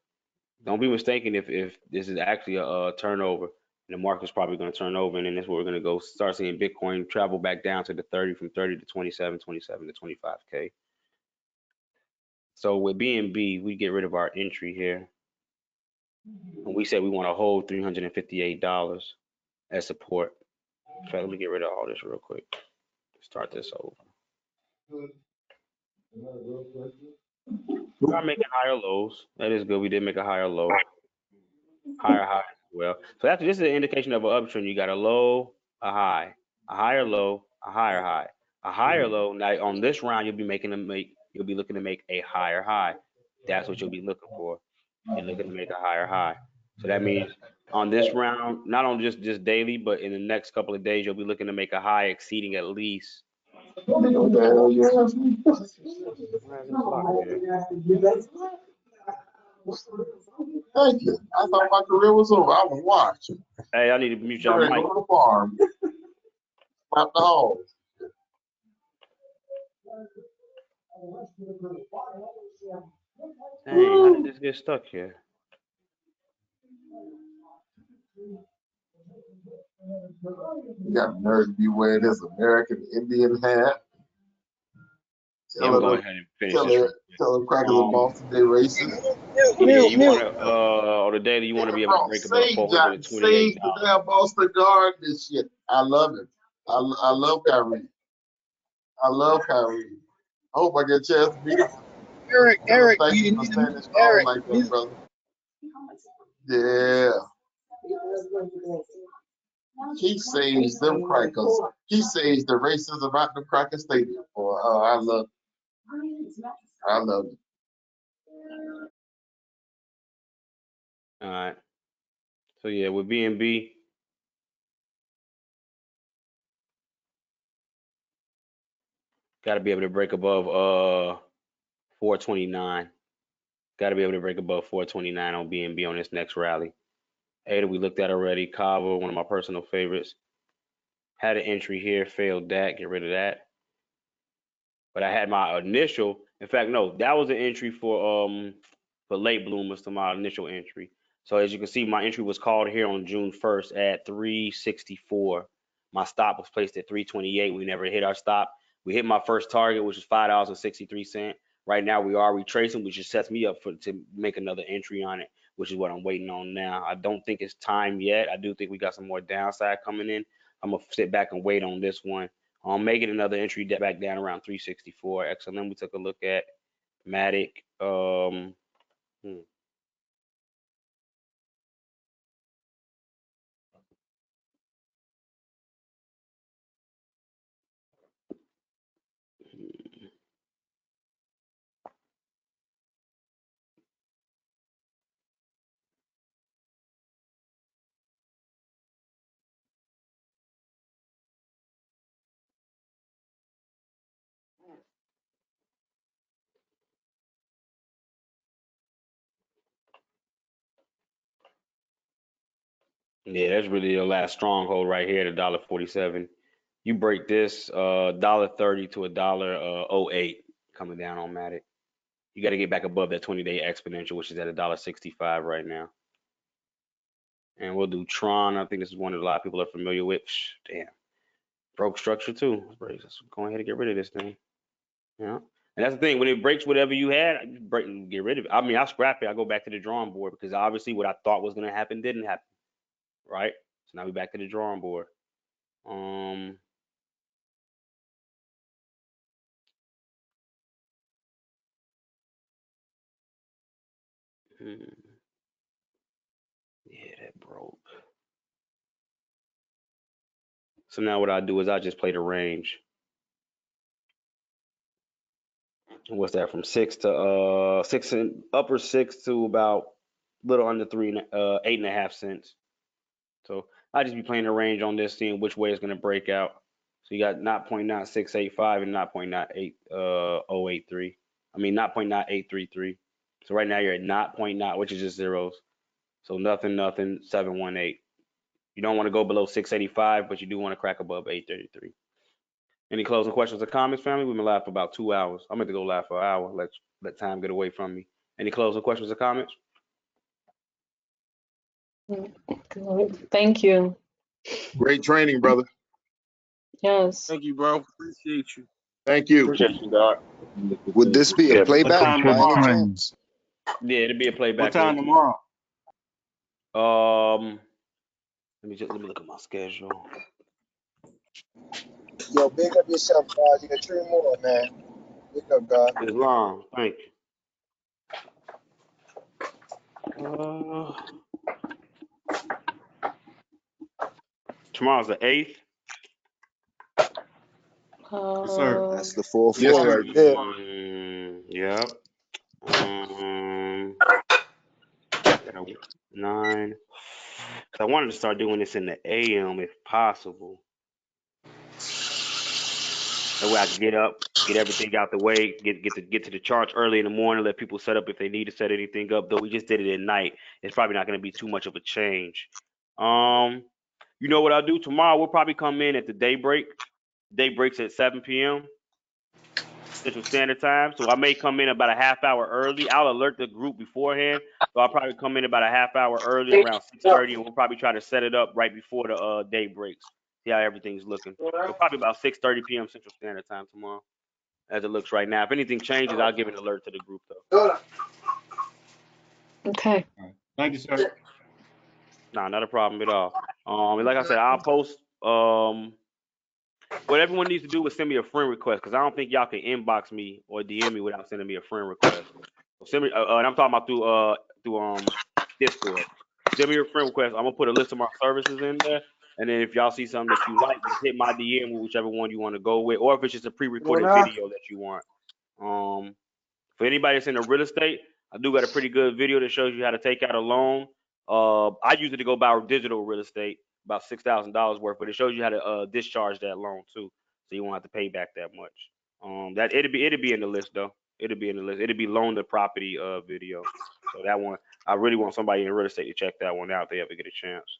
don't be mistaken if this is actually a turnover, and the market's probably going to turn over, and then that's where we're going to go start seeing Bitcoin travel back down to the 30, from 30 to 27, 27 to 25K. So with BNB, we get rid of our entry here. And we said we want to hold $358 as support. In fact, let me get rid of all this real quick. Start this over. We are making higher lows. That is good. We did make a higher low. Higher high as well. So this is an indication of an uptrend. You got a low, a high, a higher low, a higher high, a higher low. Now on this round, you'll be looking to make a higher high. That's what you'll be looking for. You're looking to make a higher high. So that means on this round, not on just daily, but in the next couple of days, you'll be looking to make a high exceeding at least. What the hell you asked me? Why is it blocked here? Thank you. I thought my career was over. I was watching. Hey, I need to mute y'all Go mic. to the farm. Slap the hog. Dang, how did this get stuck here? You got the nerve to be wearing this American Indian hat. Yeah, I'm going ahead and finish this. Tell the crackers of Boston they racist. Yeah, you want to, on the daily, you want to be able to break above Sage $428. the damn Boston Guard. This shit. I love it. I love Kyrie. I love Kyrie. I hope I get a chance to meet him. Eric, Thank you you for need standing to, strong Eric, like you need that, brother. Yeah. He saves them crackers. He saves the racism out the cracker stadium. Boy, oh, I love it. All right. So yeah, with BNB, got to be able to break above 429. Got to be able to break above 429 on BNB on this next rally. Ada, we looked at already. Kava, one of my personal favorites. Had an entry here, failed that. Get rid of that. But I had my initial. In fact, no, that was an entry for late bloomers to my initial entry. So as you can see, my entry was called here on June 1st at 364. My stop was placed at 328. We never hit our stop. We hit my first target, which is $5.63. Right now we are retracing, which just sets me up to make another entry on it, which is what I'm waiting on now. I don't think it's time yet. I do think we got some more downside coming in. I'm gonna sit back and wait on this one. I'm making another entry back down around 364. XLM we took a look at. Matic. Yeah, that's really the last stronghold right here at $1.47. You break this $1.30 to $1.08 coming down on Matic. You got to get back above that 20-day exponential, which is at $1.65 right now. And we'll do Tron. I think this is one that a lot of people are familiar with. Damn, broke structure too. Let's go ahead and get rid of this thing. Yeah. And that's the thing, when it breaks whatever you had, you break and get rid of it. I mean, I scrap it. I go back to the drawing board because obviously what I thought was gonna happen didn't happen, right? So now we're back to the drawing board. Hmm, yeah, that broke. So now what I do is I just play the range. What's that? From upper six to about little under 8.5 cents. So I just be playing the range on this, seeing which way it's gonna break out. So you got 0.9685 and 0.98083. I mean 0.9833. So right now you're at 0.9, which is just zeros. So nothing, 718. You don't want to go below 685, but you do want to crack above 833. Any closing questions or comments, family? We've been live for about 2 hours. I'm going to go live for an hour. Let time get away from me. Any closing questions or comments? Thank you. Great training, brother. Yes. Thank you, bro. Appreciate you. Thank you. Appreciate you, dog. Would this be a playback by any chance? Yeah, it'll be a playback. What time tomorrow? Let me look at my schedule. yo, big up yourself, God. You got 3 more, man. Big up, God. It's long. Thank you. Tomorrow's the 8th. Yes, sir. That's the 4-4 Yes, sir. right there. Yep. 9. 'Cause I wanted to start doing this in the AM if possible. That way I can get up, get everything out the way, get to the charts early in the morning, let people set up if they need to set anything up. Though we just did it at night, it's probably not going to be too much of a change. You know what I'll do tomorrow? We'll probably come in at the daybreak. Day breaks at 7 p.m. Central Standard Time. So I may come in about a half hour early. I'll alert the group beforehand. So I'll probably come in about a half hour early, around 6:30, and we'll probably try to set it up right before the day breaks. See how everything's looking. So probably about 6:30 p.m. Central Standard Time tomorrow, as it looks right now. If anything changes, I'll give an alert to the group though. Okay. Thank you, sir. Nah, not a problem at all. And like I said, I'll post What everyone needs to do is send me a friend request because I don't think y'all can inbox me or DM me without sending me a friend request. So send me, and I'm talking about through Discord. Send me your friend request. I'm gonna put a list of my services in there, and then if y'all see something that you like, just hit my DM with whichever one you want to go with, or if it's just a pre-recorded video that you want. For anybody that's in the real estate, I do got a pretty good video that shows you how to take out a loan. I use it to go buy digital real estate, about $6,000 worth, but it shows you how to discharge that loan too, so you won't have to pay back that much. That it'll be in the list though. It'll be in the list. It'll be loan to property video. So that one, I really want somebody in real estate to check that one out if they ever get a chance.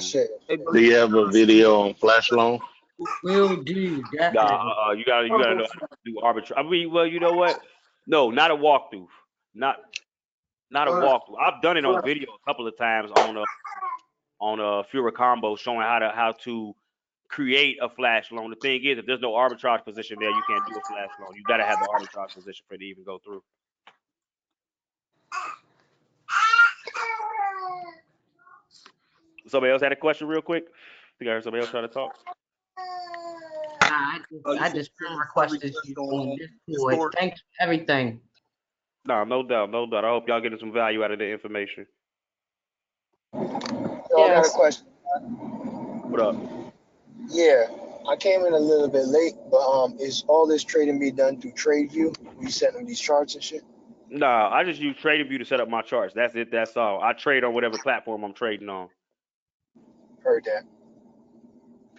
Shit. Do you have a video on flash loan? Will do, Nah, definitely. you gotta know how to do arbitrage. I mean, well, you know what? No, not a walkthrough. Not a walkthrough. I've done it on video a couple of times on a Fura combo showing how to create a flash loan. The thing is, if there's no arbitrage position there, you can't do a flash loan. You got to have the arbitrage position for it to even go through. Somebody else had a question real quick? I think I heard somebody else trying to talk. I just friend requested you on Discord. Thanks for everything. No, no doubt, no doubt. I hope y'all getting some value out of the information. Yo, I got a question. What up? Yeah, I came in a little bit late, but is all this trading be done through TradeView? We setting them these charts and shit. Nah, I just use TradingView to set up my charts. That's it. That's all. I trade on whatever platform I'm trading on. Heard that.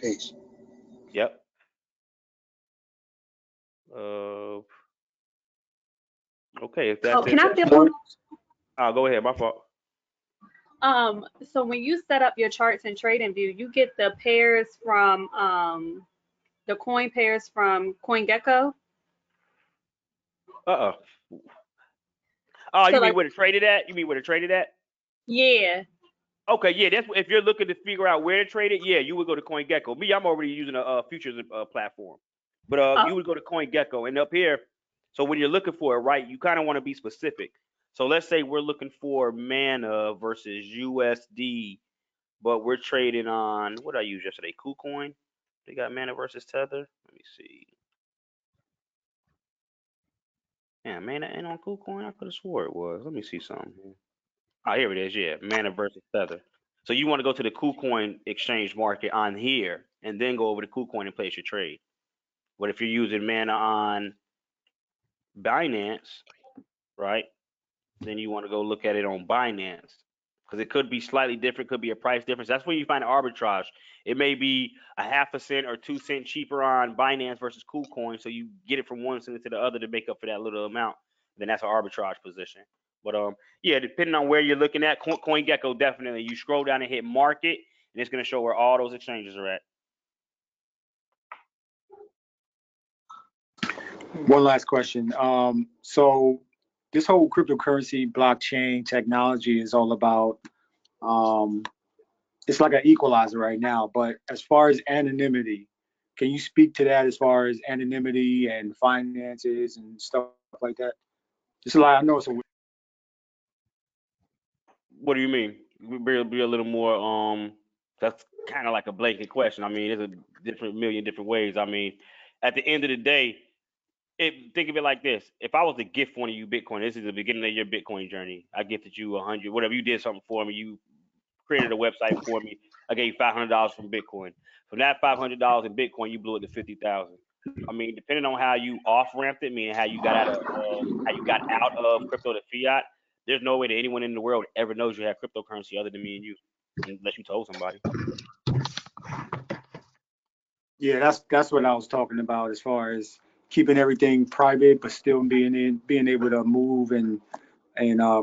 Peace. Yep. Okay, if that's it. Can I flip on? Go ahead. My fault. So when you set up your charts in TradingView, you get the pairs from the coin pairs from CoinGecko. Oh, So you mean like, where to trade it at? You mean where to trade it at? yeah. Okay, yeah. That's if you're looking to figure out where to trade it. Yeah, you would go to CoinGecko. Me, I'm already using a futures platform, but you would go to CoinGecko, and up here. So when you're looking for it, right, you kind of want to be specific. So let's say we're looking for Mana versus USD, but we're trading on what I used yesterday, KuCoin. They got Mana versus Tether. Let me see. Yeah, Mana ain't on KuCoin. I could have swore it was. Let me see something here. Oh, here it is. Yeah, Mana versus Tether. So you want to go to the KuCoin exchange market on here, and then go over to KuCoin and place your trade. But if you're using Mana on Binance, right, then you want to go look at it on Binance because it could be slightly different, could be a price difference. That's where you find arbitrage. It may be a half a cent or 2 cents cheaper on Binance versus KuCoin, so you get it from one cent to the other to make up for that little amount. Then that's an arbitrage position. But yeah, depending on where you're looking at, CoinGecko definitely. You scroll down and hit market, and it's going to show where all those exchanges are at. One last question. So this whole cryptocurrency blockchain technology is all about it's like an equalizer right now, but as far as anonymity, can you speak to that as far as anonymity and finances and stuff like that? It's like, I know it's a What do you mean? Be a little more. That's kind of like a blanket question. I mean, there's a million different ways. I mean, at the end of the day, think of it like this: if I was to gift one of you Bitcoin, this is the beginning of your Bitcoin journey. I gifted you 100, whatever. You did something for me. You created a website for me. I gave you $500 from Bitcoin. From that $500 in Bitcoin, you blew it to 50,000. I mean, depending on how you off ramped it, meaning how you got out of crypto to fiat, there's no way that anyone in the world ever knows you have cryptocurrency other than me and you, unless you told somebody. Yeah, that's what I was talking about as far as keeping everything private, but still being able to move and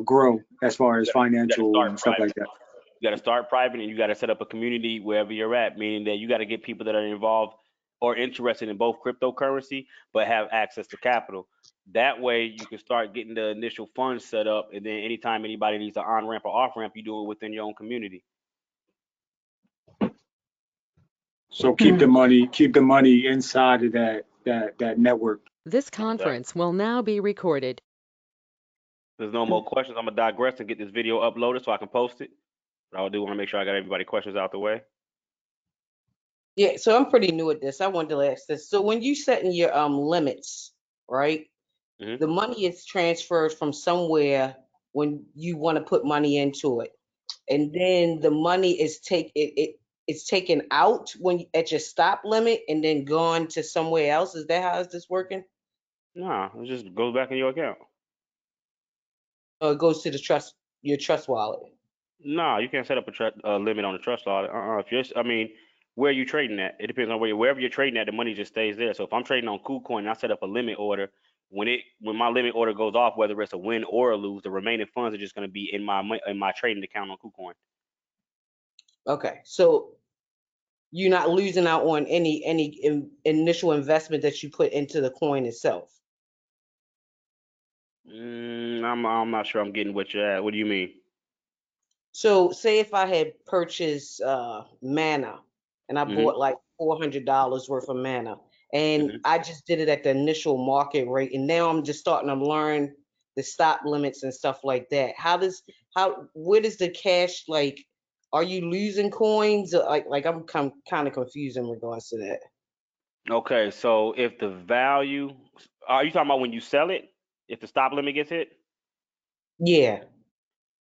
grow as far as financial and stuff like that. You got to start private, and you got to set up a community wherever you're at, meaning that you got to get people that are involved or interested in both cryptocurrency, but have access to capital. That way, you can start getting the initial funds set up, and then anytime anybody needs an on ramp or off ramp, you do it within your own community. So keep the money inside of that network. This conference will now be recorded. There's no more questions. I'm gonna digress and get this video uploaded so I can post it. But I do want to make sure I got everybody questions out the way. Yeah, so I'm pretty new at this. I wanted to ask this. So when you setting your limits, right? Hmm. The money is transferred from somewhere when you want to put money into it, and then the money is it's taken out when at your stop limit and then gone to somewhere else. Is that how is this working? Nah, it just goes back in your account. Or it goes to the your trust wallet? Nah, you can't set up a limit on the trust wallet. If you're, I mean, where you trading at? It depends on wherever you're trading at, the money just stays there. So if I'm trading on KuCoin and I set up a limit order, when my limit order goes off, whether it's a win or a lose, the remaining funds are just going to be in my trading account on KuCoin. Okay, so you're not losing out on any initial investment that you put into the coin itself. I'm not sure I'm getting what you're at. What do you mean? So say if I had purchased mana and I Hmm. bought like $400 worth of mana and Hmm. I just did it at the initial market rate and now I'm just starting to learn the stop limits and stuff like that. Where does the cash, like, are you losing coins? Like I'm kind of confused in regards to that. Okay, so if the value, are you talking about when you sell it? If the stop limit gets hit? Yeah.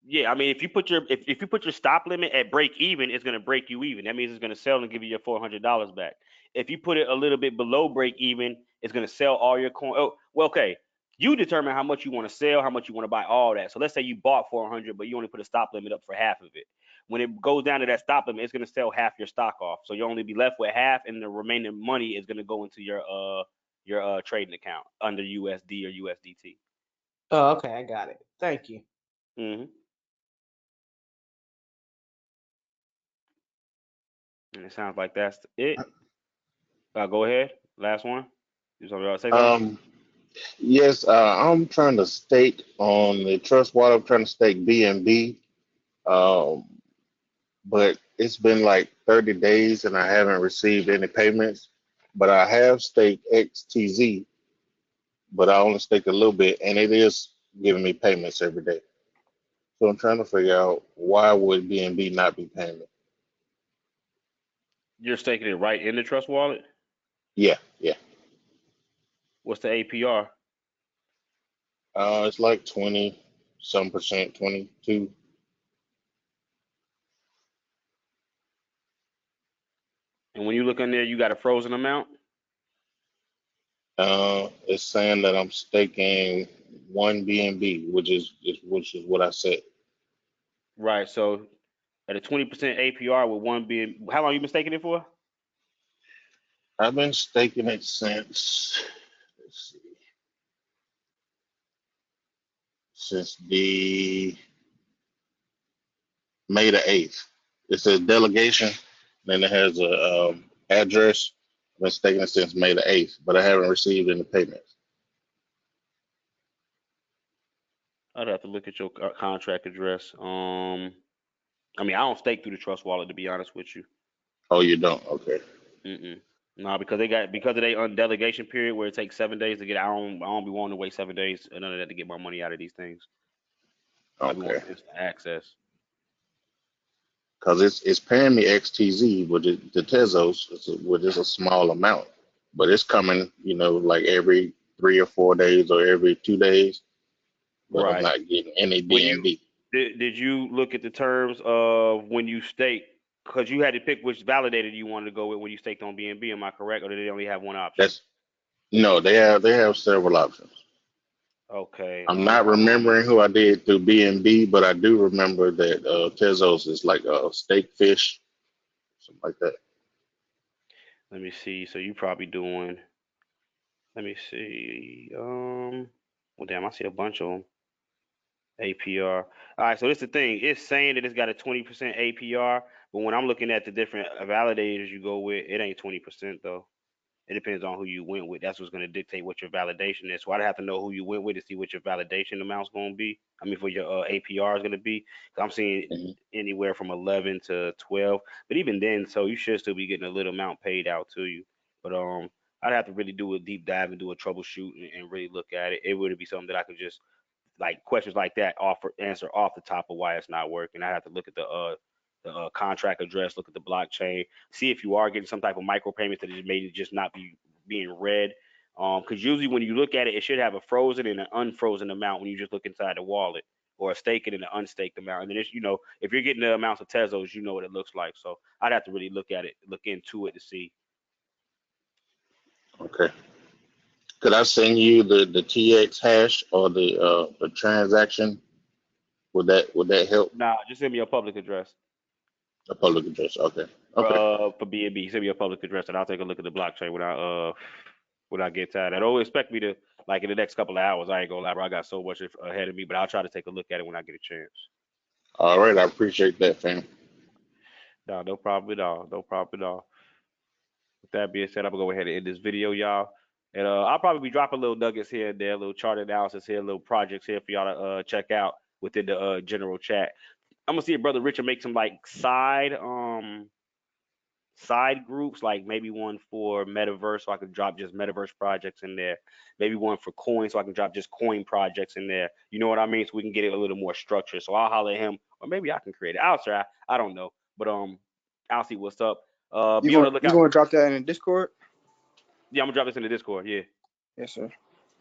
Yeah, I mean, if you put your stop limit at break even, it's gonna break you even. That means it's gonna sell and give you your $400 back. If you put it a little bit below break even, it's gonna sell all your coin. Oh, well, okay. You determine how much you want to sell, how much you want to buy, all that. So let's say you bought 400, but you only put a stop limit up for half of it. When it goes down to that stop limit, it's gonna sell half your stock off. So you only be left with half, and the remaining money is gonna go into your trading account under USD or USDT. Oh, okay, I got it. Thank you. Hmm. And it sounds like that's it. Go ahead. Last one. You want to say something? Um, yes, I'm trying to stake on the trust wallet. I'm trying to stake BNB. Um, but it's been like 30 days and I haven't received any payments. But I have staked XTZ, but I only staked a little bit, and it is giving me payments every day. So I'm trying to figure out why would BNB not be paying me? You're staking it right in the trust wallet. Yeah, yeah. What's the APR? It's like 20 some percent, 22. And when you look in there, you got a frozen amount. It's saying that I'm staking one BNB, which is what I said. Right. So at a 20% APR with one being, how long you been staking it for? I've been staking it since, let's see, since the May the 8th. It says delegation, then it has a address. I've been staking it since May the 8th, but I haven't received any payments. I'd have to look at your contract address. I mean, I don't stake through the trust wallet to be honest with you. Oh, you don't? Okay. Mm-mm. No, because of their delegation period where it takes 7 days to get. I don't be wanting to wait 7 days or none of that to get my money out of these things. I be Okay. wanting instant access. Because it's paying me XTZ with the Tezos, which is a small amount, but it's coming, like every 3 or 4 days or every 2 days. But I'm Right. not getting any When you BNB. did you look at the terms of when you stake? Because you had to pick which validator you wanted to go with when you staked on BNB. Am I correct, or did they only have one option? That's No, they have several options. Okay. I'm not remembering who I did through BNB, but I do remember that Tezos is like a steak fish, something like that. Let me see. So you probably doing. Let me see. Well, damn, I see a bunch of them. APR. All right. So this the thing. It's saying that it's got a 20% APR, but when I'm looking at the different validators you go with, it ain't 20% though. It depends on who you went with. That's what's going to dictate what your validation is. So I'd have to know who you went with to see what your validation amount's going to be. I mean, for your APR is going to be. 'Cause I'm seeing Hmm. anywhere from 11 to 12. But even then, so you should still be getting a little amount paid out to you. But I'd have to really do a deep dive and do a troubleshoot and really look at it. It would be something that I could just like questions like that answer off the top of why it's not working. I have to look at the the contract address, look at the blockchain, see if you are getting some type of micropayments that may just not be being read. Because usually when you look at it, it should have a frozen and an unfrozen amount when you just look inside the wallet, or a staked and an unstaked amount. And then it's, if you're getting the amounts of Tezos, you know what it looks like. So I'd have to really look into it to see. Okay. Could I send you the TX hash or the transaction? Would that help? Nah, just send me your public address. A public address. Okay. Okay. For BNB, send me your public address and I'll take a look at the blockchain when I get to it. I don't expect me to, like, in the next couple of hours. I ain't gonna lie, bro. I got so much ahead of me, but I'll try to take a look at it when I get a chance. All right. I appreciate that, fam. No, no problem at all. No problem at all. With that being said, I'm gonna go ahead and end this video, y'all. And I'll probably be dropping little nuggets here and there, little chart analysis here, little projects here for y'all to check out within the general chat. I'm gonna see if Brother Richard make some like side groups, like maybe one for metaverse, so I can drop just metaverse projects in there. Maybe one for coin, so I can drop just coin projects in there. You know what I mean? So we can get it a little more structured. So I'll holler at him, or maybe I can create it. I'll try. I don't know, but I'll see what's up. Be on the lookout. You gonna drop that in Discord? Yeah, I'm gonna drop this in the Discord. Yeah. Yes, sir.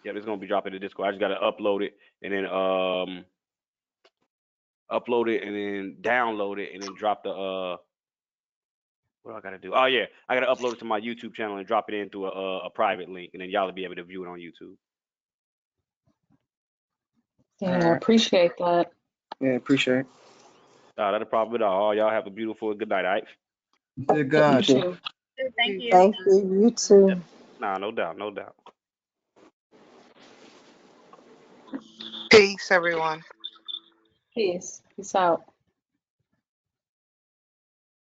Yeah, it's gonna be dropping in the Discord. I just gotta upload it and then download it and then drop the what do I gotta do? Oh yeah, I gotta upload it to my YouTube channel and drop it in through a private link, and then y'all will be able to view it on YouTube. Yeah, I appreciate that. Yeah, appreciate it. Not a problem at all. Y'all have a beautiful good night, all right? Good God. You too. Thank you. Thank you. You too. Nah, no doubt, no doubt. Peace, everyone. Peace. Peace out.